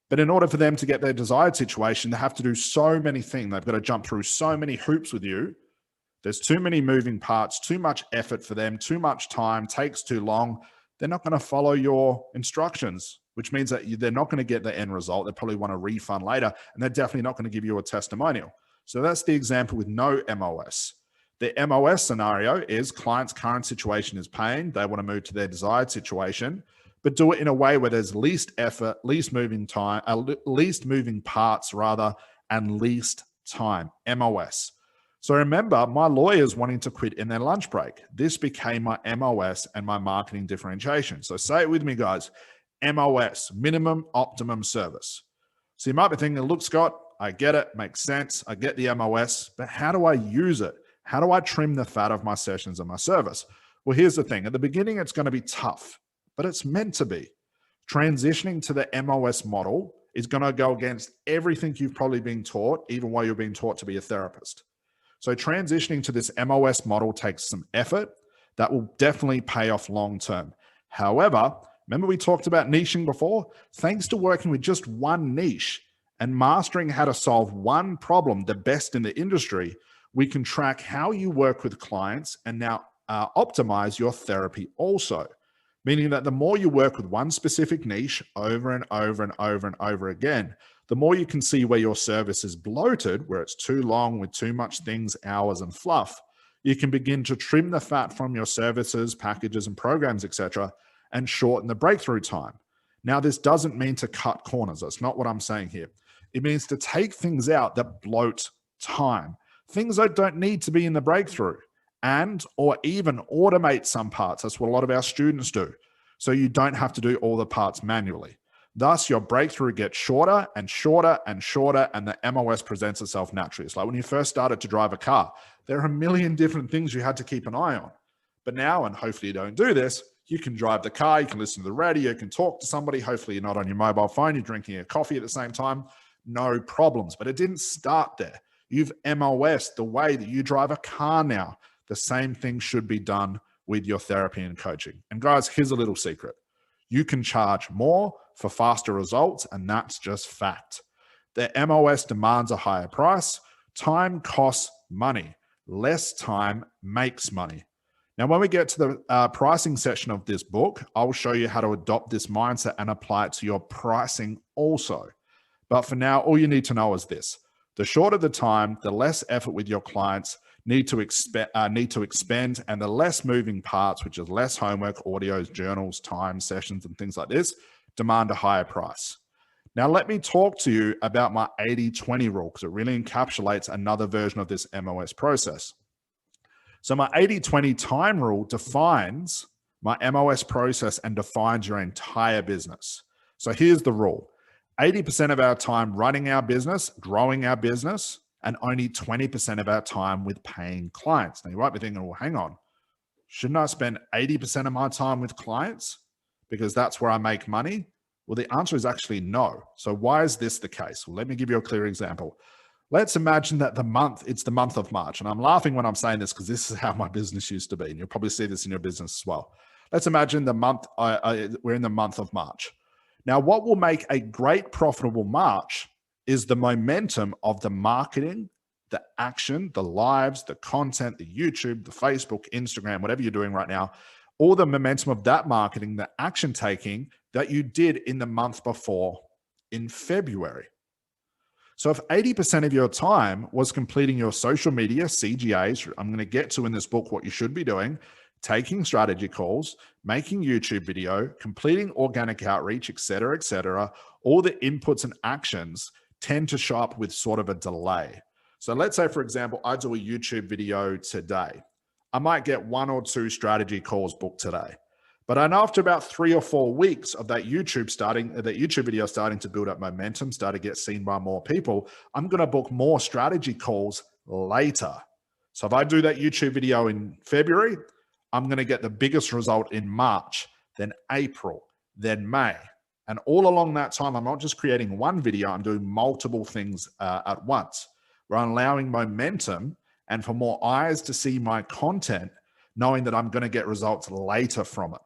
But in order for them to get their desired situation, they have to do so many things. They've got to jump through so many hoops with you. There's too many moving parts, too much effort for them, too much time, takes too long. They're not going to follow your instructions, which means that they're not going to get the end result. They probably want a refund later, and they're definitely not going to give you a testimonial. So that's the example with no MOS. The MOS scenario is client's current situation is pain. They want to move to their desired situation, but do it in a way where there's least effort, least moving parts rather, and least time, MOS. So remember, my lawyers wanting to quit in their lunch break. This became my MOS and my marketing differentiation. So say it with me, guys. MOS, minimum optimum service. So you might be thinking, look, Scott, I get it, makes sense. I get the MOS, but how do I use it? How do I trim the fat of my sessions and my service? Well, here's the thing. At the beginning, it's going to be tough, but it's meant to be. Transitioning to the MOS model is going to go against everything you've probably been taught, even while you're being taught to be a therapist. So transitioning to this MOS model takes some effort that will definitely pay off long-term. However, remember we talked about niching before? Thanks to working with just one niche and mastering how to solve one problem, the best in the industry, we can track how you work with clients and now optimize your therapy also. Meaning that the more you work with one specific niche over and over and over and over again, the more you can see where your service is bloated, where it's too long with too much things, hours, and fluff. you can begin to trim the fat from your services, packages, and programs, etc., and shorten the breakthrough time. Now, this doesn't mean to cut corners. That's not what I'm saying here. It means to take things out that bloat time, things that don't need to be in the breakthrough, and or even automate some parts. That's what a lot of our students do. So you don't have to do all the parts manually. Thus, your breakthrough gets shorter and shorter and shorter, and the MOS presents itself naturally. It's like when you first started to drive a car, there are a million different things you had to keep an eye on. But now, and hopefully you don't do this, you can drive the car, you can listen to the radio, you can talk to somebody. Hopefully you're not on your mobile phone, you're drinking a coffee at the same time. No problems. But it didn't start there. You've MOS'd the way that you drive a car now. The same thing should be done with your therapy and coaching. And guys, here's a little secret. You can charge more for faster results, and that's just fact. The MOS demands a higher price. Time costs money. Less time makes money. Now, when we get to the pricing section of this book, I'll show you how to adopt this mindset and apply it to your pricing also. But for now, all you need to know is this. The shorter the time, the less effort with your clients need to expend, and the less moving parts, which is less homework, audios, journals, time, sessions, and things like this, demand a higher price. Now, let me talk to you about my 80-20 rule, because it really encapsulates another version of this MOS process. So my 80-20 time rule defines my MOS process and defines your entire business. So here's the rule. 80% of our time running our business, growing our business, and only 20% of our time with paying clients. Now you might be thinking, well, hang on, shouldn't I spend 80% of my time with clients because that's where I make money? Well, the answer is actually no. So why is this the case? Well, let me give you a clear example. Let's imagine that it's the month of March. And I'm laughing when I'm saying this because this is how my business used to be. And you'll probably see this in your business as well. Let's imagine we're in the month of March. Now, what will make a great profitable March is the momentum of the marketing, the action, the lives, the content, the YouTube, the Facebook, Instagram, whatever you're doing right now, all the momentum of that marketing, the action taking that you did in the month before in February. So if 80% of your time was completing your social media, CGAs, I'm going to get to in this book what you should be doing, taking strategy calls, making YouTube video, completing organic outreach, et cetera, all the inputs and actions tend to show up with sort of a delay. So let's say, for example, I do a YouTube video today. I might get 1 or 2 strategy calls booked today. But I know after about 3 or 4 weeks of that YouTube video starting to build up momentum, start to get seen by more people, I'm going to book more strategy calls later. So if I do that YouTube video in February, I'm going to get the biggest result in March, then April, then May. And all along that time, I'm not just creating one video, I'm doing multiple things at once. We're allowing momentum and for more eyes to see my content, knowing that I'm going to get results later from it.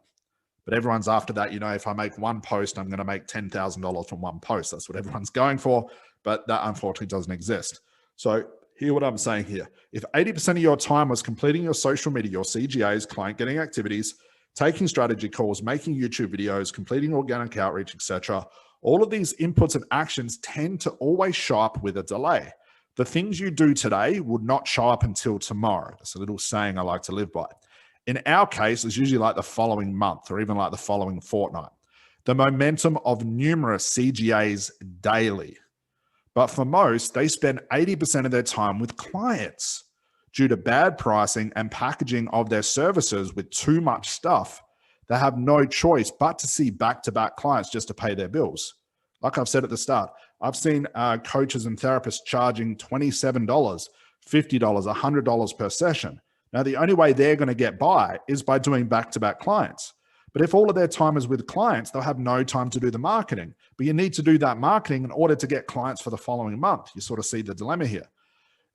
But everyone's after that, if I make one post, I'm going to make $10,000 from one post. That's what everyone's going for, but that unfortunately doesn't exist. So hear what I'm saying here. If 80% of your time was completing your social media, your CGAs, client getting activities, taking strategy calls, making YouTube videos, completing organic outreach, etc., all of these inputs and actions tend to always show up with a delay. The things you do today would not show up until tomorrow. That's a little saying I like to live by. In our case, it's usually like the following month or even like the following fortnight. The momentum of numerous CGAs daily. But for most, they spend 80% of their time with clients. Due to bad pricing and packaging of their services with too much stuff, they have no choice but to see back-to-back clients just to pay their bills. Like I've said at the start, I've seen coaches and therapists charging $27, $50, $100 per session. Now, the only way they're going to get by is by doing back-to-back clients. But if all of their time is with clients, they'll have no time to do the marketing. But you need to do that marketing in order to get clients for the following month. You sort of see the dilemma here.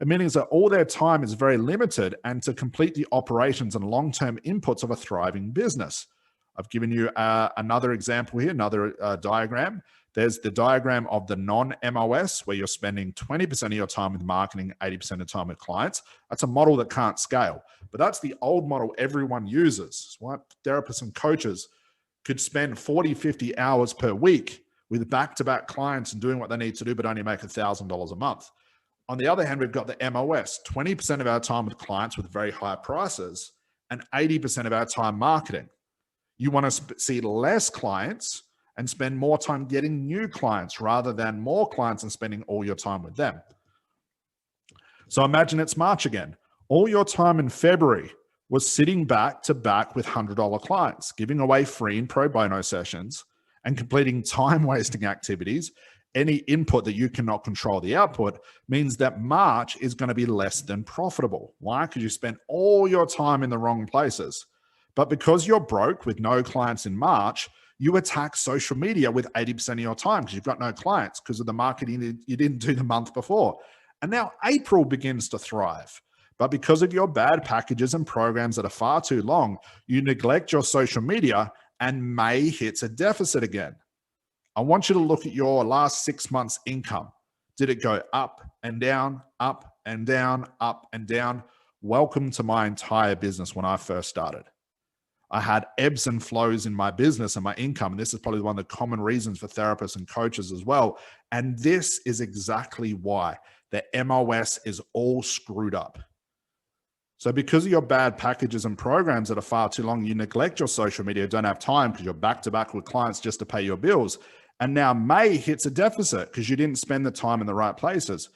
It means that all their time is very limited and to complete the operations and long-term inputs of a thriving business. I've given you another example here, another diagram. There's the diagram of the non-MOS where you're spending 20% of your time with marketing, 80% of the time with clients. That's a model that can't scale, but that's the old model everyone uses. Why therapists and coaches could spend 40, 50 hours per week with back-to-back clients and doing what they need to do, but only make $1,000 a month. On the other hand, we've got the MOS, 20% of our time with clients with very high prices and 80% of our time marketing. You want to see less clients and spend more time getting new clients rather than more clients and spending all your time with them. So imagine it's March again. All your time in February was sitting back to back with $100 clients, giving away free and pro bono sessions and completing time-wasting activities. Any input that you cannot control the output means that March is going to be less than profitable. Why? Because you spent all your time in the wrong places. But because you're broke with no clients in March, you attack social media with 80% of your time because you've got no clients because of the marketing you didn't do the month before. And now April begins to thrive. But because of your bad packages and programs that are far too long, you neglect your social media and May hits a deficit again. I want you to look at your last 6 months' income. Did it go up and down, up and down, up and down? Welcome to my entire business when I first started. I had ebbs and flows in my business and my income. And this is probably one of the common reasons for therapists and coaches as well. And this is exactly why the MOS is all screwed up. So because of your bad packages and programs that are far too long, you neglect your social media, don't have time because you're back to back with clients just to pay your bills. And now May hits a deficit because you didn't spend the time in the right places.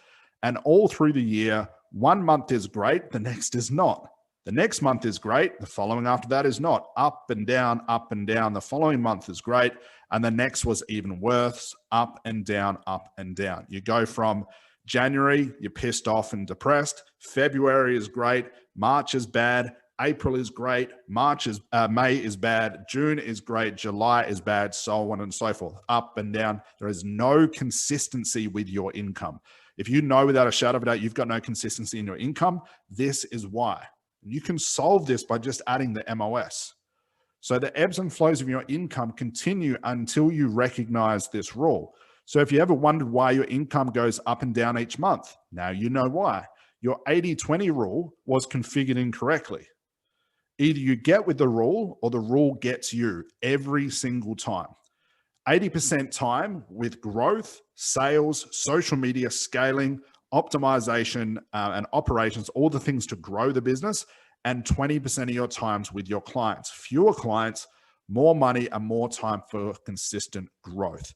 And all through the year, 1 month is great, the next is not. The next month is great, the following after that is not. Up and down, up and down. The following month is great, and the next was even worse, up and down, up and down. You go from January, you're pissed off and depressed. February is great. March is bad. April is great. May is bad. June is great. July is bad, so on and so forth. Up and down. There is no consistency with your income. If you know without a shadow of a doubt you've got no consistency in your income, this is why. You can solve this by just adding the MOS. So the ebbs and flows of your income continue until you recognize this rule. So if you ever wondered why your income goes up and down each month, now you know why. Your 80-20 rule was configured incorrectly. Either you get with the rule or the rule gets you every single time. 80% time with growth, sales, social media, scaling, optimization, and operations, all the things to grow the business, and 20% of your times with your clients. Fewer clients, more money, and more time for consistent growth.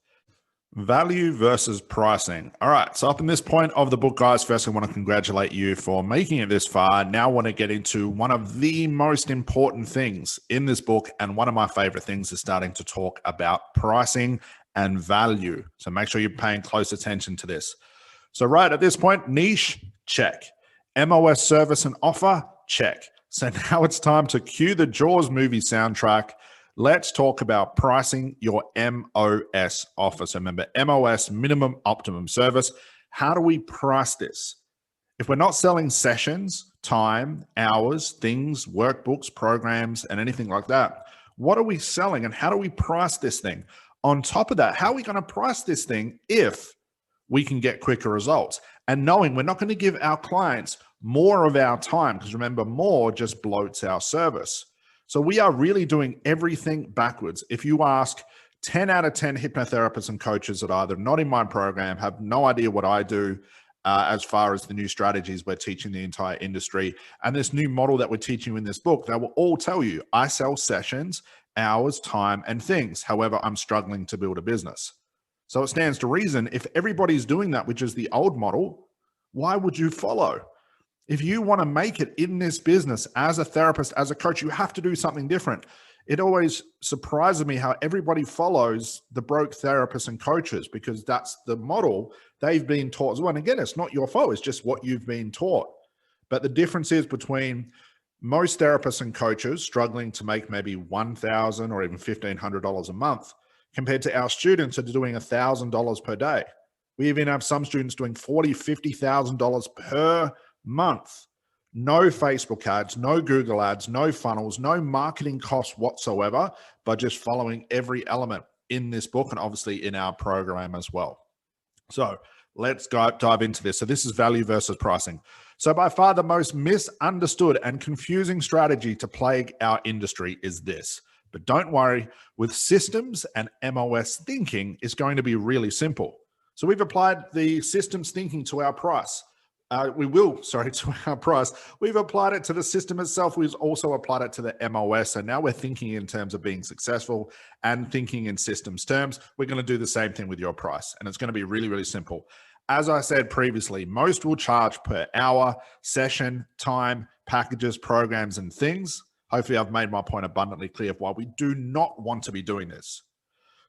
Value versus pricing. All right, so up in this point of the book, guys, first I want to congratulate you for making it this far. Now I want to get into one of the most important things in this book, and one of my favorite things is starting to talk about pricing and value. So make sure you're paying close attention to this. So right at this point, niche, check. MOS service and offer, check. So now it's time to cue the Jaws movie soundtrack. Let's talk about pricing your MOS offer. So remember, MOS, minimum optimum service. How do we price this? If we're not selling sessions, time, hours, things, workbooks, programs, and anything like that, what are we selling and how do we price this thing? On top of that, how are we going to price this thing if we can get quicker results? And knowing we're not going to give our clients more of our time, because remember, more just bloats our service. So we are really doing everything backwards. If you ask 10 out of 10 hypnotherapists and coaches that are either not in my program, have no idea what I do as far as the new strategies we're teaching the entire industry, and this new model that we're teaching you in this book, they will all tell you, I sell sessions, hours, time, and things. However, I'm struggling to build a business. So it stands to reason, if everybody's doing that, which is the old model, why would you follow? If you want to make it in this business as a therapist, as a coach, you have to do something different. It always surprises me how everybody follows the broke therapists and coaches, because that's the model they've been taught as well. And again, it's not your fault. It's just what you've been taught. But the difference is between most therapists and coaches struggling to make maybe $1,000 or even $1,500 a month compared to our students that are doing $1,000 per day. We even have some students doing $40,000, $50,000 per month. No Facebook ads, no Google ads, no funnels, no marketing costs whatsoever, but just following every element in this book and obviously in our program as well. So let's dive into this. So this is value versus pricing. So by far the most misunderstood and confusing strategy to plague our industry is this. But don't worry, with systems and MOS thinking, it's going to be really simple. So we've applied the systems thinking to our price. to our price. We've applied it to the system itself. We've also applied it to the MOS. So now we're thinking in terms of being successful and thinking in systems terms. We're going to do the same thing with your price. And it's going to be really, really simple. As I said previously, most will charge per hour, session, time, packages, programs, and things. Hopefully I've made my point abundantly clear of why we do not want to be doing this.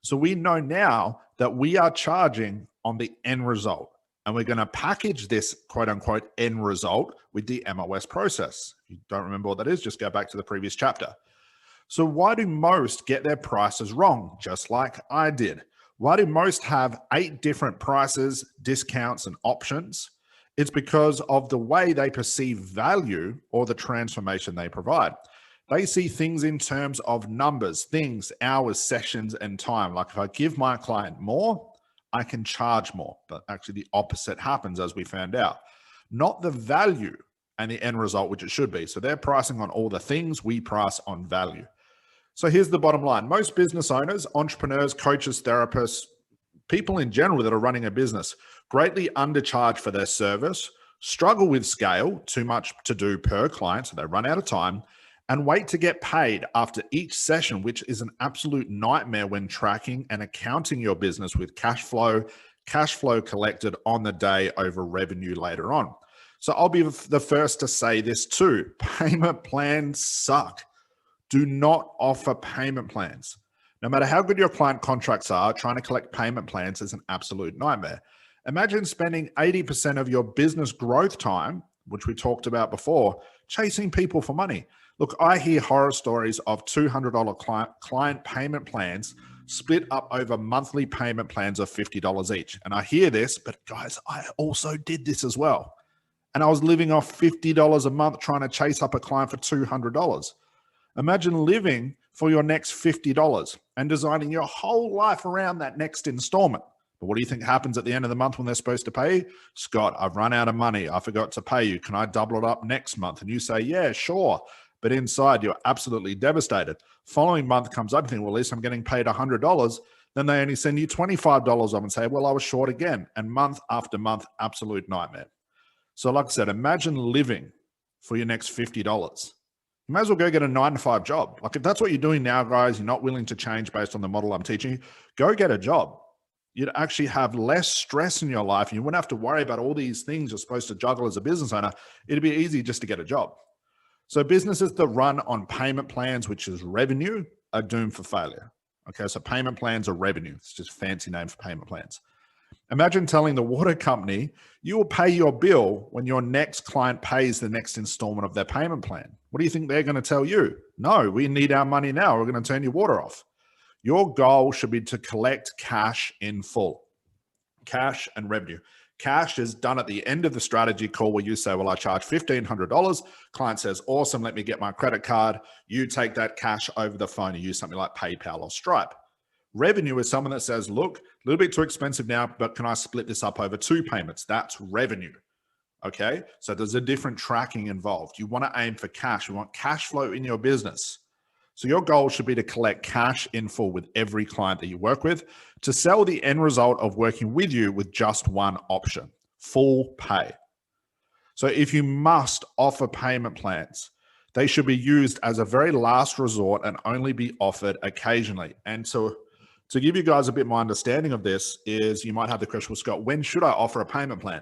So we know now that we are charging on the end result. And we're going to package this quote unquote end result with the MOS process. If you don't remember what that is, just go back to the previous chapter. So why do most get their prices wrong, just like I did? Why do most have 8 different prices, discounts, and options? It's because of the way they perceive value or the transformation they provide. They see things in terms of numbers, things, hours, sessions, and time. Like if I give my client more, I can charge more, but actually the opposite happens, as we found out. Not the value and the end result, which it should be. So they're pricing on all the things, we price on value. So here's the bottom line. Most business owners, entrepreneurs, coaches, therapists, people in general that are running a business greatly undercharge for their service, struggle with scale, too much to do per client, so they run out of time, and wait to get paid after each session, which is an absolute nightmare when tracking and accounting your business with cash flow collected on the day over revenue later on. So I'll be the first to say this too. Payment plans suck. Do not offer payment plans. No matter how good your client contracts are, trying to collect payment plans is an absolute nightmare. Imagine spending 80% of your business growth time, which we talked about before, chasing people for money. Look, I hear horror stories of $200 client payment plans split up over monthly payment plans of $50 each. And I hear this, but guys, I also did this as well. And I was living off $50 a month trying to chase up a client for $200. Imagine living for your next $50 and designing your whole life around that next installment. But what do you think happens at the end of the month when they're supposed to pay you? Scott, I've run out of money. I forgot to pay you. Can I double it up next month? And you say, yeah, sure. But inside, you're absolutely devastated. Following month comes up, you think, well, at least I'm getting paid $100. Then they only send you $25 off and say, well, I was short again. And month after month, absolute nightmare. So like I said, imagine living for your next $50. You might as well go get a 9-to-5 job. Like if that's what you're doing now, guys, you're not willing to change based on the model I'm teaching you, go get a job. You'd actually have less stress in your life. And you wouldn't have to worry about all these things you're supposed to juggle as a business owner. It'd be easy just to get a job. So businesses that run on payment plans, which is revenue, are doomed for failure. Okay, so payment plans are revenue. It's just a fancy name for payment plans. Imagine telling the water company, you will pay your bill when your next client pays the next installment of their payment plan. What do you think they're going to tell you? No, we need our money now. We're going to turn your water off. Your goal should be to collect cash in full. Cash and revenue. Cash is done at the end of the strategy call where you say, well, I charge $1,500. Client says, awesome, let me get my credit card. You take that cash over the phone. You use something like PayPal or Stripe. Revenue is someone that says, look, a little bit too expensive now, but can I split this up over 2 payments? That's revenue. Okay, so there's a different tracking involved. You want to aim for cash. You want cash flow in your business. So your goal should be to collect cash in full with every client that you work with to sell the end result of working with you with just one option, full pay. So if you must offer payment plans, they should be used as a very last resort and only be offered occasionally. And so to give you guys a bit more understanding of this is you might have the question, well, Scott, when should I offer a payment plan?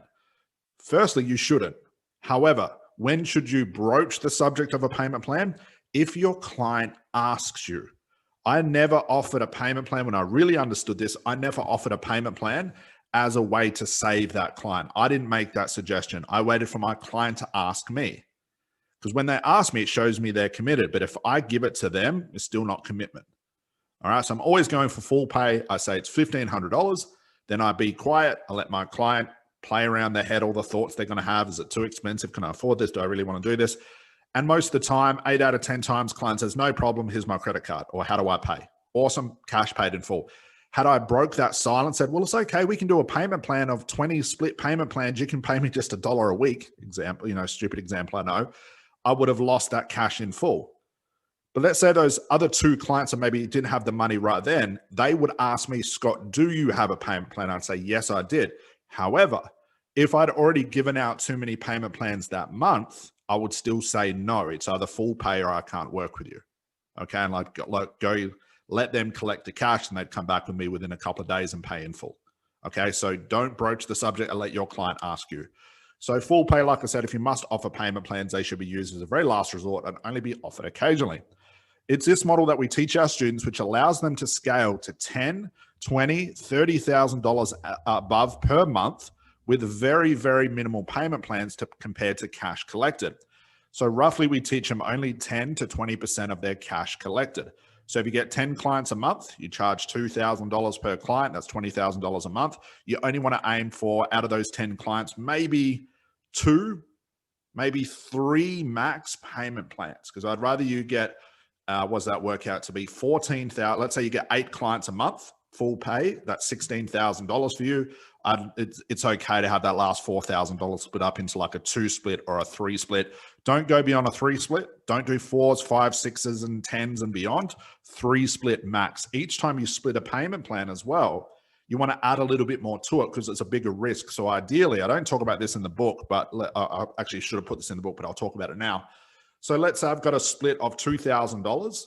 Firstly, you shouldn't. However, when should you broach the subject of a payment plan? If your client asks you. I never offered a payment plan when I really understood this. I never offered a payment plan as a way to save that client. I didn't make that suggestion. I waited for my client to ask me. Because when they ask me, it shows me they're committed. But if I give it to them, it's still not commitment. All right. So I'm always going for full pay. I say it's $1,500. Then I be quiet. I let my client play around their head all the thoughts they're going to have. Is it too expensive? Can I afford this? Do I really want to do this? And most of the time, 8 out of 10 times, client says, no problem, here's my credit card. Or how do I pay? Awesome, cash paid in full. Had I broke that silence, said, well, it's okay, we can do a payment plan of 20 split payment plans. You can pay me just $1 a week. Example, stupid example, I know. I would have lost that cash in full. But let's say those other 2 clients that maybe didn't have the money right then, they would ask me, Scott, do you have a payment plan? I'd say, yes, I did. However, If I'd already given out too many payment plans that month, I would still say no. It's either full pay or I can't work with you. Okay, and like go let them collect the cash, and they'd come back with me within a couple of days and pay in full. Okay, so don't broach the subject and let your client ask you. So full pay, like I said, if you must offer payment plans, they should be used as a very last resort and only be offered occasionally. It's this model that we teach our students, which allows them to scale to $10,000, $20,000, $30,000 above per month with very, very minimal payment plans compared to cash collected. So roughly we teach them only 10 to 20% of their cash collected. So if you get 10 clients a month, you charge $2,000 per client. That's $20,000 a month. You only want to aim for, out of those 10 clients, maybe 2, maybe 3 max payment plans. Because I'd rather you get, what does that work out to be? 14,000. Let's say you get 8 clients a month, full pay. That's $16,000 for you. It's okay to have that last $4,000 split up into like a 2 split or a 3 split. Don't go beyond a 3 split. Don't do 4s, 5s, 6s, and 10s and beyond. 3 split max. Each time you split a payment plan as well, you want to add a little bit more to it because it's a bigger risk. So ideally, I don't talk about this in the book, but I actually should have put this in the book, but I'll talk about it now. So let's say I've got a split of $2,000.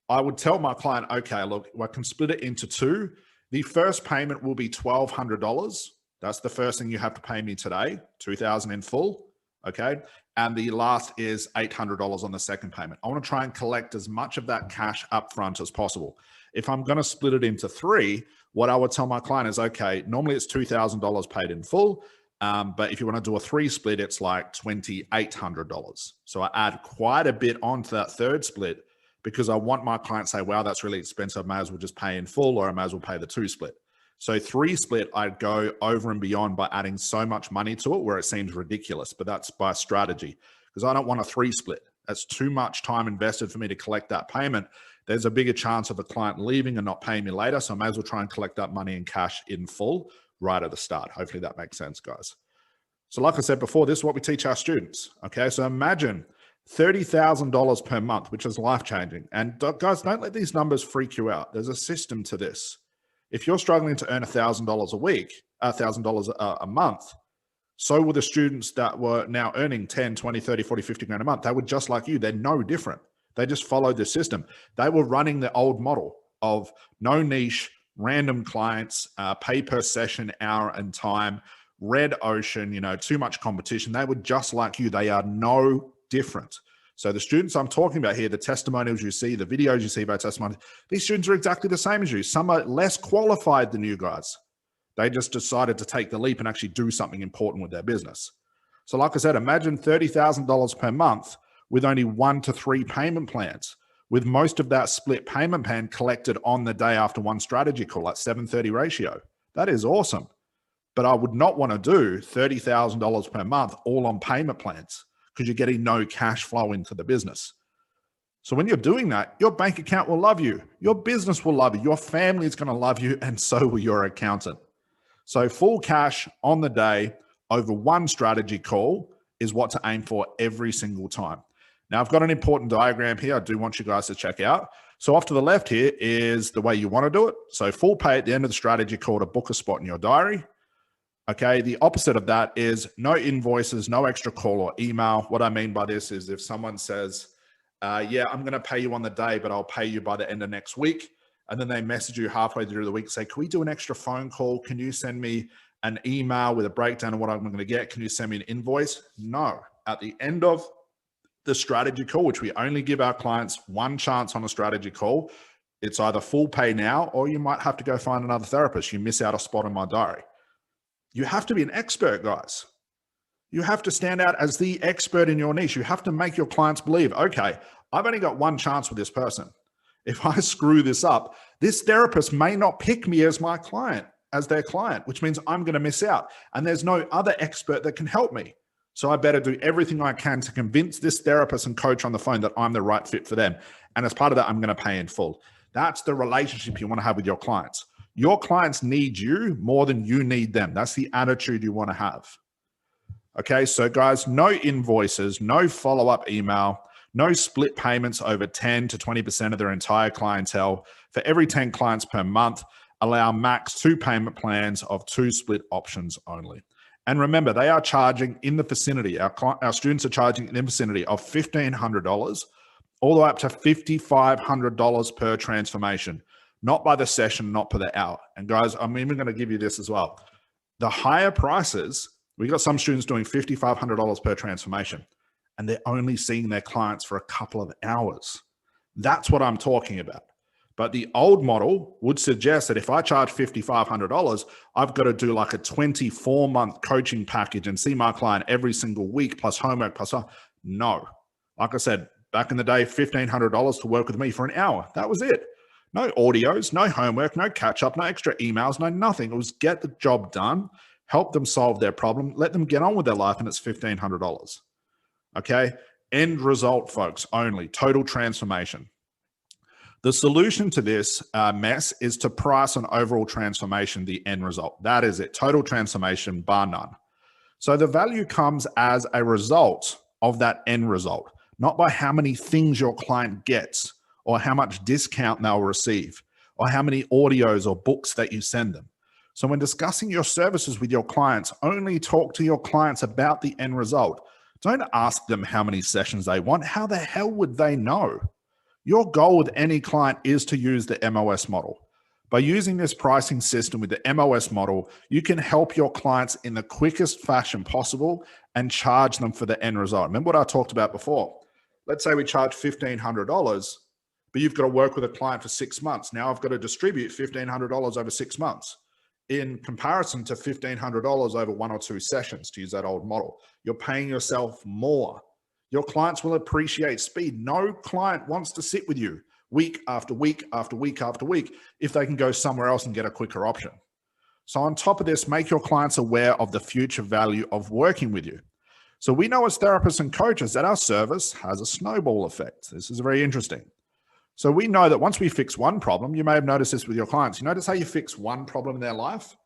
I would tell my client, okay, look, I can split it into 2. The first payment will be $1,200. That's the first thing you have to pay me today, $2,000 in full, okay? And the last is $800 on the second payment. I want to try and collect as much of that cash up front as possible. If I'm going to split it into 3, what I would tell my client is, okay, normally it's $2,000 paid in full, but if you want to do a 3 split, it's like $2,800. So I add quite a bit onto that third split because I want my client to say, wow, that's really expensive. I may as well just pay in full, or I may as well pay the 2 split. So 3 split, I'd go over and beyond by adding so much money to it where it seems ridiculous, but that's by strategy because I don't want a 3 split. That's too much time invested for me to collect that payment. There's a bigger chance of the client leaving and not paying me later. So I may as well try and collect that money in cash in full right at the start. Hopefully that makes sense, guys. So like I said before, this is what we teach our students. Okay, so imagine $30,000 per month, which is life-changing. And guys, don't let these numbers freak you out. There's a system to this. If you're struggling to earn $1,000 a week, $1,000 a month, so will the students that were now earning 10, 20, 30, 40, 50 grand a month. They were just like you. They're no different. They just followed the system. They were running the old model of no niche, random clients, pay per session, hour and time, red ocean, too much competition. They were just like you. They are no different. So the students I'm talking about here, the testimonials you see, the videos you see about testimonials, these students are exactly the same as you. Some are less qualified than you guys. They just decided to take the leap and actually do something important with their business. So like I said, imagine $30,000 per month with only 1 to 3 payment plans, with most of that split payment plan collected on the day after one strategy call at 7:30 ratio. That is awesome. But I would not want to do $30,000 per month all on payment plans because you're getting no cash flow into the business. So when you're doing that, your bank account will love you. Your business will love you. Your family is going to love you, and so will your accountant. So full cash on the day over one strategy call is what to aim for every single time. Now, I've got an important diagram here I do want you guys to check out. So off to the left here is the way you want to do it. So full pay at the end of the strategy call to book a spot in your diary. Okay, the opposite of that is no invoices, no extra call or email. What I mean by this is if someone says, yeah, I'm going to pay you on the day, but I'll pay you by the end of next week. And then they message you halfway through the week, say, can we do an extra phone call? Can you send me an email with a breakdown of what I'm going to get? Can you send me an invoice? No. At the end of the strategy call, which we only give our clients one chance on a strategy call, it's either full pay now, or you might have to go find another therapist. You miss out a spot in my diary. You have to be an expert, guys. You have to stand out as the expert in your niche. You have to make your clients believe, okay, I've only got one chance with this person. If I screw this up, this therapist may not pick me as my client, as their client, which means I'm going to miss out. And there's no other expert that can help me. So I better do everything I can to convince this therapist and coach on the phone that I'm the right fit for them. And as part of that, I'm going to pay in full. That's the relationship you want to have with your clients. Your clients need you more than you need them. That's the attitude you want to have. Okay, so guys, no invoices, no follow-up email, no split payments over 10 to 20% of their entire clientele. For every 10 clients per month, allow max 2 payment plans of 2 split options only. And remember, they are charging in the vicinity, our students are charging in the vicinity of $1,500 all the way up to $5,500 per transformation, not by the session, not per the hour. And guys, I'm even going to give you this as well. The higher prices, we got some students doing $5,500 per transformation, and they're only seeing their clients for a couple of hours. That's what I'm talking about. But the old model would suggest that if I charge $5,500, I've got to do like a 24-month coaching package and see my client every single week, plus homework, plus no. Like I said, back in the day, $1,500 to work with me for an hour. That was it. No audios, no homework, no catch-up, no extra emails, no nothing. It was get the job done, help them solve their problem, let them get on with their life, and it's $1,500. Okay? End result, folks, only. Total transformation. The solution to this mess is to price an overall transformation, the end result. That is it. Total transformation, bar none. So the value comes as a result of that end result, not by how many things your client gets or how much discount they'll receive or how many audios or books that you send them. So when discussing your services with your clients, only talk to your clients about the end result. Don't ask them how many sessions they want. How the hell would they know? Your goal with any client is to use the MOS model. By using this pricing system with the MOS model, you can help your clients in the quickest fashion possible and charge them for the end result. Remember what I talked about before? Let's say we charge $1,500, but you've got to work with a client for 6 months. Now I've got to distribute $1,500 over 6 months in comparison to $1,500 over 1 or 2 sessions, to use that old model. You're paying yourself more. Your clients will appreciate speed. No client wants to sit with you week after week after week after week if they can go somewhere else and get a quicker option. So on top of this, make your clients aware of the future value of working with you. So we know as therapists and coaches that our service has a snowball effect. This is very interesting. So we know that once we fix one problem, you may have noticed this with your clients. You notice how you fix one problem in their life,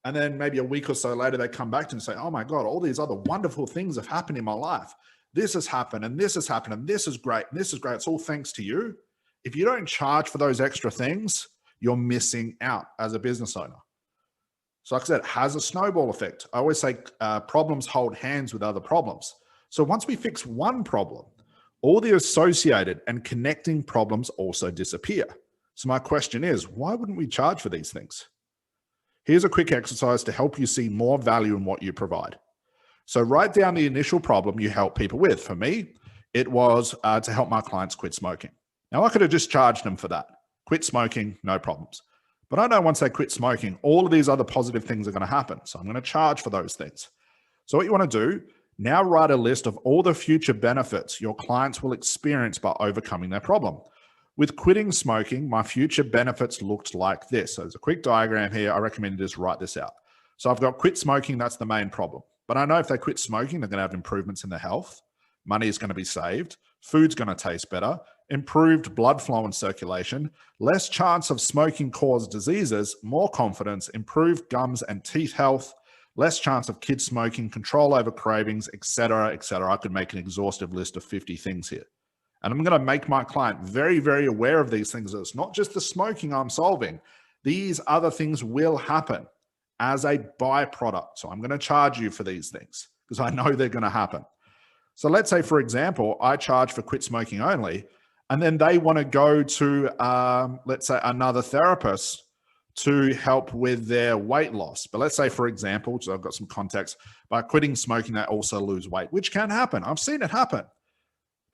and then maybe a week or so later, they come back to you and say, oh my God, all these other wonderful things have happened in my life. This has happened, and this has happened, and this is great, and this is great. It's all thanks to you. If you don't charge for those extra things, you're missing out as a business owner. So like I said, it has a snowball effect. I always say problems hold hands with other problems. So once we fix one problem, all the associated and connecting problems also disappear. So my question is, why wouldn't we charge for these things? Here's a quick exercise to help you see more value in what you provide. So write down the initial problem you help people with. For me, it was to help my clients quit smoking. Now, I could have just charged them for that. Quit smoking, no problems. But I know once they quit smoking, all of these other positive things are going to happen. So I'm going to charge for those things. So what you want to do, now write a list of all the future benefits your clients will experience by overcoming their problem. With quitting smoking, my future benefits looked like this. So there's a quick diagram here. I recommend you just write this out. So I've got quit smoking, that's the main problem. But I know if they quit smoking, they're going to have improvements in their health. Money is going to be saved. Food's going to taste better. Improved blood flow and circulation. Less chance of smoking-caused diseases. More confidence. Improved gums and teeth health. Less chance of kids smoking. Control over cravings, etc., etc. I could make an exhaustive list of 50 things here. And I'm going to make my client very, very aware of these things. It's not just the smoking I'm solving. These other things will happen as a byproduct. So I'm going to charge you for these things because I know they're going to happen. So let's say, for example, I charge for quit smoking only, and then they want to go to, let's say, another therapist to help with their weight loss. But let's say, for example, so I've got some context, by quitting smoking, they also lose weight, which can happen. I've seen it happen.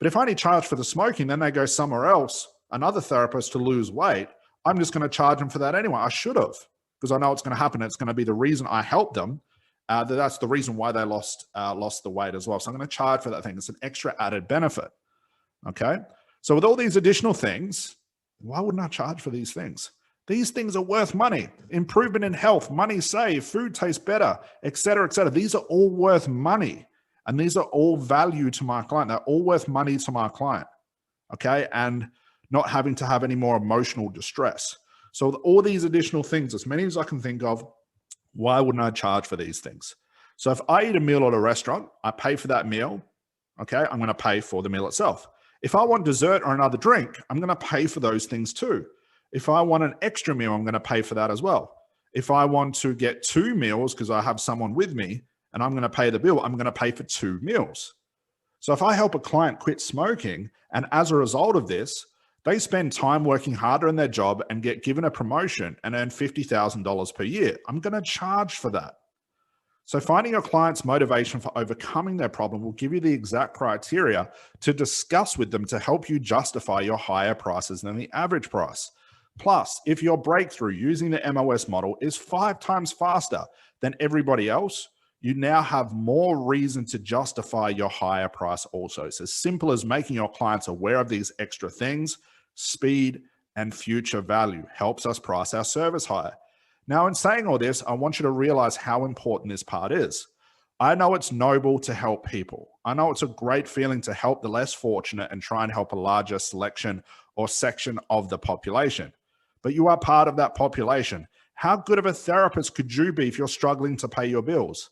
But if I only charge for the smoking, then they go somewhere else, another therapist to lose weight, I'm just going to charge them for that anyway. I should have, because I know it's going to happen. It's going to be the reason I helped them. That's the reason why they lost the weight as well. So I'm going to charge for that thing. It's an extra added benefit. Okay. So with all these additional things, why wouldn't I charge for these things? These things are worth money. Improvement in health, money saved, food tastes better, et cetera, et cetera. These are all worth money. And these are all value to my client. They're all worth money to my client. Okay. And not having to have any more emotional distress. So with all these additional things, as many as I can think of, why wouldn't I charge for these things? So if I eat a meal at a restaurant, I pay for that meal. Okay. I'm going to pay for the meal itself. If I want dessert or another drink, I'm going to pay for those things too. If I want an extra meal, I'm going to pay for that as well. If I want to get 2 meals because I have someone with me and I'm going to pay the bill, I'm going to pay for 2 meals. So if I help a client quit smoking, and as a result of this, they spend time working harder in their job and get given a promotion and earn $50,000 per year, I'm going to charge for that. So finding your client's motivation for overcoming their problem will give you the exact criteria to discuss with them to help you justify your higher prices than the average price. Plus, if your breakthrough using the MOS model is 5 times faster than everybody else, you now have more reason to justify your higher price also. It's as simple as making your clients aware of these extra things. Speed and future value helps us price our service higher. Now, in saying all this, I want you to realize how important this part is. I know it's noble to help people. I know it's a great feeling to help the less fortunate and try and help a larger selection or section of the population. But you are part of that population. How good of a therapist could you be if you're struggling to pay your bills?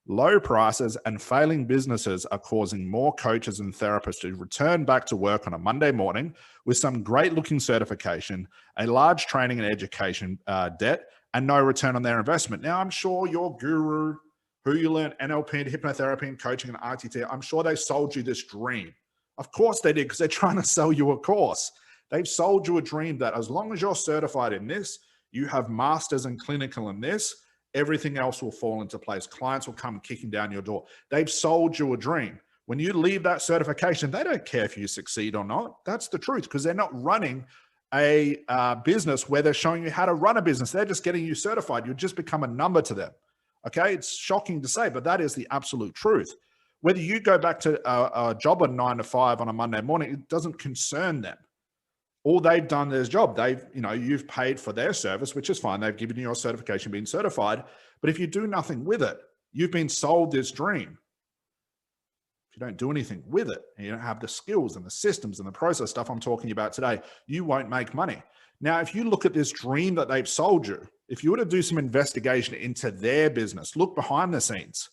Low prices and failing businesses are causing more coaches and therapists to return back to work on a Monday morning with some great looking certification, a large training and education debt, and no return on their investment. Now, I'm sure your guru, who you learn NLP and hypnotherapy and coaching and RTT, I'm sure they sold you this dream. Of course they did, because they're trying to sell you a course. They've sold you a dream that as long as you're certified in this, you have masters and clinical in this, everything else will fall into place. Clients will come kicking down your door. They've sold you a dream. When you leave that certification, they don't care if you succeed or not. That's the truth, because they're not running a business where they're showing you how to run a business. They're just getting you certified. You just become a number to them. Okay, it's shocking to say, but that is the absolute truth. Whether you go back to a job of 9 to 5 on a Monday morning, it doesn't concern them. All they've done their job. You've paid for their service, which is fine. They've given you your certification, being certified. But if you do nothing with it, you've been sold this dream. If you don't do anything with it, and you don't have the skills and the systems and the process stuff I'm talking about today, you won't make money. Now, if you look at this dream that they've sold you, if you were to do some investigation into their business, look behind the scenes.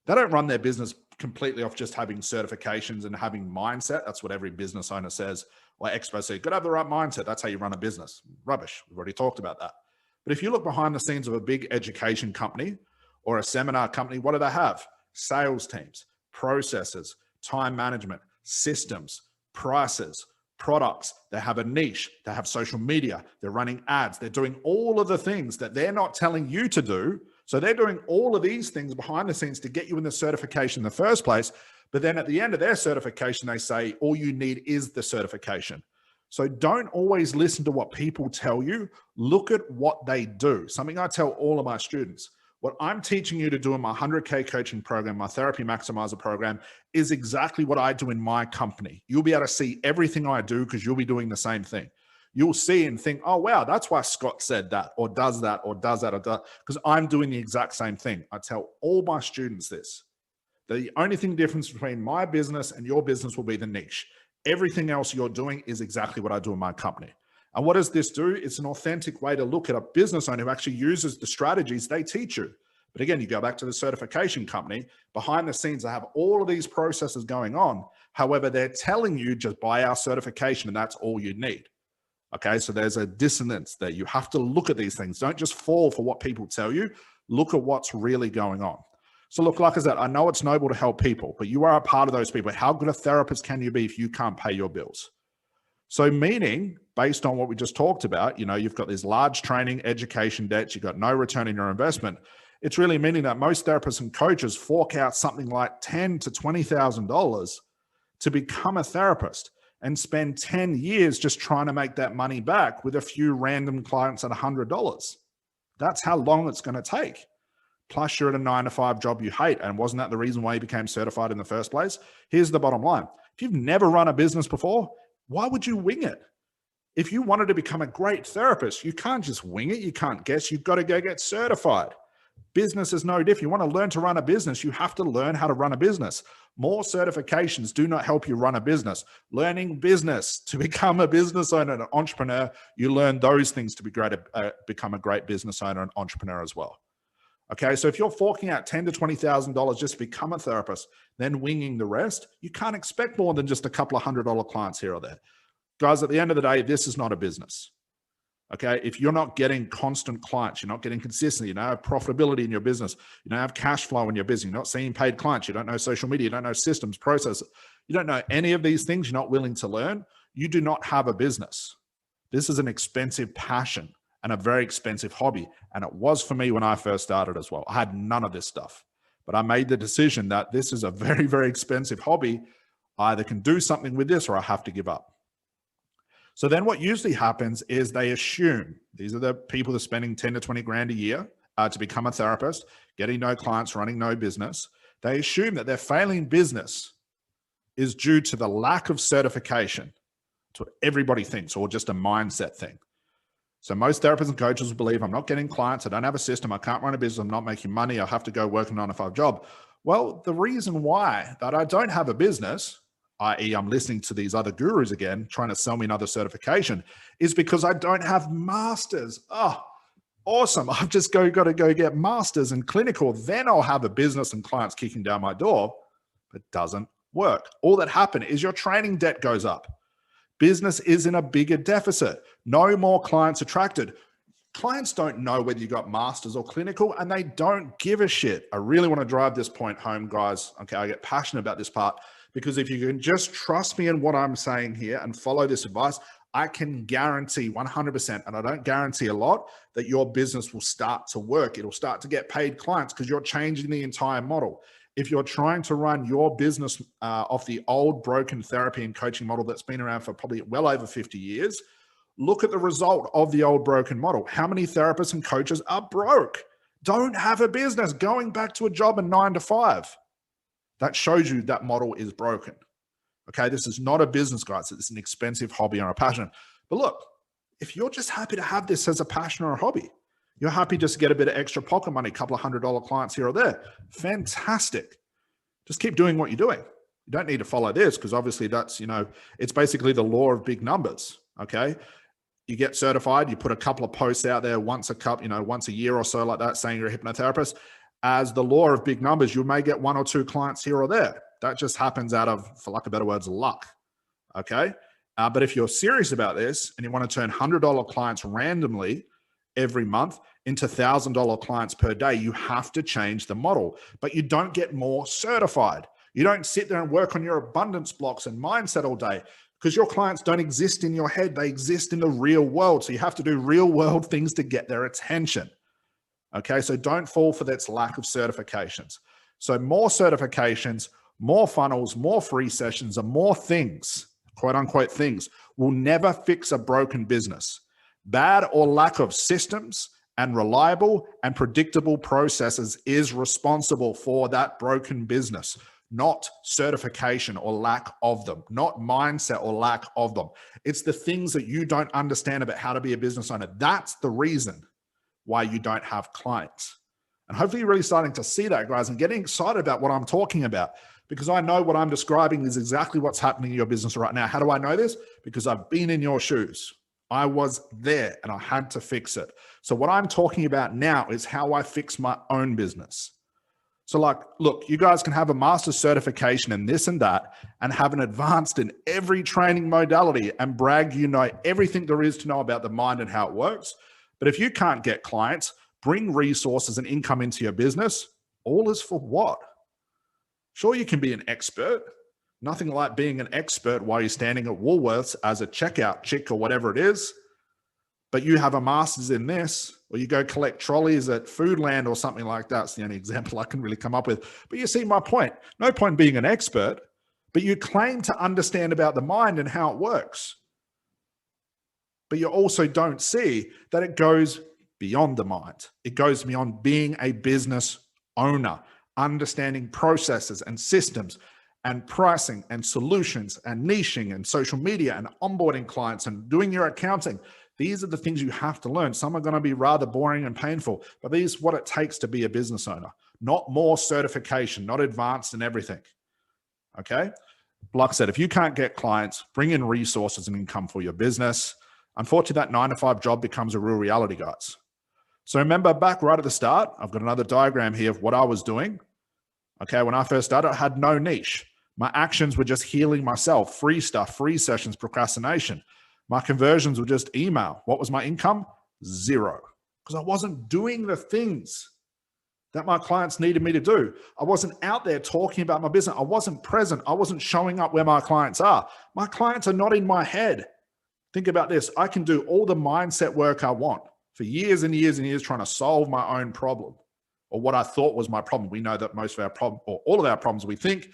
They don't run their business completely off just having certifications and having mindset. That's what every business owner says. Or experts say, gotta have the right mindset. That's how you run a business. Rubbish. We've already talked about that. But if you look behind the scenes of a big education company or a seminar company, what do they have? Sales teams, processes, time management, systems, prices, products. They have a niche. They have social media. They're running ads. They're doing all of the things that they're not telling you to do. So they're doing all of these things behind the scenes to get you in the certification in the first place. But then at the end of their certification, they say, all you need is the certification. So don't always listen to what people tell you. Look at what they do. Something I tell all of my students. What I'm teaching you to do in my 100K coaching program, my therapy maximizer program, is exactly what I do in my company. You'll be able to see everything I do because you'll be doing the same thing. You'll see and think, oh, wow, that's why Scott said that or does that or does that or does, because I'm doing the exact same thing. I tell all my students this. The only thing difference between my business and your business will be the niche. Everything else you're doing is exactly what I do in my company. And what does this do? It's an authentic way to look at a business owner who actually uses the strategies they teach you. But again, you go back to the certification company, behind the scenes, they have all of these processes going on. However, they're telling you just buy our certification and that's all you need. Okay, so there's a dissonance there. You have to look at these things. Don't just fall for what people tell you. Look at what's really going on. So look, like I said, I know it's noble to help people, but you are a part of those people. How good a therapist can you be if you can't pay your bills? So meaning, based on what we just talked about, you've got these large training, education debts, you've got no return in your investment. It's really meaning that most therapists and coaches fork out something like $10,000 to $20,000 to become a therapist and spend 10 years just trying to make that money back with a few random clients at $100. That's how long it's going to take. Plus you're at a 9 to 5 job you hate. And wasn't that the reason why you became certified in the first place? Here's the bottom line. If you've never run a business before, why would you wing it? If you wanted to become a great therapist, you can't just wing it. You can't guess. You've got to go get certified. Business is no different. You want to learn to run a business, you have to learn how to run a business. More certifications do not help you run a business. Learning business to become a business owner and an entrepreneur, you learn those things to become a great business owner and entrepreneur as well. Okay, so if you're forking out $10,000 to $20,000 just to become a therapist, then winging the rest, you can't expect more than just a couple of $100 clients here or there. Guys, at the end of the day, this is not a business. Okay. If you're not getting constant clients, you're not getting consistency, you don't have profitability in your business, you don't have cash flow in your business, you're not seeing paid clients, you don't know social media, you don't know systems, processes, you don't know any of these things, you're not willing to learn, you do not have a business. This is an expensive passion and a very expensive hobby. And it was for me when I first started as well. I had none of this stuff, but I made the decision that this is a very, very expensive hobby. I either can do something with this or I have to give up. So then what usually happens is they assume, these are the people that are spending 10 to 20 grand a year to become a therapist, getting no clients, running no business. They assume that their failing business is due to the lack of certification. That's what everybody thinks, or just a mindset thing. So most therapists and coaches will believe, I'm not getting clients, I don't have a system, I can't run a business, I'm not making money, I have to go work a 9-to-5 job. Well, the reason why that I don't have a business, i.e. I'm listening to these other gurus again, trying to sell me another certification, is because I don't have masters. Oh, awesome. I've just got to go get masters in clinical. Then I'll have a business and clients kicking down my door. It doesn't work. All that happened is your training debt goes up. Business is in a bigger deficit. No more clients attracted. Clients don't know whether you got masters or clinical, and they don't give a shit. I really want to drive this point home, guys. Okay, I get passionate about this part. Because if you can just trust me in what I'm saying here and follow this advice, I can guarantee 100%, and I don't guarantee a lot, that your business will start to work. It'll start to get paid clients because you're changing the entire model. If you're trying to run your business off the old broken therapy and coaching model that's been around for probably well over 50 years, look at the result of the old broken model. How many therapists and coaches are broke, don't have a business, going back to a job in 9-to-5? That shows you that model is broken. Okay, this is not a business, guys. It's an expensive hobby or a passion. But look, if you're just happy to have this as a passion or a hobby, you're happy just to get a bit of extra pocket money, a couple of $100 clients here or there, fantastic. Just keep doing what you're doing. You don't need to follow this because obviously that's, it's basically the law of big numbers. Okay, you get certified, you put a couple of posts out there once a year or so like that, saying you're a hypnotherapist. As the law of big numbers, you may get 1 or 2 clients here or there. That just happens out of, for lack of better words, luck. Okay. But if you're serious about this and you want to turn $100 clients randomly every month into $1,000 clients per day, you have to change the model. But you don't get more certified. You don't sit there and work on your abundance blocks and mindset all day because your clients don't exist in your head. They exist in the real world. So you have to do real world things to get their attention. Okay, so don't fall for that lack of certifications. So more certifications, more funnels, more free sessions, and more things, quote unquote things, will never fix a broken business. Bad or lack of systems and reliable and predictable processes is responsible for that broken business, not certification or lack of them, not mindset or lack of them. It's the things that you don't understand about how to be a business owner. That's the reason why you don't have clients. And hopefully you're really starting to see that, guys, and getting excited about what I'm talking about, because I know what I'm describing is exactly what's happening in your business right now. How do I know this? Because I've been in your shoes. I was there and I had to fix it. So what I'm talking about now is how I fix my own business. So look, you guys can have a master's certification in this and that and have an advanced in every training modality and brag you know everything there is to know about the mind and how it works. But if you can't get clients, bring resources and income into your business, all is for what? Sure, you can be an expert. Nothing like being an expert while you're standing at Woolworths as a checkout chick or whatever it is. But you have a master's in this, or you go collect trolleys at Foodland or something like that. That's the only example I can really come up with. But you see my point. No point being an expert, but you claim to understand about the mind and how it works. But you also don't see that it goes beyond the mind. It goes beyond being a business owner, understanding processes and systems and pricing and solutions and niching and social media and onboarding clients and doing your accounting. These are the things you have to learn. Some are going to be rather boring and painful, but these are what it takes to be a business owner, not more certification, not advanced in everything. Okay. Like I said, if you can't get clients, bring in resources and income for your business. Unfortunately, that 9-to-5 job becomes a real reality, guys. So remember back right at the start, I've got another diagram here of what I was doing. Okay, when I first started, I had no niche. My actions were just healing myself, free stuff, free sessions, procrastination. My conversions were just email. What was my income? Zero. Because I wasn't doing the things that my clients needed me to do. I wasn't out there talking about my business. I wasn't present. I wasn't showing up where my clients are. My clients are not in my head. Think about this. I can do all the mindset work I want for years and years and years trying to solve my own problem, or what I thought was my problem. We know that most of our problem, or all of our problems we think,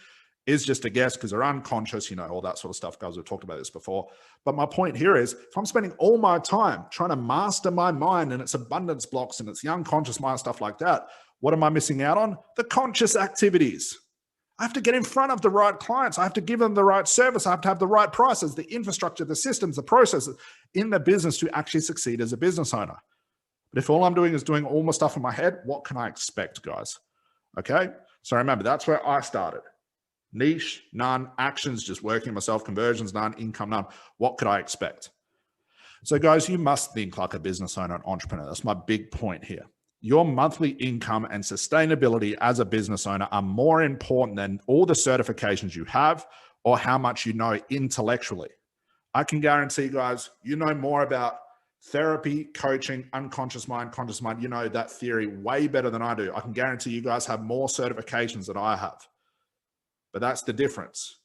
is just a guess because they're unconscious, all that sort of stuff, guys. We've talked about this before. But my point here is, if I'm spending all my time trying to master my mind and its abundance blocks and its the unconscious mind, stuff like that, what am I missing out on? The conscious activities. I have to get in front of the right clients. I have to give them the right service. I have to have the right prices, the infrastructure, the systems, the processes in the business to actually succeed as a business owner. But if all I'm doing is doing all my stuff in my head, what can I expect, guys? Okay. So remember, that's where I started. Niche, none. Actions, just working myself. Conversions, none. Income, none. What could I expect? So guys, you must think like a business owner and entrepreneur. That's my big point here. Your monthly income and sustainability as a business owner are more important than all the certifications you have or how much you know intellectually. I can guarantee you guys, you know more about therapy, coaching, unconscious mind, conscious mind. You know that theory way better than I do. I can guarantee you guys have more certifications than I have. But that's the difference.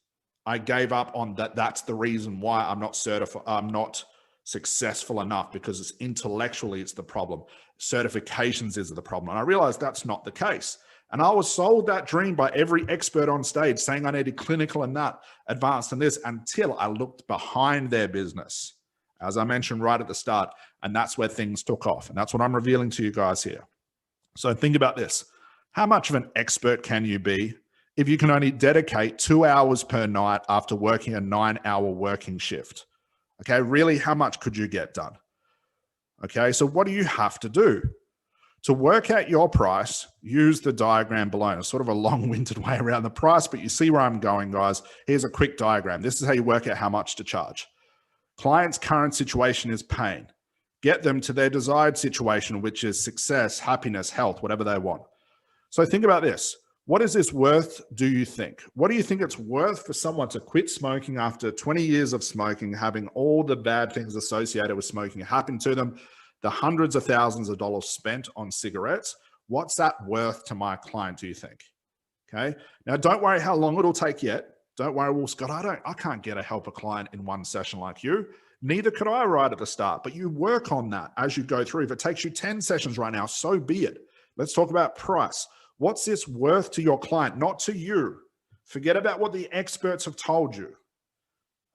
I gave up on that. That's the reason why I'm not certified. I'm not successful enough, because it's intellectually, it's the problem. Certifications is the problem. And I realized that's not the case. And I was sold that dream by every expert on stage saying I needed clinical and that, advanced and this, until I looked behind their business, as I mentioned right at the start. And that's where things took off. And that's what I'm revealing to you guys here. So think about this. How much of an expert can you be if you can only dedicate 2 hours per night after working a 9-hour working shift? Okay, really, how much could you get done? Okay, so what do you have to do? To work out your price, use the diagram below. It's sort of a long-winded way around the price, but you see where I'm going, guys. Here's a quick diagram. This is how you work out how much to charge. Client's current situation is pain. Get them to their desired situation, which is success, happiness, health, whatever they want. So think about this. What is this worth, do you think? What do you think it's worth for someone to quit smoking after 20 years of smoking, having all the bad things associated with smoking happen to them, the hundreds of thousands of dollars spent on cigarettes? What's that worth to my client, do you think? Okay. Now, don't worry how long it'll take yet. Don't worry, well, Scott, I can't get to help a client in one session like you. Neither could I right at the start, but you work on that as you go through. If it takes you 10 sessions right now, so be it. Let's talk about price. What's this worth to your client, not to you? Forget about what the experts have told you.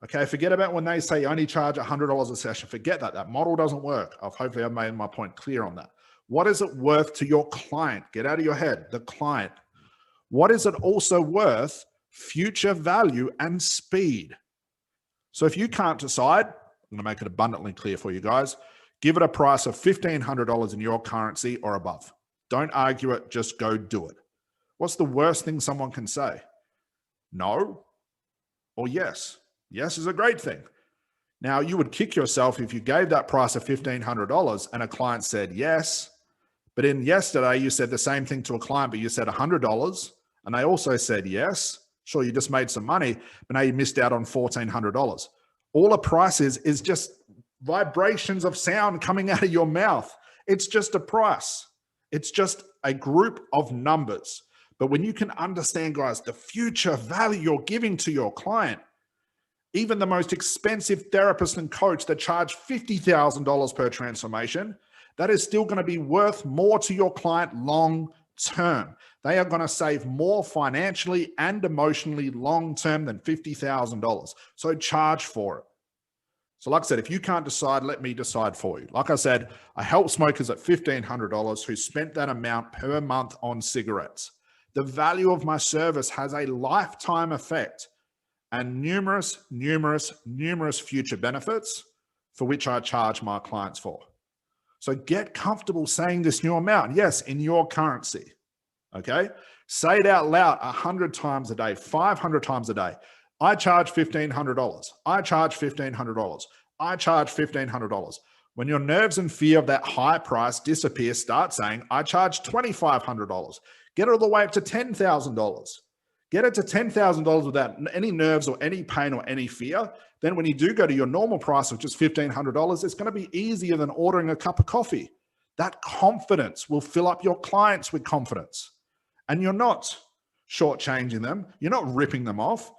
Okay, forget about when they say only charge $100 a session. Forget that. That model doesn't work. Hopefully I've made my point clear on that. What is it worth to your client? Get out of your head, the client. What is it also worth? Future value and speed. So if you can't decide, I'm going to make it abundantly clear for you guys. Give it a price of $1,500 in your currency or above. Don't argue it, just go do it. What's the worst thing someone can say? No or yes? Yes is a great thing. Now, you would kick yourself if you gave that price of $1,500 and a client said yes, but in yesterday you said the same thing to a client, but you said $100 and they also said yes. Sure, you just made some money, but now you missed out on $1,400. All a price is just vibrations of sound coming out of your mouth. It's just a price. It's just a group of numbers. But when you can understand, guys, the future value you're giving to your client, even the most expensive therapist and coach that charge $50,000 per transformation, that is still going to be worth more to your client long term. They are going to save more financially and emotionally long term than $50,000. So charge for it. So like I said, if you can't decide, let me decide for you. Like I said, I help smokers at $1,500 who spent that amount per month on cigarettes. The value of my service has a lifetime effect and numerous future benefits for which I charge my clients for. So get comfortable saying this new amount. Yes, in your currency. Okay. Say it out loud 100 times a day, 500 times a day. I charge $1,500. I charge $1,500. I charge $1,500. When your nerves and fear of that high price disappear, start saying, I charge $2,500. Get it all the way up to $10,000. Get it to $10,000 without any nerves or any pain or any fear. Then when you do go to your normal price of just $1,500, it's going to be easier than ordering a cup of coffee. That confidence will fill up your clients with confidence. And you're not shortchanging them. You're not ripping them off.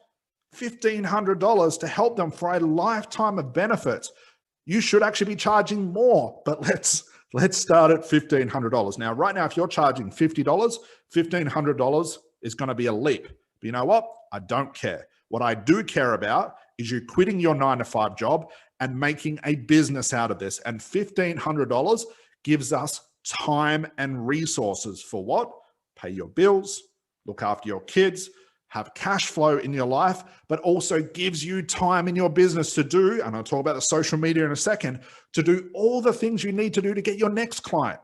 $1,500 to help them for a lifetime of benefits. You should actually be charging more, but let's start at $1,500. Now, right now, if you're charging $50, $1,500 is going to be a leap. But you know what? I don't care. What I do care about is you quitting your 9-to-5 job and making a business out of this. And $1,500 gives us time and resources for what? Pay your bills, look after your kids, have cash flow in your life, but also gives you time in your business to do, and I'll talk about the social media in a second, to do all the things you need to do to get your next client.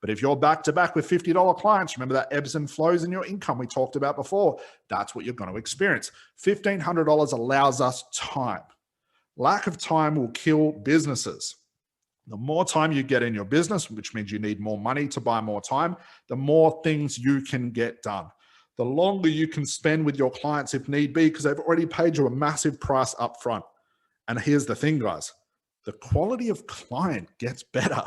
But if you're back to back with $50 clients, remember that ebbs and flows in your income we talked about before, that's what you're going to experience. $1,500 allows us time. Lack of time will kill businesses. The more time you get in your business, which means you need more money to buy more time, the more things you can get done. The longer you can spend with your clients if need be, because they've already paid you a massive price up front. And here's the thing, guys, the quality of client gets better.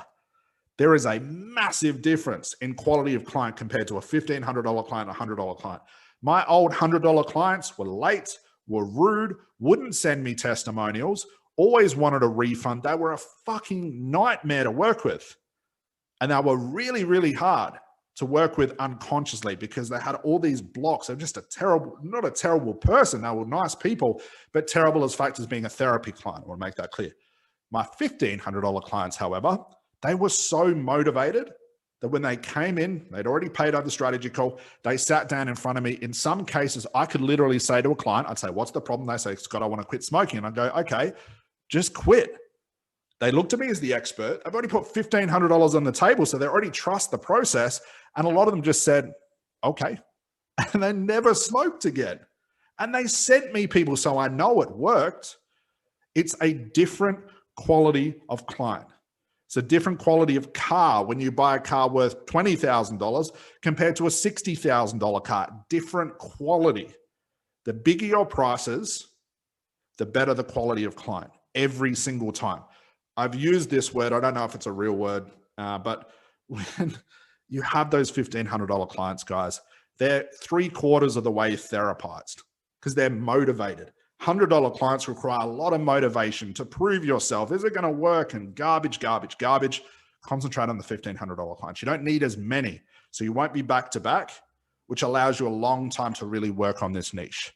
There is a massive difference in quality of client compared to a $1,500 client, a $100 client. My old $100 clients were late, were rude, wouldn't send me testimonials, always wanted a refund. They were a fucking nightmare to work with. And they were really, really hard to work with unconsciously because they had all these blocks. They're just not a terrible person. They were nice people, but terrible as fact as being a therapy client. I want to make that clear. My $1,500 clients, however, they were so motivated that when they came in, they'd already paid over the strategy call. They sat down in front of me. In some cases, I could literally say to a client, I'd say, what's the problem? They say, Scott, I want to quit smoking. And I'd go, okay, just quit. They looked at me as the expert. I've already put $1,500 on the table, so they already trust the process. And a lot of them just said, okay. And they never smoked again. And they sent me people, so I know it worked. It's a different quality of client. It's a different quality of car when you buy a car worth $20,000 compared to a $60,000 car. Different quality. The bigger your prices, the better the quality of client every single time. I've used this word. I don't know if it's a real word, but when you have those $1,500 clients, guys, they're 3/4 of the way therapized because they're motivated. $100 clients require a lot of motivation to prove yourself. Is it going to work? And garbage. Concentrate on the $1,500 clients. You don't need as many, so you won't be back to back, which allows you a long time to really work on this niche.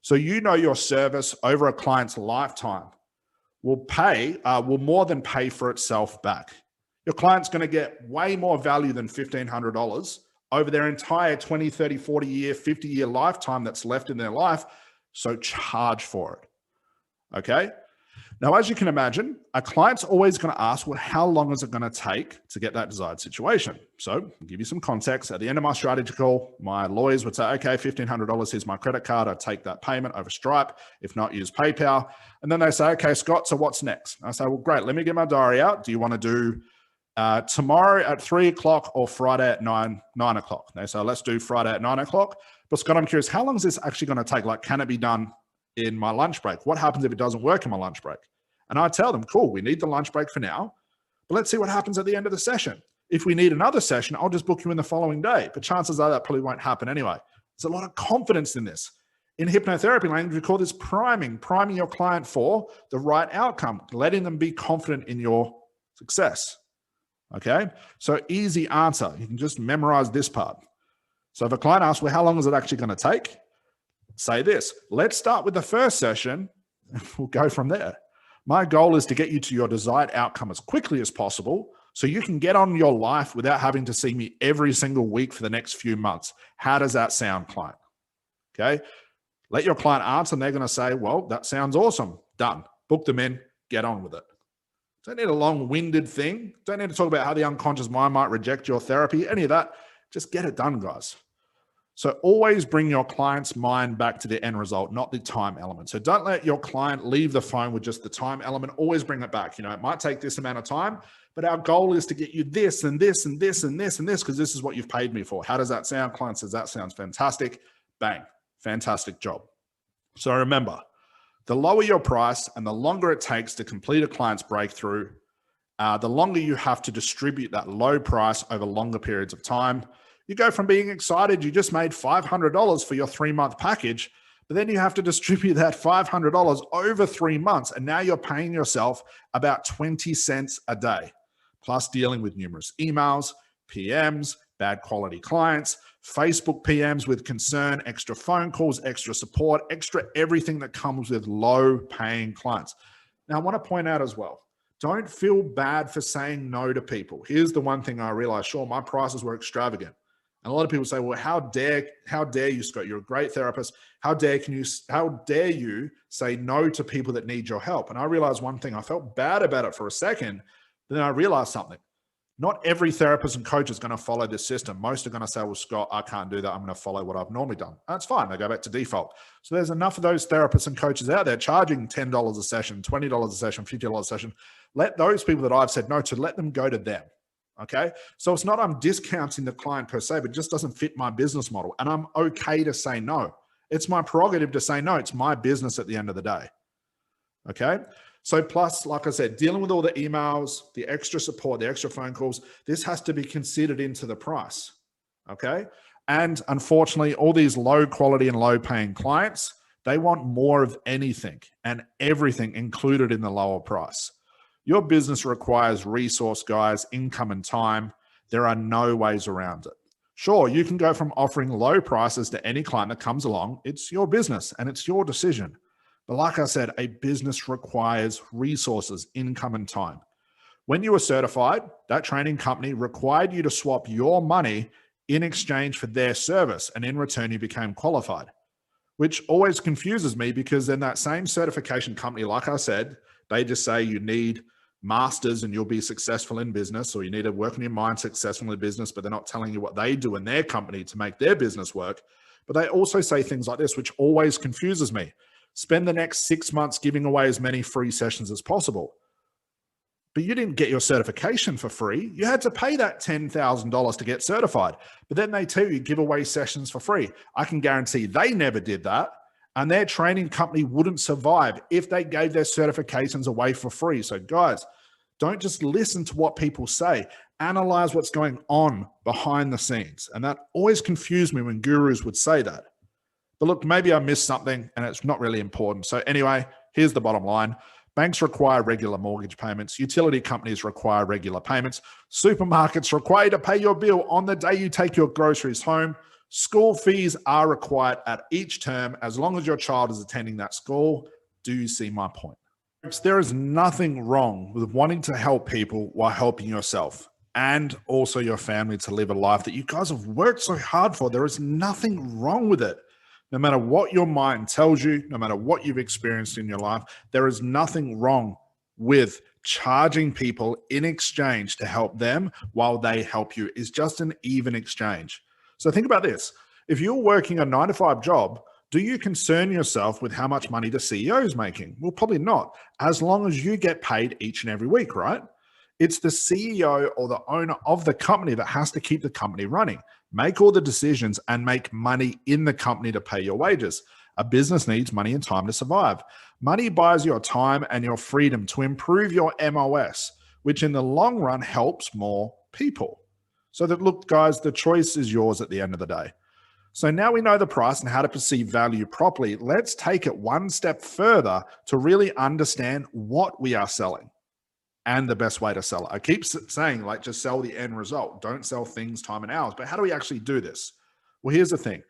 So you know your service over a client's lifetime will more than pay for itself back. Your client's going to get way more value than $1,500 over their entire 20, 30, 40 year, 50-year lifetime that's left in their life. So charge for it. Okay. Now, as you can imagine, a client's always going to ask, well, how long is it going to take to get that desired situation? So I'll give you some context. At the end of my strategy call, my lawyers would say, okay, $1,500, here's my credit card. I'd take that payment over Stripe. If not, use PayPal. And then they say, okay, Scott, so what's next? I say, well, great. Let me get my diary out. Do you want to do tomorrow at 3:00 or Friday at 9 o'clock? They say, let's do Friday at 9 o'clock. But Scott, I'm curious, how long is this actually going to take? Like, can it be done in my lunch break? What happens if it doesn't work in my lunch break? And I tell them, cool, we need the lunch break for now, but let's see what happens at the end of the session. If we need another session, I'll just book you in the following day. But chances are that probably won't happen anyway. There's a lot of confidence in this. In hypnotherapy language, we call this priming your client for the right outcome, letting them be confident in your success. Okay, so easy answer. You can just memorize this part. So if a client asks, well, how long is it actually going to take? Say this, let's start with the first session and we'll go from there. My goal is to get you to your desired outcome as quickly as possible so you can get on your life without having to see me every single week for the next few months. How does that sound, client? Okay, let your client answer and they're going to say, well, that sounds awesome. Done. Book them in, get on with it. Don't need a long-winded thing. Don't need to talk about how the unconscious mind might reject your therapy, any of that. Just get it done, guys. So always bring your client's mind back to the end result, not the time element. So don't let your client leave the phone with just the time element. Always bring it back. You know, it might take this amount of time, but our goal is to get you this and this and this and this and this because this is what you've paid me for. How does that sound? Client says, that sounds fantastic. Bang. Fantastic job. So remember, The lower your price and the longer it takes to complete a client's breakthrough, the longer you have to distribute that low price over longer periods of time. You go from being excited, you just made $500 for your 3-month package, but then you have to distribute that $500 over 3 months. And now you're paying yourself about 20 cents a day, plus dealing with numerous emails, PMs, bad quality clients, Facebook PMs with concern, extra phone calls, extra support, extra everything that comes with low paying clients. Now, I want to point out as well, don't feel bad for saying no to people. Here's the one thing I realized, sure, my prices were extravagant. And a lot of people say, well, how dare you, Scott? You're a great therapist. How dare you say no to people that need your help? And I realized one thing, I felt bad about it for a second, but then I realized something. Not every therapist and coach is going to follow this system. Most are going to say, well, Scott, I can't do that. I'm going to follow what I've normally done. That's fine. They go back to default. So there's enough of those therapists and coaches out there charging $10 a session, $20 a session, $50 a session. Let those people that I've said no to, let them go to them. Okay. So it's not I'm discounting the client per se, but it just doesn't fit my business model. And I'm okay to say no. It's my prerogative to say no. It's my business at the end of the day. Okay. So plus, like I said, dealing with all the emails, the extra support, the extra phone calls, this has to be considered into the price. Okay. And unfortunately, all these low quality and low paying clients, they want more of anything and everything included in the lower price. Your business requires resource, guys, income and time. There are no ways around it. Sure, you can go from offering low prices to any client that comes along. It's your business and it's your decision. But like I said, a business requires resources, income and time. When you were certified, that training company required you to swap your money in exchange for their service. And in return, you became qualified, which always confuses me because then that same certification company, like I said, they just say you need masters and you'll be successful in business, or you need to work on your mind successful in business, but they're not telling you what they do in their company to make their business work. But they also say things like this, which always confuses me. Spend the next 6 months giving away as many free sessions as possible. But you didn't get your certification for free. You had to pay that $10,000 to get certified. But then they tell you give away sessions for free. I can guarantee they never did that. And their training company wouldn't survive if they gave their certifications away for free. So guys, don't just listen to what people say. Analyze what's going on behind the scenes. And that always confused me when gurus would say that. But look, maybe I missed something and it's not really important. So anyway, here's the bottom line. Banks require regular mortgage payments. Utility companies require regular payments. Supermarkets require you to pay your bill on the day you take your groceries home. School fees are required at each term as long as your child is attending that school. Do you see my point? There is nothing wrong with wanting to help people while helping yourself and also your family to live a life that you guys have worked so hard for. There is nothing wrong with it. No matter what your mind tells you, no matter what you've experienced in your life, there is nothing wrong with charging people in exchange to help them while they help you. It's just an even exchange. So think about this. If you're working a 9-to-5 job, do you concern yourself with how much money the CEO is making? Well, probably not, as long as you get paid each and every week, right? It's the CEO or the owner of the company that has to keep the company running, make all the decisions and make money in the company to pay your wages. A business needs money and time to survive. Money buys your time and your freedom to improve your MOS, which in the long run helps more people. So that, look, guys, the choice is yours at the end of the day. So now we know the price and how to perceive value properly. Let's take it one step further to really understand what we are selling and the best way to sell it. I keep saying, like, just sell the end result. Don't sell things, time, and hours. But how do we actually do this? Well, here's the thing.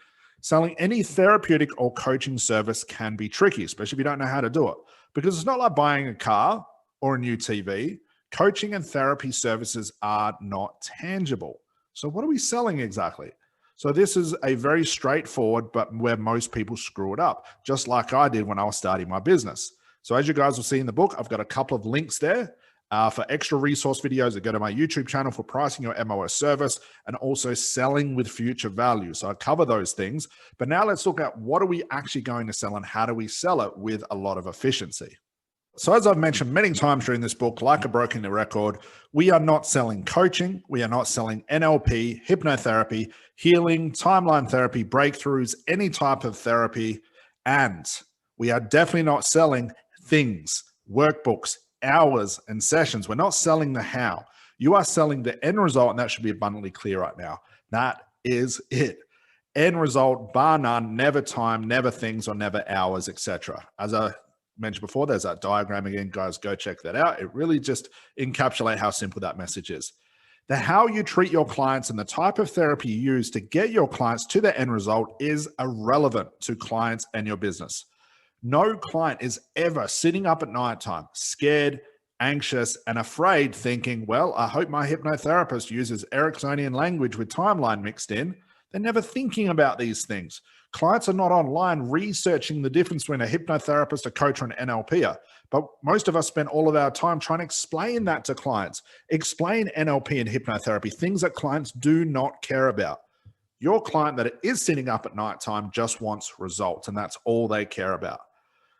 Selling any therapeutic or coaching service can be tricky, especially if you don't know how to do it, because it's not like buying a car or a new TV. Coaching and therapy services are not tangible. So what are we selling exactly? So this is a very straightforward, but where most people screw it up, just like I did when I was starting my business. So as you guys will see in the book, I've got a couple of links there for extra resource videos that go to my YouTube channel for pricing your MOS service and also selling with future value. So I cover those things. But now let's look at what are we actually going to sell and how do we sell it with a lot of efficiency. So as I've mentioned many times during this book, like a broken record, we are not selling coaching. We are not selling NLP, hypnotherapy, healing, timeline therapy, breakthroughs, any type of therapy. And We are definitely not selling things, workbooks, hours, and sessions. We're not selling the how. You are selling the end result, and that should be abundantly clear right now. That is it. End result, bar none, never time, never things, or never hours, etc. As I mentioned before, there's that diagram again, guys, go check that out. It really just encapsulates how simple that message is. The how you treat your clients and the type of therapy you use to get your clients to the end result is irrelevant to clients and your business. No client is ever sitting up at nighttime, scared, anxious, and afraid, thinking, well, I hope my hypnotherapist uses Ericksonian language with timeline mixed in. They're never thinking about these things. Clients are not online researching the difference between a hypnotherapist, a coach, or an NLPer. But most of us spend all of our time trying to explain that to clients, explain NLP and hypnotherapy, things that clients do not care about. Your client that is sitting up at nighttime just wants results, and that's all they care about.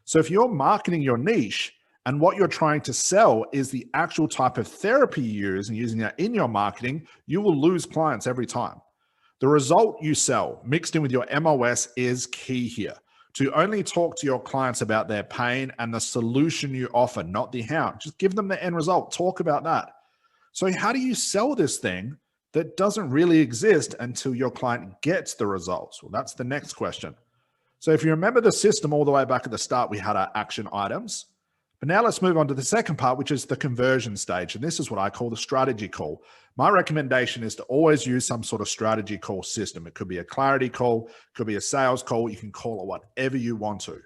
So if you're marketing your niche and what you're trying to sell is the actual type of therapy you use and using that in your marketing, you will lose clients every time. The result you sell mixed in with your MOS is key here. To only talk to your clients about their pain and the solution you offer, not the how. Just give them the end result. Talk about that. So how do you sell this thing that doesn't really exist until your client gets the results? Well, that's the next question. So if you remember the system all the way back at the start, we had our action items. But now let's move on to the second part, which is the conversion stage. And this is what I call the strategy call. My recommendation is to always use some sort of strategy call system. It could be a clarity call, could be a sales call. You can call it whatever you want to.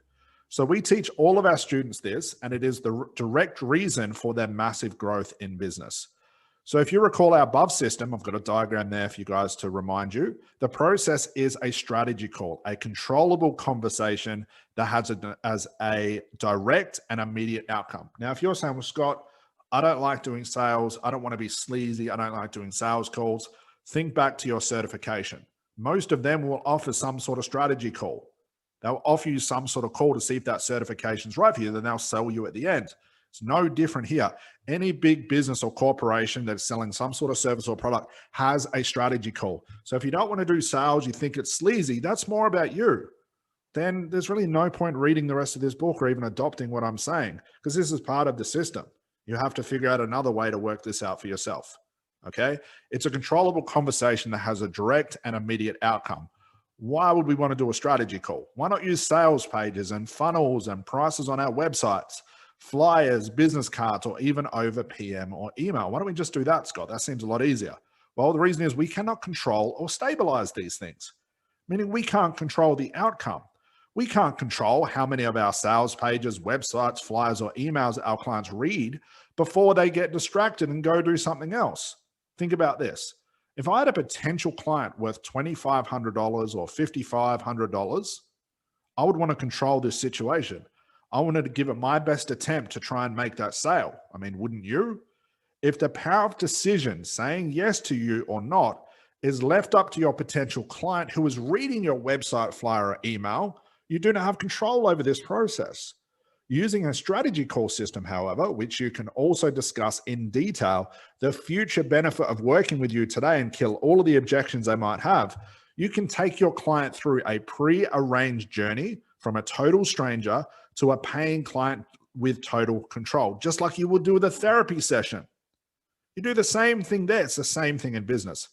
So we teach all of our students this, and it is the direct reason for their massive growth in business. So if you recall our above system, I've got a diagram there for you guys to remind you. The process is a strategy call, a controllable conversation that has a direct and immediate outcome. Now, if you're saying, well, Scott, I don't like doing sales. I don't want to be sleazy. I don't like doing sales calls. Think back to your certification. Most of them will offer some sort of strategy call. They'll offer you some sort of call to see if that certification is right for you. Then they'll sell you at the end. It's no different here. Any big business or corporation that's selling some sort of service or product has a strategy call. So if you don't want to do sales, you think it's sleazy, that's more about you. Then there's really no point reading the rest of this book or even adopting what I'm saying, because this is part of the system. You have to figure out another way to work this out for yourself. Okay? It's a controllable conversation that has a direct and immediate outcome. Why would we want to do a strategy call? Why not use sales pages and funnels and prices on our websites, flyers, business cards, or even over PM or email? Why don't we just do that, Scott? That seems a lot easier. Well, the reason is we cannot control or stabilize these things, meaning we can't control the outcome. We can't control how many of our sales pages, websites, flyers, or emails our clients read before they get distracted and go do something else. Think about this. If I had a potential client worth $2,500 or $5,500, I would want to control this situation. I wanted to give it my best attempt to try and make that sale. I mean, wouldn't you? If the power of decision, saying yes to you or not, is left up to your potential client who is reading your website, flyer, or email, you do not have control over this process. Using a strategy call system, however, which you can also discuss in detail, the future benefit of working with you today and kill all of the objections they might have, you can take your client through a pre-arranged journey from a total stranger to a paying client with total control, just like you would do with a therapy session. You do the same thing there. It's the same thing in business.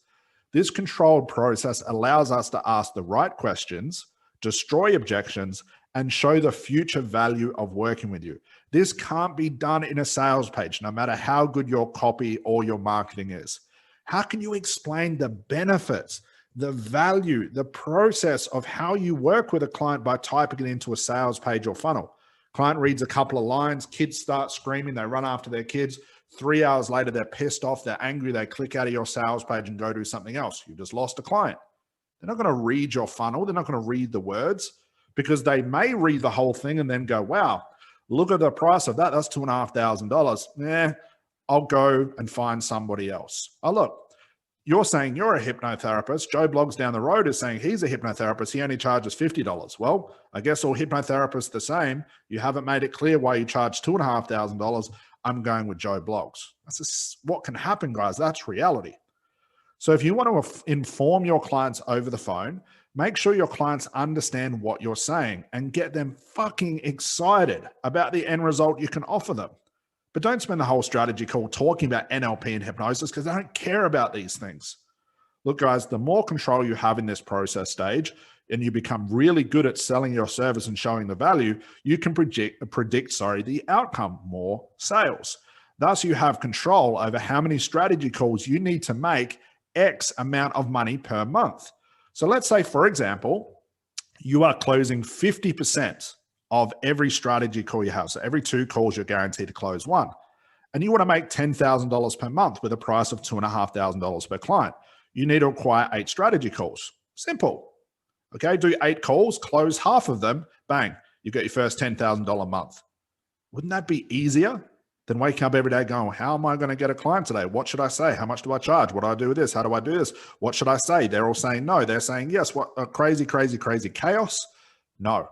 This controlled process allows us to ask the right questions, destroy objections, and show the future value of working with you. This can't be done in a sales page, no matter how good your copy or your marketing is. How can you explain the benefits, the value, the process of how you work with a client by typing it into a sales page or funnel? Client reads a couple of lines, kids start screaming, they run after their kids. 3 hours later, they're pissed off, they're angry, they click out of your sales page and go do something else. You just lost a client. They're not going to read your funnel. They're not going to read the words, because they may read the whole thing and then go, wow, look at the price of that. That's $2,500. I'll go and find somebody else. Oh, look, you're saying you're a hypnotherapist. Joe Bloggs down the road is saying he's a hypnotherapist. He only charges $50. Well, I guess all hypnotherapists are the same. You haven't made it clear why you charge $2,500. I'm going with Joe Bloggs. That's just what can happen, guys. That's reality. So if you want to inform your clients over the phone, Make sure your clients understand what you're saying and get them fucking excited about the end result you can offer them. But don't spend the whole strategy call talking about NLP and hypnosis because they don't care about these things. Look, guys, the more control you have in this process stage and you become really good at selling your service and showing the value, you can predict the outcome, more sales. Thus, you have control over how many strategy calls you need to make X amount of money per month. So let's say, for example, you are closing 50% of every strategy call you have. So every 2 calls, you're guaranteed to close 1. And you want to make $10,000 per month with a price of $2,500 per client. You need to acquire 8 strategy calls. Simple. Okay, do 8 calls, close half of them, bang, you got your first $10,000 month. Wouldn't that be easier than waking up every day going, how am I going to get a client today? What should I say? How much do I charge? What do I do with this? How do I do this? What should I say? They're all saying no. They're saying yes. What a crazy chaos. No.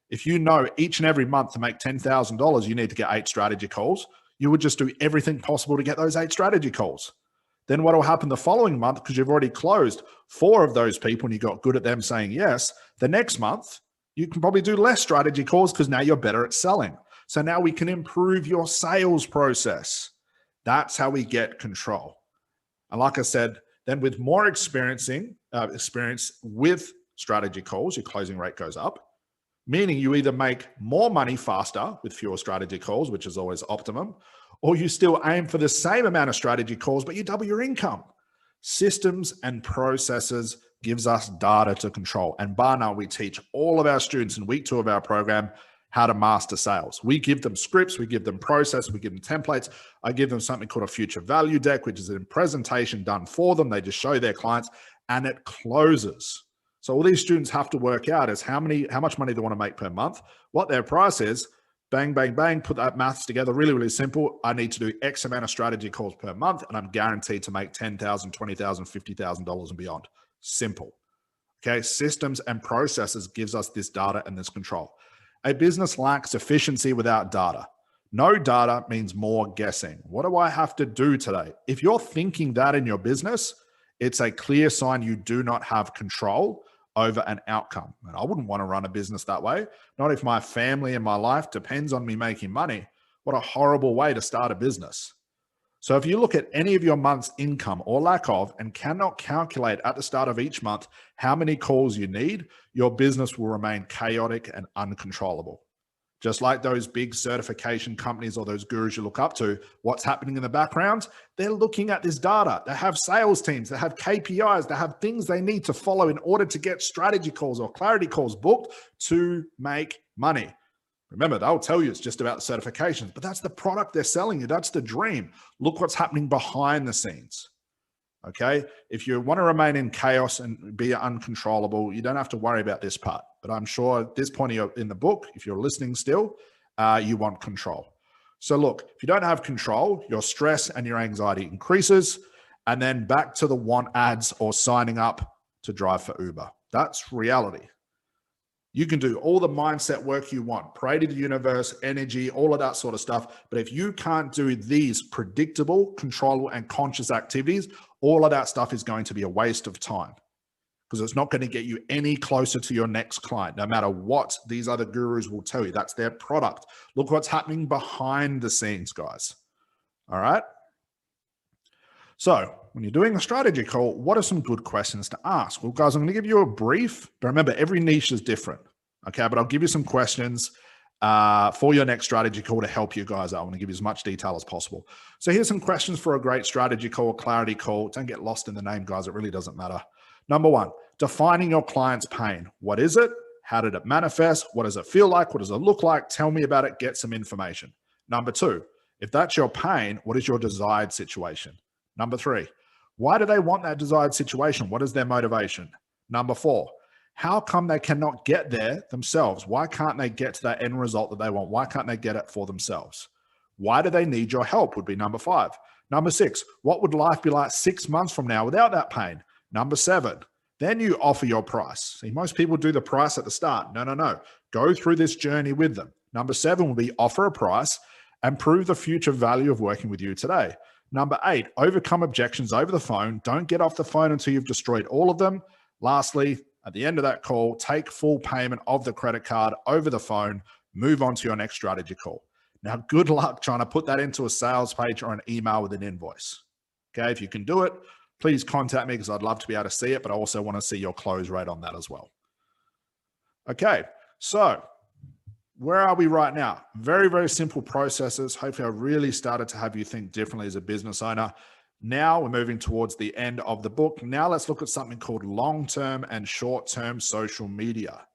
If you know each and every month to make $10,000, you need to get 8 strategy calls, you would just do everything possible to get those 8 strategy calls. Then what will happen the following month, because you've already closed 4 of those people and you got good at them saying yes, the next month, you can probably do less strategy calls because now you're better at selling. So now we can improve your sales process. That's how we get control. And like I said, then with more experience with strategy calls, your closing rate goes up, meaning you either make more money faster with fewer strategy calls, which is always optimum, or you still aim for the same amount of strategy calls, but you double your income. Systems and processes gives us data to control. And bar none, we teach all of our students in week 2 of our program how to master sales. We give them scripts, we give them process, we give them templates. I give them something called a future value deck, which is a presentation done for them. They just show their clients and it closes. So all these students have to work out is how much money they want to make per month, what their price is, bang, bang, bang, put that maths together, really, really simple. I need to do X amount of strategy calls per month and I'm guaranteed to make $10,000, $20,000, $50,000 and beyond. Simple. Okay, systems and processes gives us this data and this control. A business lacks efficiency without data. No data means more guessing. What do I have to do today? If you're thinking that in your business, it's a clear sign you do not have control over an outcome. And I wouldn't want to run a business that way. Not if my family and my life depends on me making money. What a horrible way to start a business. So if you look at any of your month's income or lack of and cannot calculate at the start of each month how many calls you need, your business will remain chaotic and uncontrollable. Just like those big certification companies or those gurus you look up to, what's happening in the background? They're looking at this data. They have sales teams, they have KPIs, they have things they need to follow in order to get strategy calls or clarity calls booked to make money. Remember, they'll tell you it's just about the certifications, but that's the product they're selling you. That's the dream. Look what's happening behind the scenes. Okay? If you want to remain in chaos and be uncontrollable, you don't have to worry about this part. But I'm sure at this point in the book, if you're listening still, you want control. So look, if you don't have control, your stress and your anxiety increases, and then back to the want ads or signing up to drive for Uber. That's reality. You can do all the mindset work you want, pray to the universe, energy, all of that sort of stuff. But if you can't do these predictable, controllable, and conscious activities, all of that stuff is going to be a waste of time because it's not going to get you any closer to your next client, no matter what these other gurus will tell you. That's their product. Look what's happening behind the scenes, guys. All right. So when you're doing a strategy call, what are some good questions to ask? Well, guys, I'm going to give you a brief, but remember, every niche is different. Okay, but I'll give you some questions for your next strategy call to help you guys out. I want to give you as much detail as possible. So here's some questions for a great strategy call, clarity call. Don't get lost in the name, guys. It really doesn't matter. Number 1, defining your client's pain. What is it? How did it manifest? What does it feel like? What does it look like? Tell me about it. Get some information. Number 2, if that's your pain, what is your desired situation? Number 3, why do they want that desired situation? What is their motivation? Number 4, how come they cannot get there themselves? Why can't they get to that end result that they want? Why can't they get it for themselves? Why do they need your help would be number 5. Number 6, what would life be like 6 months from now without that pain? Number 7, then you offer your price. See, most people do the price at the start. No. Go through this journey with them. Number 7 will be offer a price and prove the future value of working with you today. Number 8, overcome objections over the phone. Don't get off the phone until you've destroyed all of them. Lastly, At the end of that call, take full payment of the credit card over the phone, move on to your next strategy call. Now, good luck trying to put that into a sales page or an email with an invoice. Okay, if you can do it, please contact me because I'd love to be able to see it, but I also want to see your close rate on that as well. Okay, so where are we right now? Very, very simple processes. Hopefully I really started to have you think differently as a business owner. Now we're moving towards the end of the book. Now let's look at something called long-term and short-term social media.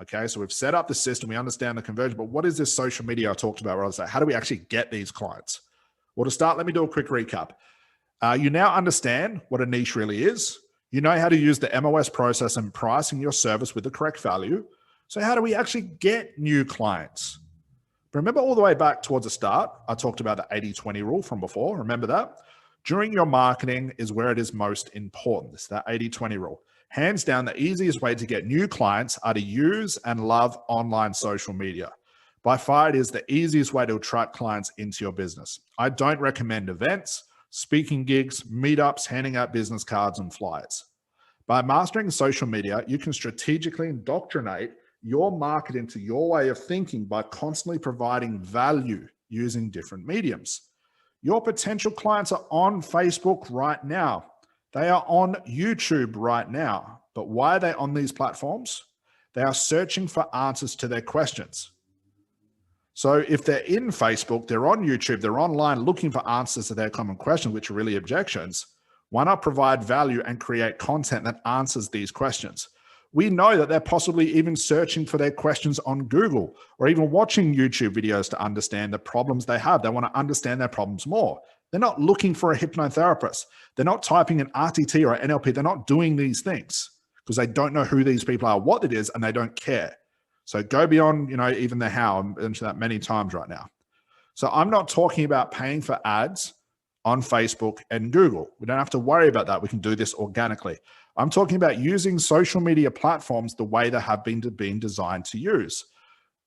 Okay, so we've set up the system, we understand the conversion, but what is this social media I talked about where I was like, how do we actually get these clients? Well, to start, let me do a quick recap. You now understand what a niche really is. You know how to use the MOS process and pricing your service with the correct value. So how do we actually get new clients? Remember all the way back towards the start, I talked about the 80-20 rule from before. Remember that? During your marketing is where it is most important. It's that 80-20 rule. Hands down, the easiest way to get new clients are to use and love online social media. By far, it is the easiest way to attract clients into your business. I don't recommend events, speaking gigs, meetups, handing out business cards and flyers. By mastering social media, you can strategically indoctrinate your market into your way of thinking by constantly providing value using different mediums. Your potential clients are on Facebook right now. They are on YouTube right now. But why are they on these platforms? They are searching for answers to their questions. So if they're in Facebook, they're on YouTube, they're online looking for answers to their common questions, which are really objections. Why not provide value and create content that answers these questions? We know that they're possibly even searching for their questions on Google or even watching YouTube videos to understand the problems they have. They want to understand their problems more. They're not looking for a hypnotherapist. They're not typing an RTT or an NLP. They're not doing these things because they don't know who these people are, what it is, and they don't care. So go beyond, even the how. I'm into that many times right now. So I'm not talking about paying for ads on Facebook and Google. We don't have to worry about that. We can do this organically. I'm talking about using social media platforms the way they have been designed to use.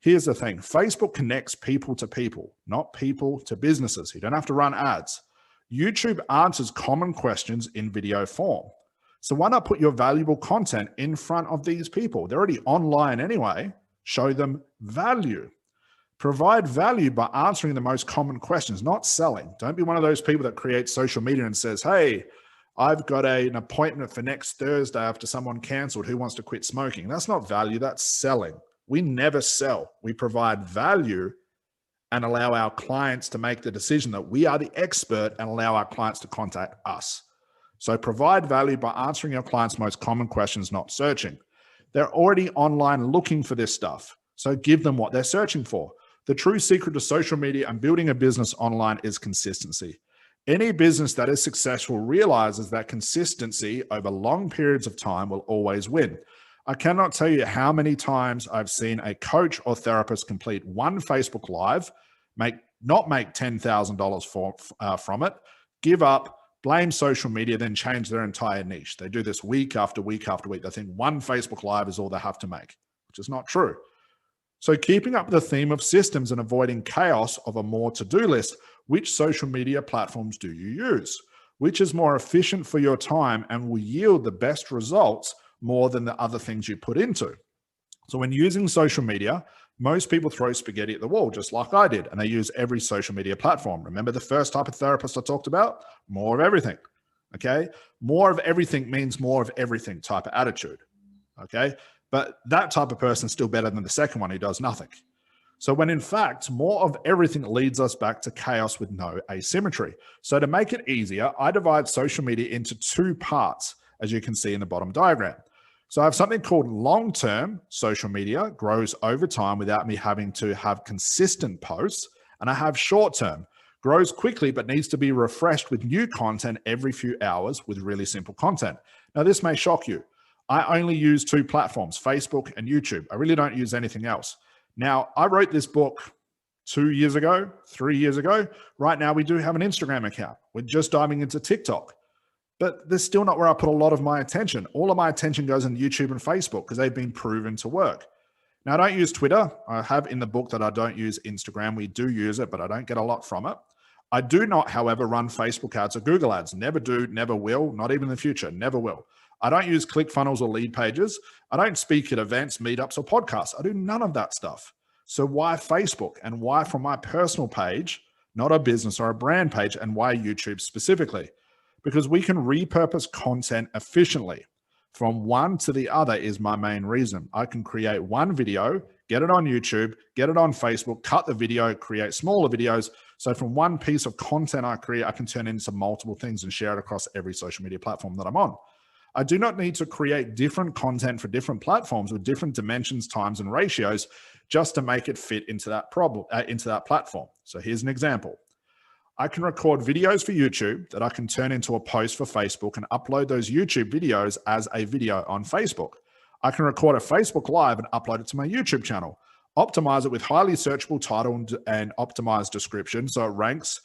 Here's the thing. Facebook connects people to people, not people to businesses. You don't have to run ads. YouTube answers common questions in video form. So why not put your valuable content in front of these people? They're already online anyway. Show them value. Provide value by answering the most common questions, not selling. Don't be one of those people that creates social media and says, hey, I've got an appointment for next Thursday after someone canceled who wants to quit smoking. That's not value, that's selling. We never sell. We provide value and allow our clients to make the decision that we are the expert and allow our clients to contact us. So provide value by answering your clients' most common questions, not searching. They're already online looking for this stuff. So give them what they're searching for. The true secret to social media and building a business online is consistency. Any business that is successful realizes that consistency over long periods of time will always win. I cannot tell you how many times I've seen a coach or therapist complete one Facebook Live, not make $10,000 from it, give up, blame social media, then change their entire niche. They do this week after week after week. They think one Facebook Live is all they have to make, which is not true. So keeping up the theme of systems and avoiding chaos of a more to-do list, which social media platforms do you use? Which is more efficient for your time and will yield the best results more than the other things you put into? So when using social media, most people throw spaghetti at the wall, just like I did, and they use every social media platform. Remember the first type of therapist I talked about? More of everything, okay? More of everything means more of everything type of attitude, okay? But that type of person is still better than the second one who does nothing. So when in fact, more of everything leads us back to chaos with no asymmetry. So to make it easier, I divide social media into two parts, as you can see in the bottom diagram. So I have something called long-term social media, grows over time without me having to have consistent posts. And I have short-term, grows quickly but needs to be refreshed with new content every few hours with really simple content. Now this may shock you. I only use two platforms, Facebook and YouTube. I really don't use anything else. Now, I wrote this book 2 years ago, 3 years ago. Right now, we do have an Instagram account. We're just diving into TikTok. But that's still not where I put a lot of my attention. All of my attention goes on YouTube and Facebook because they've been proven to work. Now, I don't use Twitter. I have in the book that I don't use Instagram. We do use it, but I don't get a lot from it. I do not, however, run Facebook ads or Google ads. Never do, never will, not even in the future, never will. I don't use ClickFunnels or lead pages. I don't speak at events, meetups, or podcasts. I do none of that stuff. So why Facebook, and why from my personal page, not a business or a brand page, and why YouTube specifically? Because we can repurpose content efficiently. From one to the other is my main reason. I can create one video, get it on YouTube, get it on Facebook, cut the video, create smaller videos. So from one piece of content I create, I can turn it into multiple things and share it across every social media platform that I'm on. I do not need to create different content for different platforms with different dimensions, times, and ratios just to make it fit into that into that platform. So here's an example. I can record videos for YouTube that I can turn into a post for Facebook and upload those YouTube videos as a video on Facebook. I can record a Facebook Live and upload it to my YouTube channel, optimize it with highly searchable title and optimized description so it ranks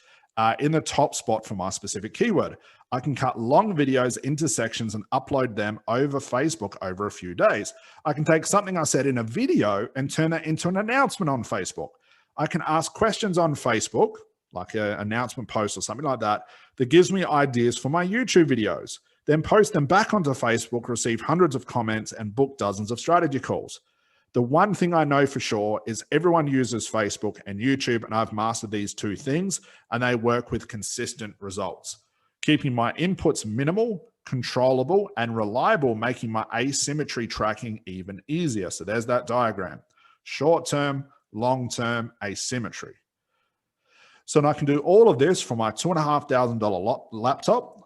in the top spot for my specific keyword. I can cut long videos into sections and upload them over Facebook over a few days. I can take something I said in a video and turn that into an announcement on Facebook. I can ask questions on Facebook, like an announcement post or something like that, that gives me ideas for my YouTube videos, then post them back onto Facebook, receive hundreds of comments, and book dozens of strategy calls. The one thing I know for sure is everyone uses Facebook and YouTube, and I've mastered these two things, and they work with consistent results. Keeping my inputs minimal, controllable, and reliable, making my asymmetry tracking even easier. So there's that diagram. Short-term, long-term asymmetry. So I can do all of this from my $2,500 laptop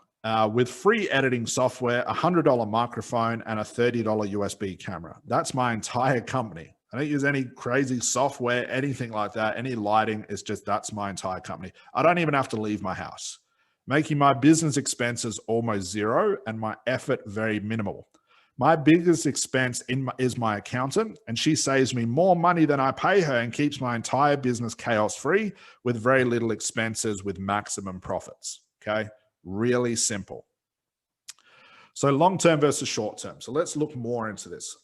with free editing software, a $100 microphone, and a $30 USB camera. That's my entire company. I don't use any crazy software, anything like that, any lighting. It's just that's my entire company. I don't even have to leave my house, making my business expenses almost zero and my effort very minimal. My biggest expense is my accountant, and she saves me more money than I pay her and keeps my entire business chaos-free with very little expenses with maximum profits, okay? Really simple. So long-term versus short-term. So let's look more into this.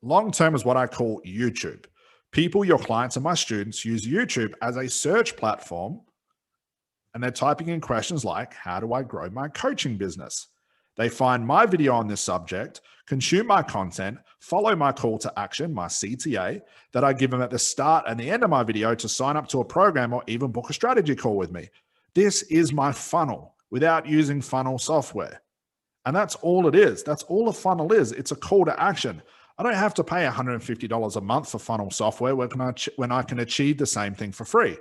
Long-term is what I call YouTube. People, your clients, and my students use YouTube as a search platform, and they're typing in questions like, how do I grow my coaching business? They find my video on this subject, consume my content, follow my call to action, my CTA, that I give them at the start and the end of my video to sign up to a program or even book a strategy call with me. This is my funnel without using funnel software. And that's all it is. That's all a funnel is. It's a call to action. I don't have to pay $150 a month for funnel software when I can achieve the same thing for free.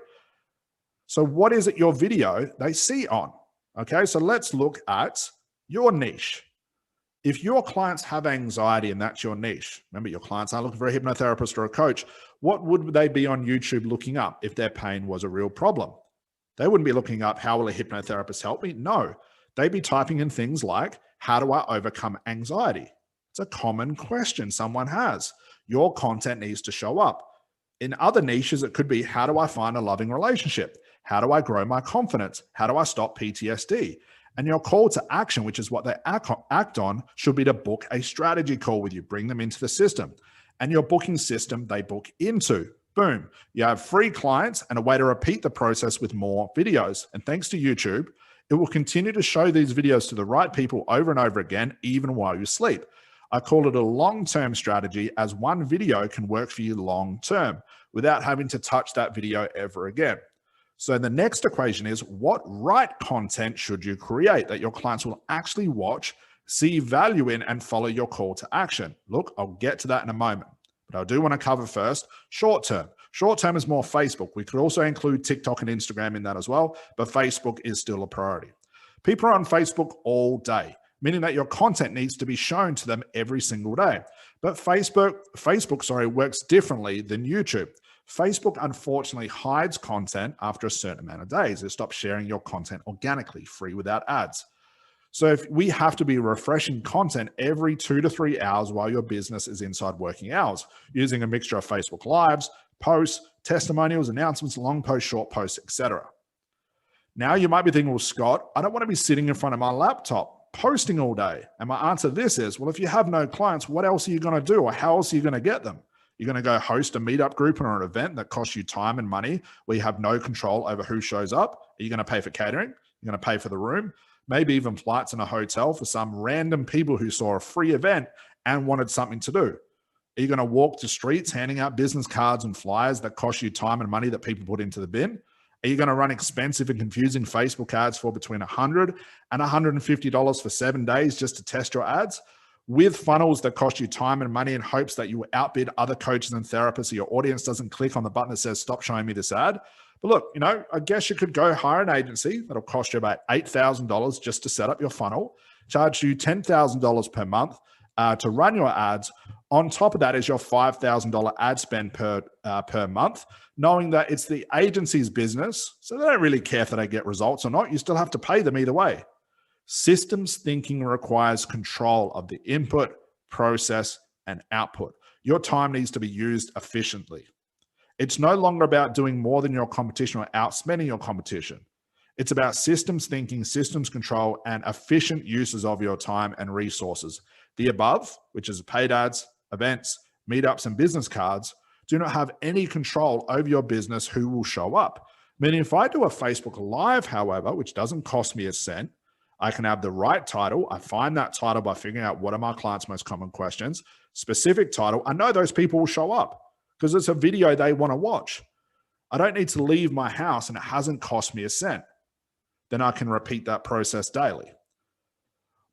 So what is it your video they see on? Okay, so let's look at your niche. If your clients have anxiety and that's your niche, remember your clients aren't looking for a hypnotherapist or a coach, what would they be on YouTube looking up if their pain was a real problem? They wouldn't be looking up, how will a hypnotherapist help me? No, they'd be typing in things like, how do I overcome anxiety? It's a common question someone has. Your content needs to show up. In other niches, it could be, how do I find a loving relationship? How do I grow my confidence? How do I stop PTSD? And your call to action, which is what they act on, should be to book a strategy call with you, bring them into the system. And your booking system, they book into. Boom. You have free clients and a way to repeat the process with more videos. And thanks to YouTube, it will continue to show these videos to the right people over and over again, even while you sleep. I call it a long-term strategy, as one video can work for you long-term without having to touch that video ever again. So the next equation is, what right content should you create that your clients will actually watch, see value in, and follow your call to action? Look, I'll get to that in a moment, but I do want to cover first short term. Short term is more Facebook. We could also include TikTok and Instagram in that as well, but Facebook is still a priority. People are on Facebook all day, meaning that your content needs to be shown to them every single day. But Facebook works differently than YouTube. Facebook unfortunately hides content after a certain amount of days. It stops sharing your content organically, free without ads. So if we have to be refreshing content every 2 to 3 hours while your business is inside working hours, using a mixture of Facebook Lives, posts, testimonials, announcements, long posts, short posts, etc. Now you might be thinking, well, Scott, I don't want to be sitting in front of my laptop posting all day. And my answer to this is, well, if you have no clients, what else are you going to do, or how else are you going to get them? You're going to go host a meetup group or an event that costs you time and money where you have no control over who shows up. Are you going to pay for catering? You're going to pay for the room. maybe even flights and a hotel for some random people who saw a free event and wanted something to do. Are you going to walk the streets handing out business cards and flyers that cost you time and money that people put into the bin? Are you going to run expensive and confusing Facebook ads for between $100 and $150 for 7 days just to test your ads? With funnels that cost you time and money in hopes that you will outbid other coaches and therapists so your audience doesn't click on the button that says, stop showing me this ad. But look, I guess you could go hire an agency that'll cost you about $8,000 just to set up your funnel, charge you $10,000 per month to run your ads. On top of that is your $5,000 ad spend per month, knowing that it's the agency's business, so they don't really care if they get results or not. You still have to pay them either way. Systems thinking requires control of the input, process, and output. Your time needs to be used efficiently. It's no longer about doing more than your competition or outspending your competition. It's about systems thinking, systems control, and efficient uses of your time and resources. The above, which is paid ads, events, meetups, and business cards, do not have any control over your business who will show up. Meaning if I do a Facebook Live, however, which doesn't cost me a cent, I can have the right title. I find that title by figuring out what are my clients' most common questions, specific title. I know those people will show up because it's a video they want to watch. I don't need to leave my house and it hasn't cost me a cent. Then I can repeat that process daily.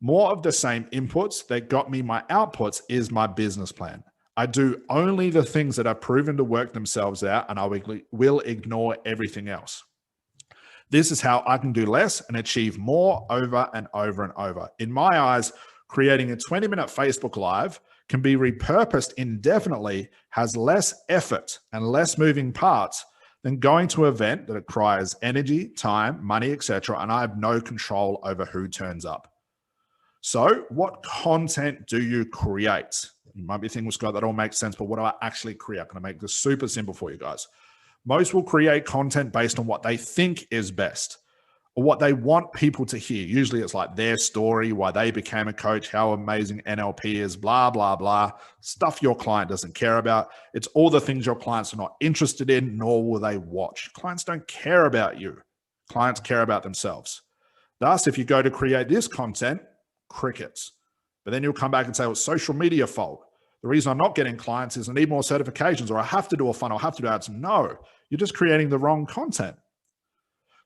More of the same inputs that got me my outputs is my business plan. I do only the things that are proven to work themselves out, and I will ignore everything else. This is how I can do less and achieve more over and over and over. In my eyes, creating a 20-minute Facebook Live can be repurposed indefinitely, has less effort and less moving parts than going to an event that requires energy, time, money, etc., and I have no control over who turns up. So what content do you create? You might be thinking, Scott, that all makes sense, but what do I actually create? I'm going to make this super simple for you guys. Most will create content based on what they think is best or what they want people to hear. Usually it's like their story, why they became a coach, how amazing NLP is, blah, blah, blah. Stuff your client doesn't care about. It's all the things your clients are not interested in, nor will they watch. Clients don't care about you. Clients care about themselves. Thus, if you go to create this content, crickets. But then you'll come back and say, well, social media fault. The reason I'm not getting clients is I need more certifications or I have to do a funnel, I have to do ads. No, you're just creating the wrong content.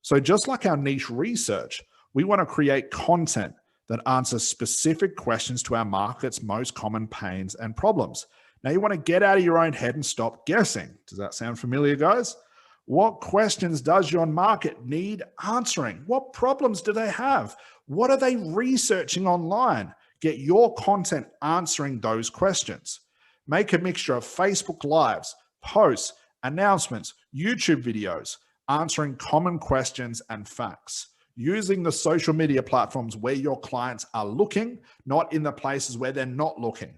So just like our niche research, we want to create content that answers specific questions to our market's most common pains and problems. Now you want to get out of your own head and stop guessing. Does that sound familiar, guys? What questions does your market need answering? What problems do they have? What are they researching online? Get your content answering those questions. Make a mixture of Facebook Lives, posts, announcements, YouTube videos, answering common questions and facts, using the social media platforms where your clients are looking, not in the places where they're not looking.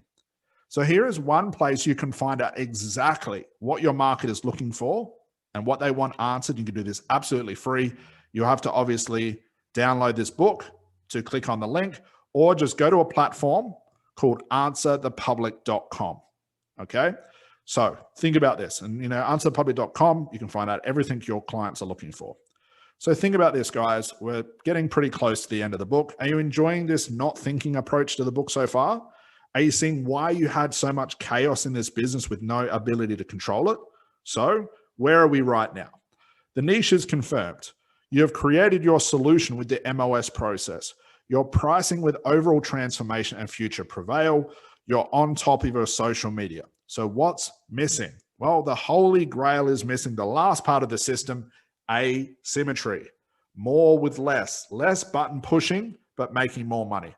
So here is one place you can find out exactly what your market is looking for and what they want answered. You can do this absolutely free. You'll have to obviously download this book to click on the link, or just go to a platform called answerthepublic.com. Okay. So think about this, and answerthepublic.com, you can find out everything your clients are looking for. So think about this, guys. We're getting pretty close to the end of the book. Are you enjoying this not thinking approach to the book so far? Are you seeing why you had so much chaos in this business with no ability to control it? So where are we right now? The niche is confirmed. You have created your solution with the MOS process. Your pricing with overall transformation and future prevail. You're on top of your social media. So what's missing? Well, the holy grail is missing. The last part of the system, asymmetry. More with less button pushing, but making more money.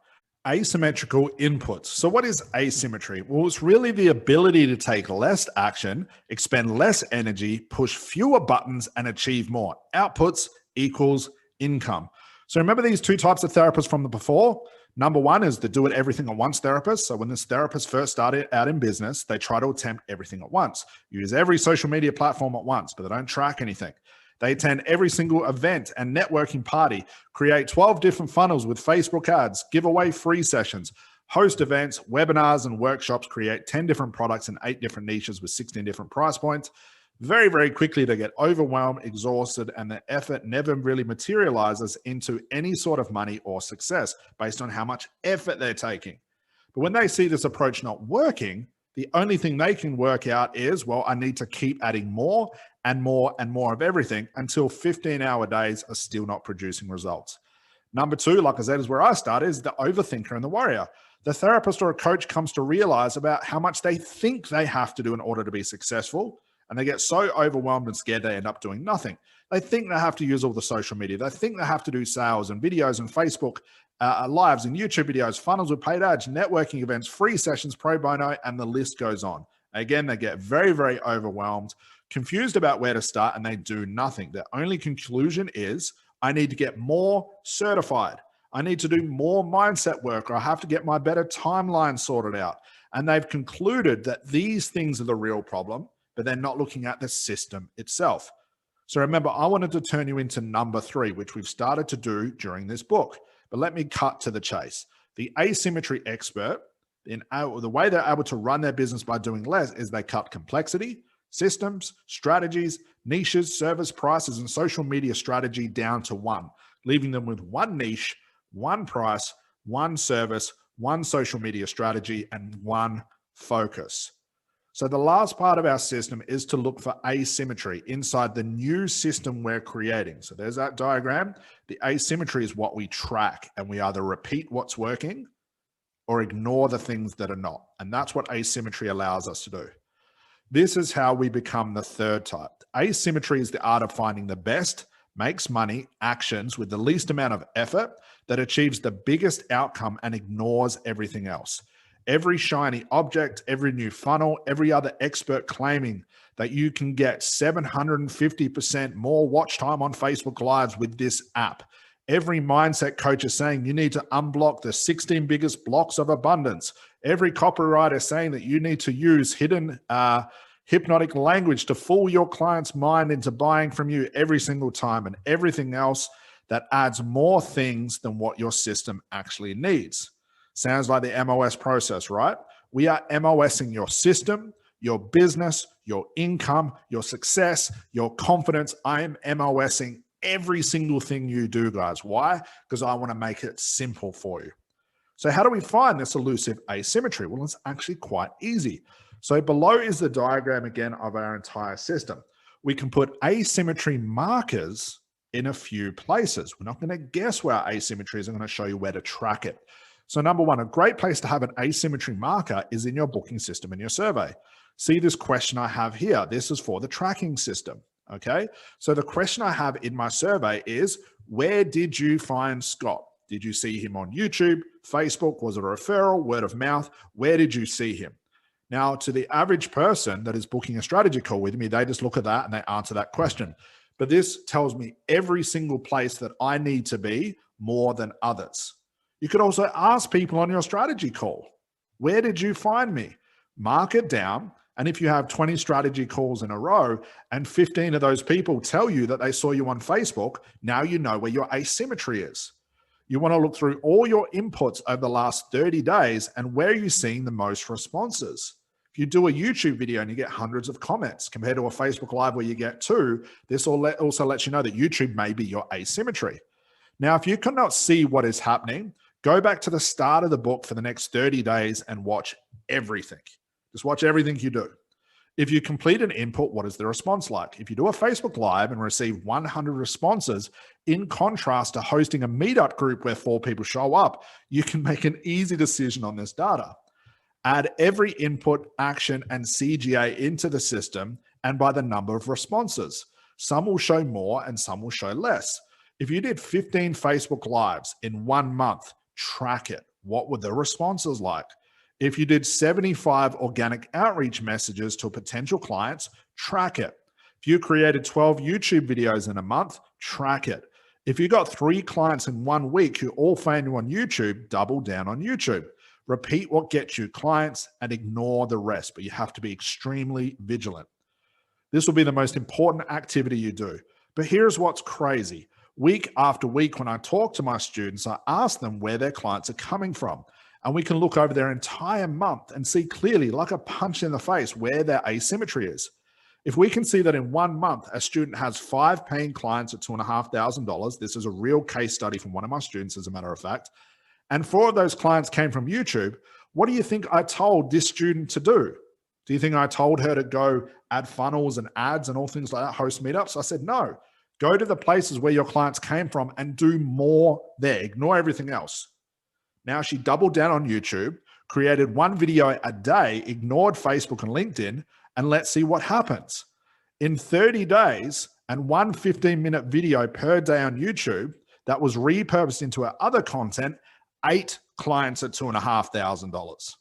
Asymmetrical inputs. So what is asymmetry? Well, it's really the ability to take less action, expend less energy, push fewer buttons, and achieve more. Outputs equals income. So remember these two types of therapists from the before? Number one is the do it everything at once therapist. So when this therapist first started out in business, they try to attempt everything at once. Use every social media platform at once, but they don't track anything. They attend every single event and networking party, create 12 different funnels with Facebook ads, give away free sessions, host events, webinars, and workshops, create 10 different products in 8 different niches with 16 different price points. Very, very quickly they get overwhelmed, exhausted, and their effort never really materializes into any sort of money or success based on how much effort they're taking. But when they see this approach not working, the only thing they can work out is, well, I need to keep adding more and more and more of everything until 15-hour days are still not producing results. Number two, like I said, is where I start, is the overthinker and the worrier. The therapist or a coach comes to realize about how much they think they have to do in order to be successful. And they get so overwhelmed and scared they end up doing nothing. They think they have to use all the social media. They think they have to do sales and videos and Facebook lives and YouTube videos, funnels with paid ads, networking events, free sessions, pro bono, and the list goes on. Again, they get very, very overwhelmed, confused about where to start, and they do nothing. Their only conclusion is, I need to get more certified. I need to do more mindset work, or I have to get my better timeline sorted out. And they've concluded that these things are the real problem, but they're not looking at the system itself. So remember, I wanted to turn you into number three, which we've started to do during this book. But let me cut to the chase. The asymmetry expert, the way they're able to run their business by doing less is they cut complexity, systems, strategies, niches, service prices, and social media strategy down to one, leaving them with one niche, one price, one service, one social media strategy, and one focus. So the last part of our system is to look for asymmetry inside the new system we're creating. So there's that diagram. The asymmetry is what we track, and we either repeat what's working or ignore the things that are not. And that's what asymmetry allows us to do. This is how we become the third type. Asymmetry is the art of finding the best, makes money, actions with the least amount of effort that achieves the biggest outcome and ignores everything else. Every shiny object, every new funnel, every other expert claiming that you can get 750% more watch time on Facebook Lives with this app. Every mindset coach is saying you need to unblock the 16 biggest blocks of abundance. Every copywriter is saying that you need to use hidden hypnotic language to fool your client's mind into buying from you every single time, and everything else that adds more things than what your system actually needs. Sounds like the MOS process, right? We are MOSing your system, your business, your income, your success, your confidence. I am MOSing every single thing you do, guys. Why? Because I want to make it simple for you. So how do we find this elusive asymmetry? Well, it's actually quite easy. So below is the diagram again of our entire system. We can put asymmetry markers in a few places. We're not going to guess where our asymmetry is. I'm going to show you where to track it. So number one, a great place to have an asymmetry marker is in your booking system in your survey. See this question I have here. This is for the tracking system. Okay. So the question I have in my survey is, where did you find Scott? Did you see him on YouTube, Facebook? Was it a referral, word of mouth? Where did you see him? Now, to the average person that is booking a strategy call with me, they just look at that and they answer that question. But this tells me every single place that I need to be more than others. You could also ask people on your strategy call, where did you find me? Mark it down. And if you have 20 strategy calls in a row and 15 of those people tell you that they saw you on Facebook, now you know where your asymmetry is. You want to look through all your inputs over the last 30 days and where are you seeing the most responses? If you do a YouTube video and you get hundreds of comments compared to a Facebook Live where you get 2, this also lets you know that YouTube may be your asymmetry. Now, if you cannot see what is happening, go back to the start of the book for the next 30 days and watch everything. Just watch everything you do. If you complete an input, what is the response like? If you do a Facebook Live and receive 100 responses, in contrast to hosting a meetup group where 4 people show up, you can make an easy decision on this data. Add every input, action, and CGA into the system and by the number of responses. Some will show more and some will show less. If you did 15 Facebook Lives in 1 month, track it. What were the responses like? If you did 75 organic outreach messages to potential clients, track it. If you created 12 YouTube videos in a month, track it. If you got 3 clients in 1 week who all found you on YouTube, double down on YouTube. Repeat what gets you clients and ignore the rest, but you have to be extremely vigilant. This will be the most important activity you do. But here's what's crazy. Week after week, when I talk to my students, I ask them where their clients are coming from. And we can look over their entire month and see clearly, like a punch in the face, where their asymmetry is. If we can see that in 1 month, a student has 5 paying clients at $2,500, this is a real case study from one of my students, as a matter of fact, and 4 of those clients came from YouTube, what do you think I told this student to do? Do you think I told her to go add funnels and ads and all things like that, host meetups? I said, no, go to the places where your clients came from and do more there. Ignore everything else. Now she doubled down on YouTube, created 1 video a day, ignored Facebook and LinkedIn, and let's see what happens. In 30 days and 1 15-minute video per day on YouTube that was repurposed into her other content, 8 clients at $2,500.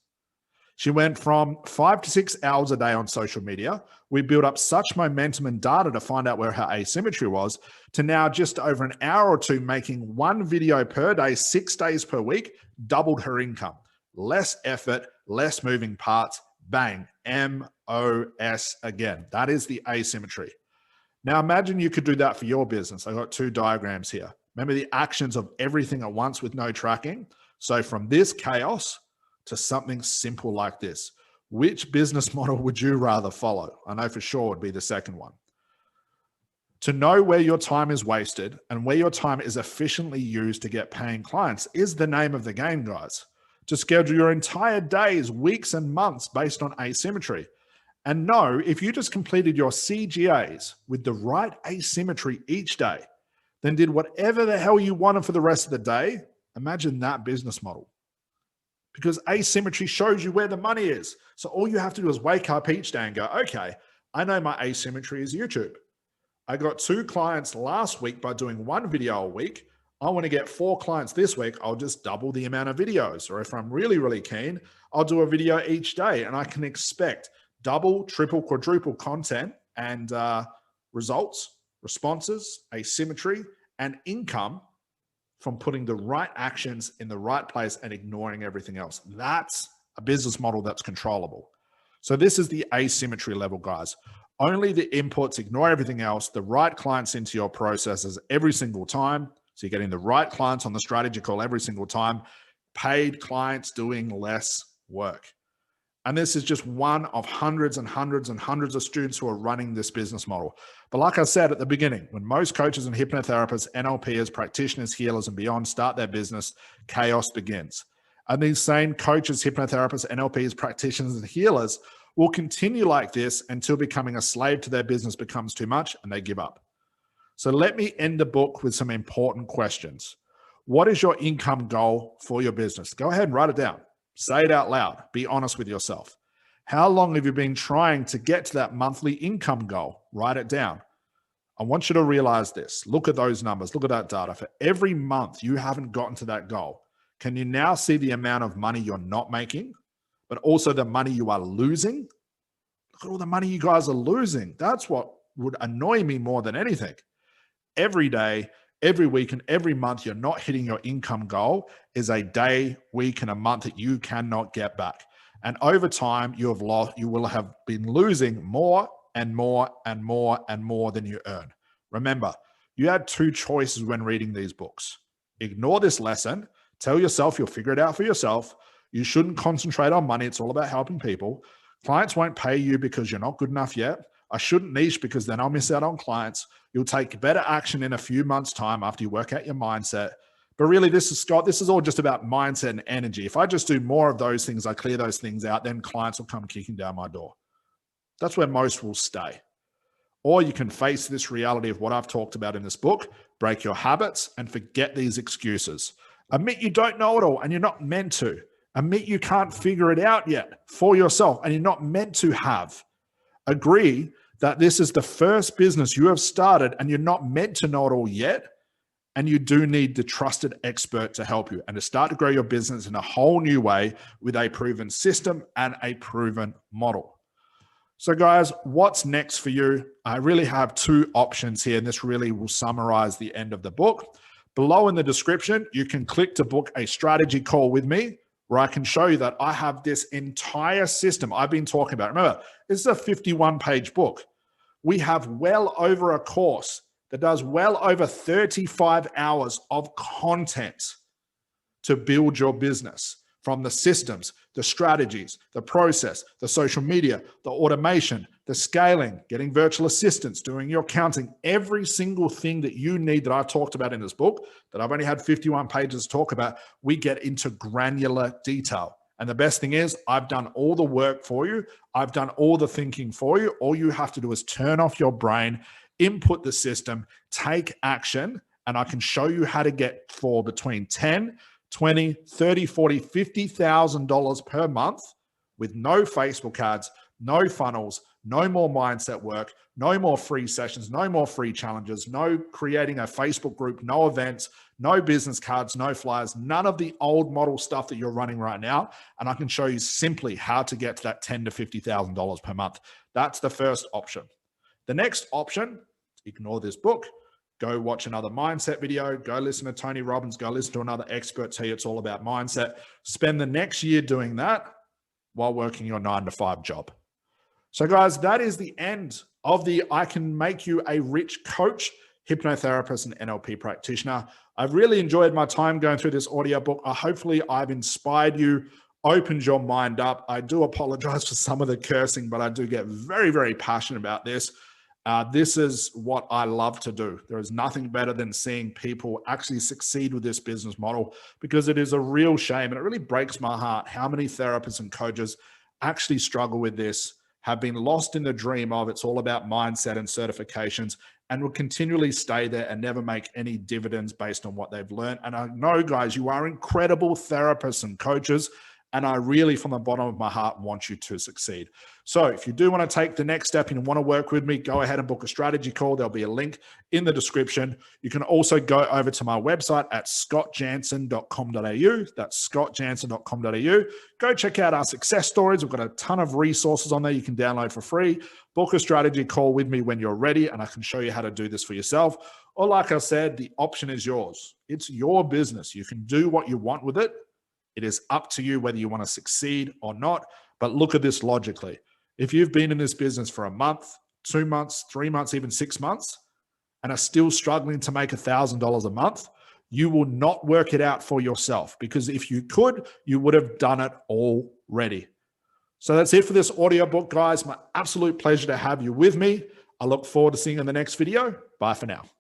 She went from 5 to 6 hours a day on social media. We built up such momentum and data to find out where her asymmetry was, to now just over an hour or 2 making 1 video per day, 6 days per week, doubled her income. Less effort, less moving parts, bang, MOS again. That is the asymmetry. Now imagine you could do that for your business. I got 2 diagrams here. Remember the actions of everything at once with no tracking? So from this chaos to something simple like this, which business model would you rather follow? I know for sure it would be the second one. To know where your time is wasted and where your time is efficiently used to get paying clients is the name of the game, guys. To schedule your entire days, weeks, and months based on asymmetry. And know if you just completed your CGAs with the right asymmetry each day, then did whatever the hell you wanted for the rest of the day, imagine that business model. Because asymmetry shows you where the money is. So all you have to do is wake up each day and go, okay, I know my asymmetry is YouTube. I got 2 clients last week by doing 1 video a week. I want to get 4 clients this week. I'll just double the amount of videos. Or if I'm really, really keen, I'll do a video each day and I can expect double, triple, quadruple content and results, responses, asymmetry, and income from putting the right actions in the right place and ignoring everything else. That's a business model that's controllable. So this is the asymmetry level, guys. Only the inputs, ignore everything else, the right clients into your processes every single time. So you're getting the right clients on the strategy call every single time, paid clients doing less work. And this is just one of hundreds and hundreds and hundreds of students who are running this business model. But like I said at the beginning, when most coaches and hypnotherapists, NLPers, practitioners, healers, and beyond start their business, chaos begins. And these same coaches, hypnotherapists, NLPs, practitioners, and healers will continue like this until becoming a slave to their business becomes too much and they give up. So let me end the book with some important questions. What is your income goal for your business? Go ahead and write it down. Say it out loud. Be honest with yourself. How long have you been trying to get to that monthly income goal? Write it down. I want you to realize this. Look at those numbers. Look at that data. For every month you haven't gotten to that goal, can you now see the amount of money you're not making, but also the money you are losing? Look at all the money you guys are losing. That's what would annoy me more than anything. Every day, every week, and every month you're not hitting your income goal is a day, week, and a month that you cannot get back. And over time, you will have been losing more and more and more and more than you earn. Remember, you had 2 choices when reading these books. Ignore this lesson. Tell yourself you'll figure it out for yourself. You shouldn't concentrate on money. It's all about helping people. Clients won't pay you because you're not good enough yet. I shouldn't niche because then I'll miss out on clients. You'll take better action in a few months' time after you work out your mindset. But really, this is all just about mindset and energy. If I just do more of those things, I clear those things out, then clients will come kicking down my door. That's where most will stay. Or you can face this reality of what I've talked about in this book, break your habits and forget these excuses. Admit you don't know it all and you're not meant to. Admit you can't figure it out yet for yourself and you're not meant to have. Agree that this is the first business you have started and you're not meant to know it all yet. And you do need the trusted expert to help you and to start to grow your business in a whole new way with a proven system and a proven model. So guys, what's next for you? I really have 2 options here, and this really will summarize the end of the book. Below in the description, you can click to book a strategy call with me where I can show you that I have this entire system I've been talking about. Remember, this is a 51-page book. We have well over a course that does well over 35 hours of content to build your business, from the systems, the strategies, the process, the social media, the automation, the scaling, getting virtual assistants, doing your accounting, every single thing that you need that I talked about in this book, that I've only had 51 pages to talk about, we get into granular detail. And the best thing is I've done all the work for you. I've done all the thinking for you. All you have to do is turn off your brain, input the system, take action, and I can show you how to get for between 10, 20, 30, 40, $50,000 per month with no Facebook ads, no funnels, no more mindset work, no more free sessions, no more free challenges, no creating a Facebook group, no events, no business cards, no flyers, none of the old model stuff that you're running right now. And I can show you simply how to get to that $10,000 to $50,000 per month. That's the first option. The next option, ignore this book, go watch another mindset video, go listen to Tony Robbins, go listen to another expert tell you it's all about mindset. Spend the next year doing that while working your 9-to-5 job. So guys, that is the end of the I Can Make You a Rich Coach, Hypnotherapist, and NLP Practitioner. I've really enjoyed my time going through this audiobook. Hopefully I've inspired you, opened your mind up. I do apologize for some of the cursing, but I do get very, very passionate about this. This is what I love to do. There is nothing better than seeing people actually succeed with this business model, because it is a real shame. And it really breaks my heart how many therapists and coaches actually struggle with this, have been lost in the dream of it's all about mindset and certifications, and will continually stay there and never make any dividends based on what they've learned. And I know, guys, you are incredible therapists and coaches, and I really, from the bottom of my heart, want you to succeed. So if you do want to take the next step and you want to work with me, go ahead and book a strategy call. There'll be a link in the description. You can also go over to my website at scottjansen.com.au. That's scottjansen.com.au. Go check out our success stories. We've got a ton of resources on there you can download for free. Book a strategy call with me when you're ready, and I can show you how to do this for yourself. Or like I said, the option is yours. It's your business. You can do what you want with it. It is up to you whether you want to succeed or not. But look at this logically. If you've been in this business for a month, 2 months, 3 months, even 6 months, and are still struggling to make $1,000 a month, you will not work it out for yourself, because if you could, you would have done it already. So that's it for this audiobook, guys. My absolute pleasure to have you with me. I look forward to seeing you in the next video. Bye for now.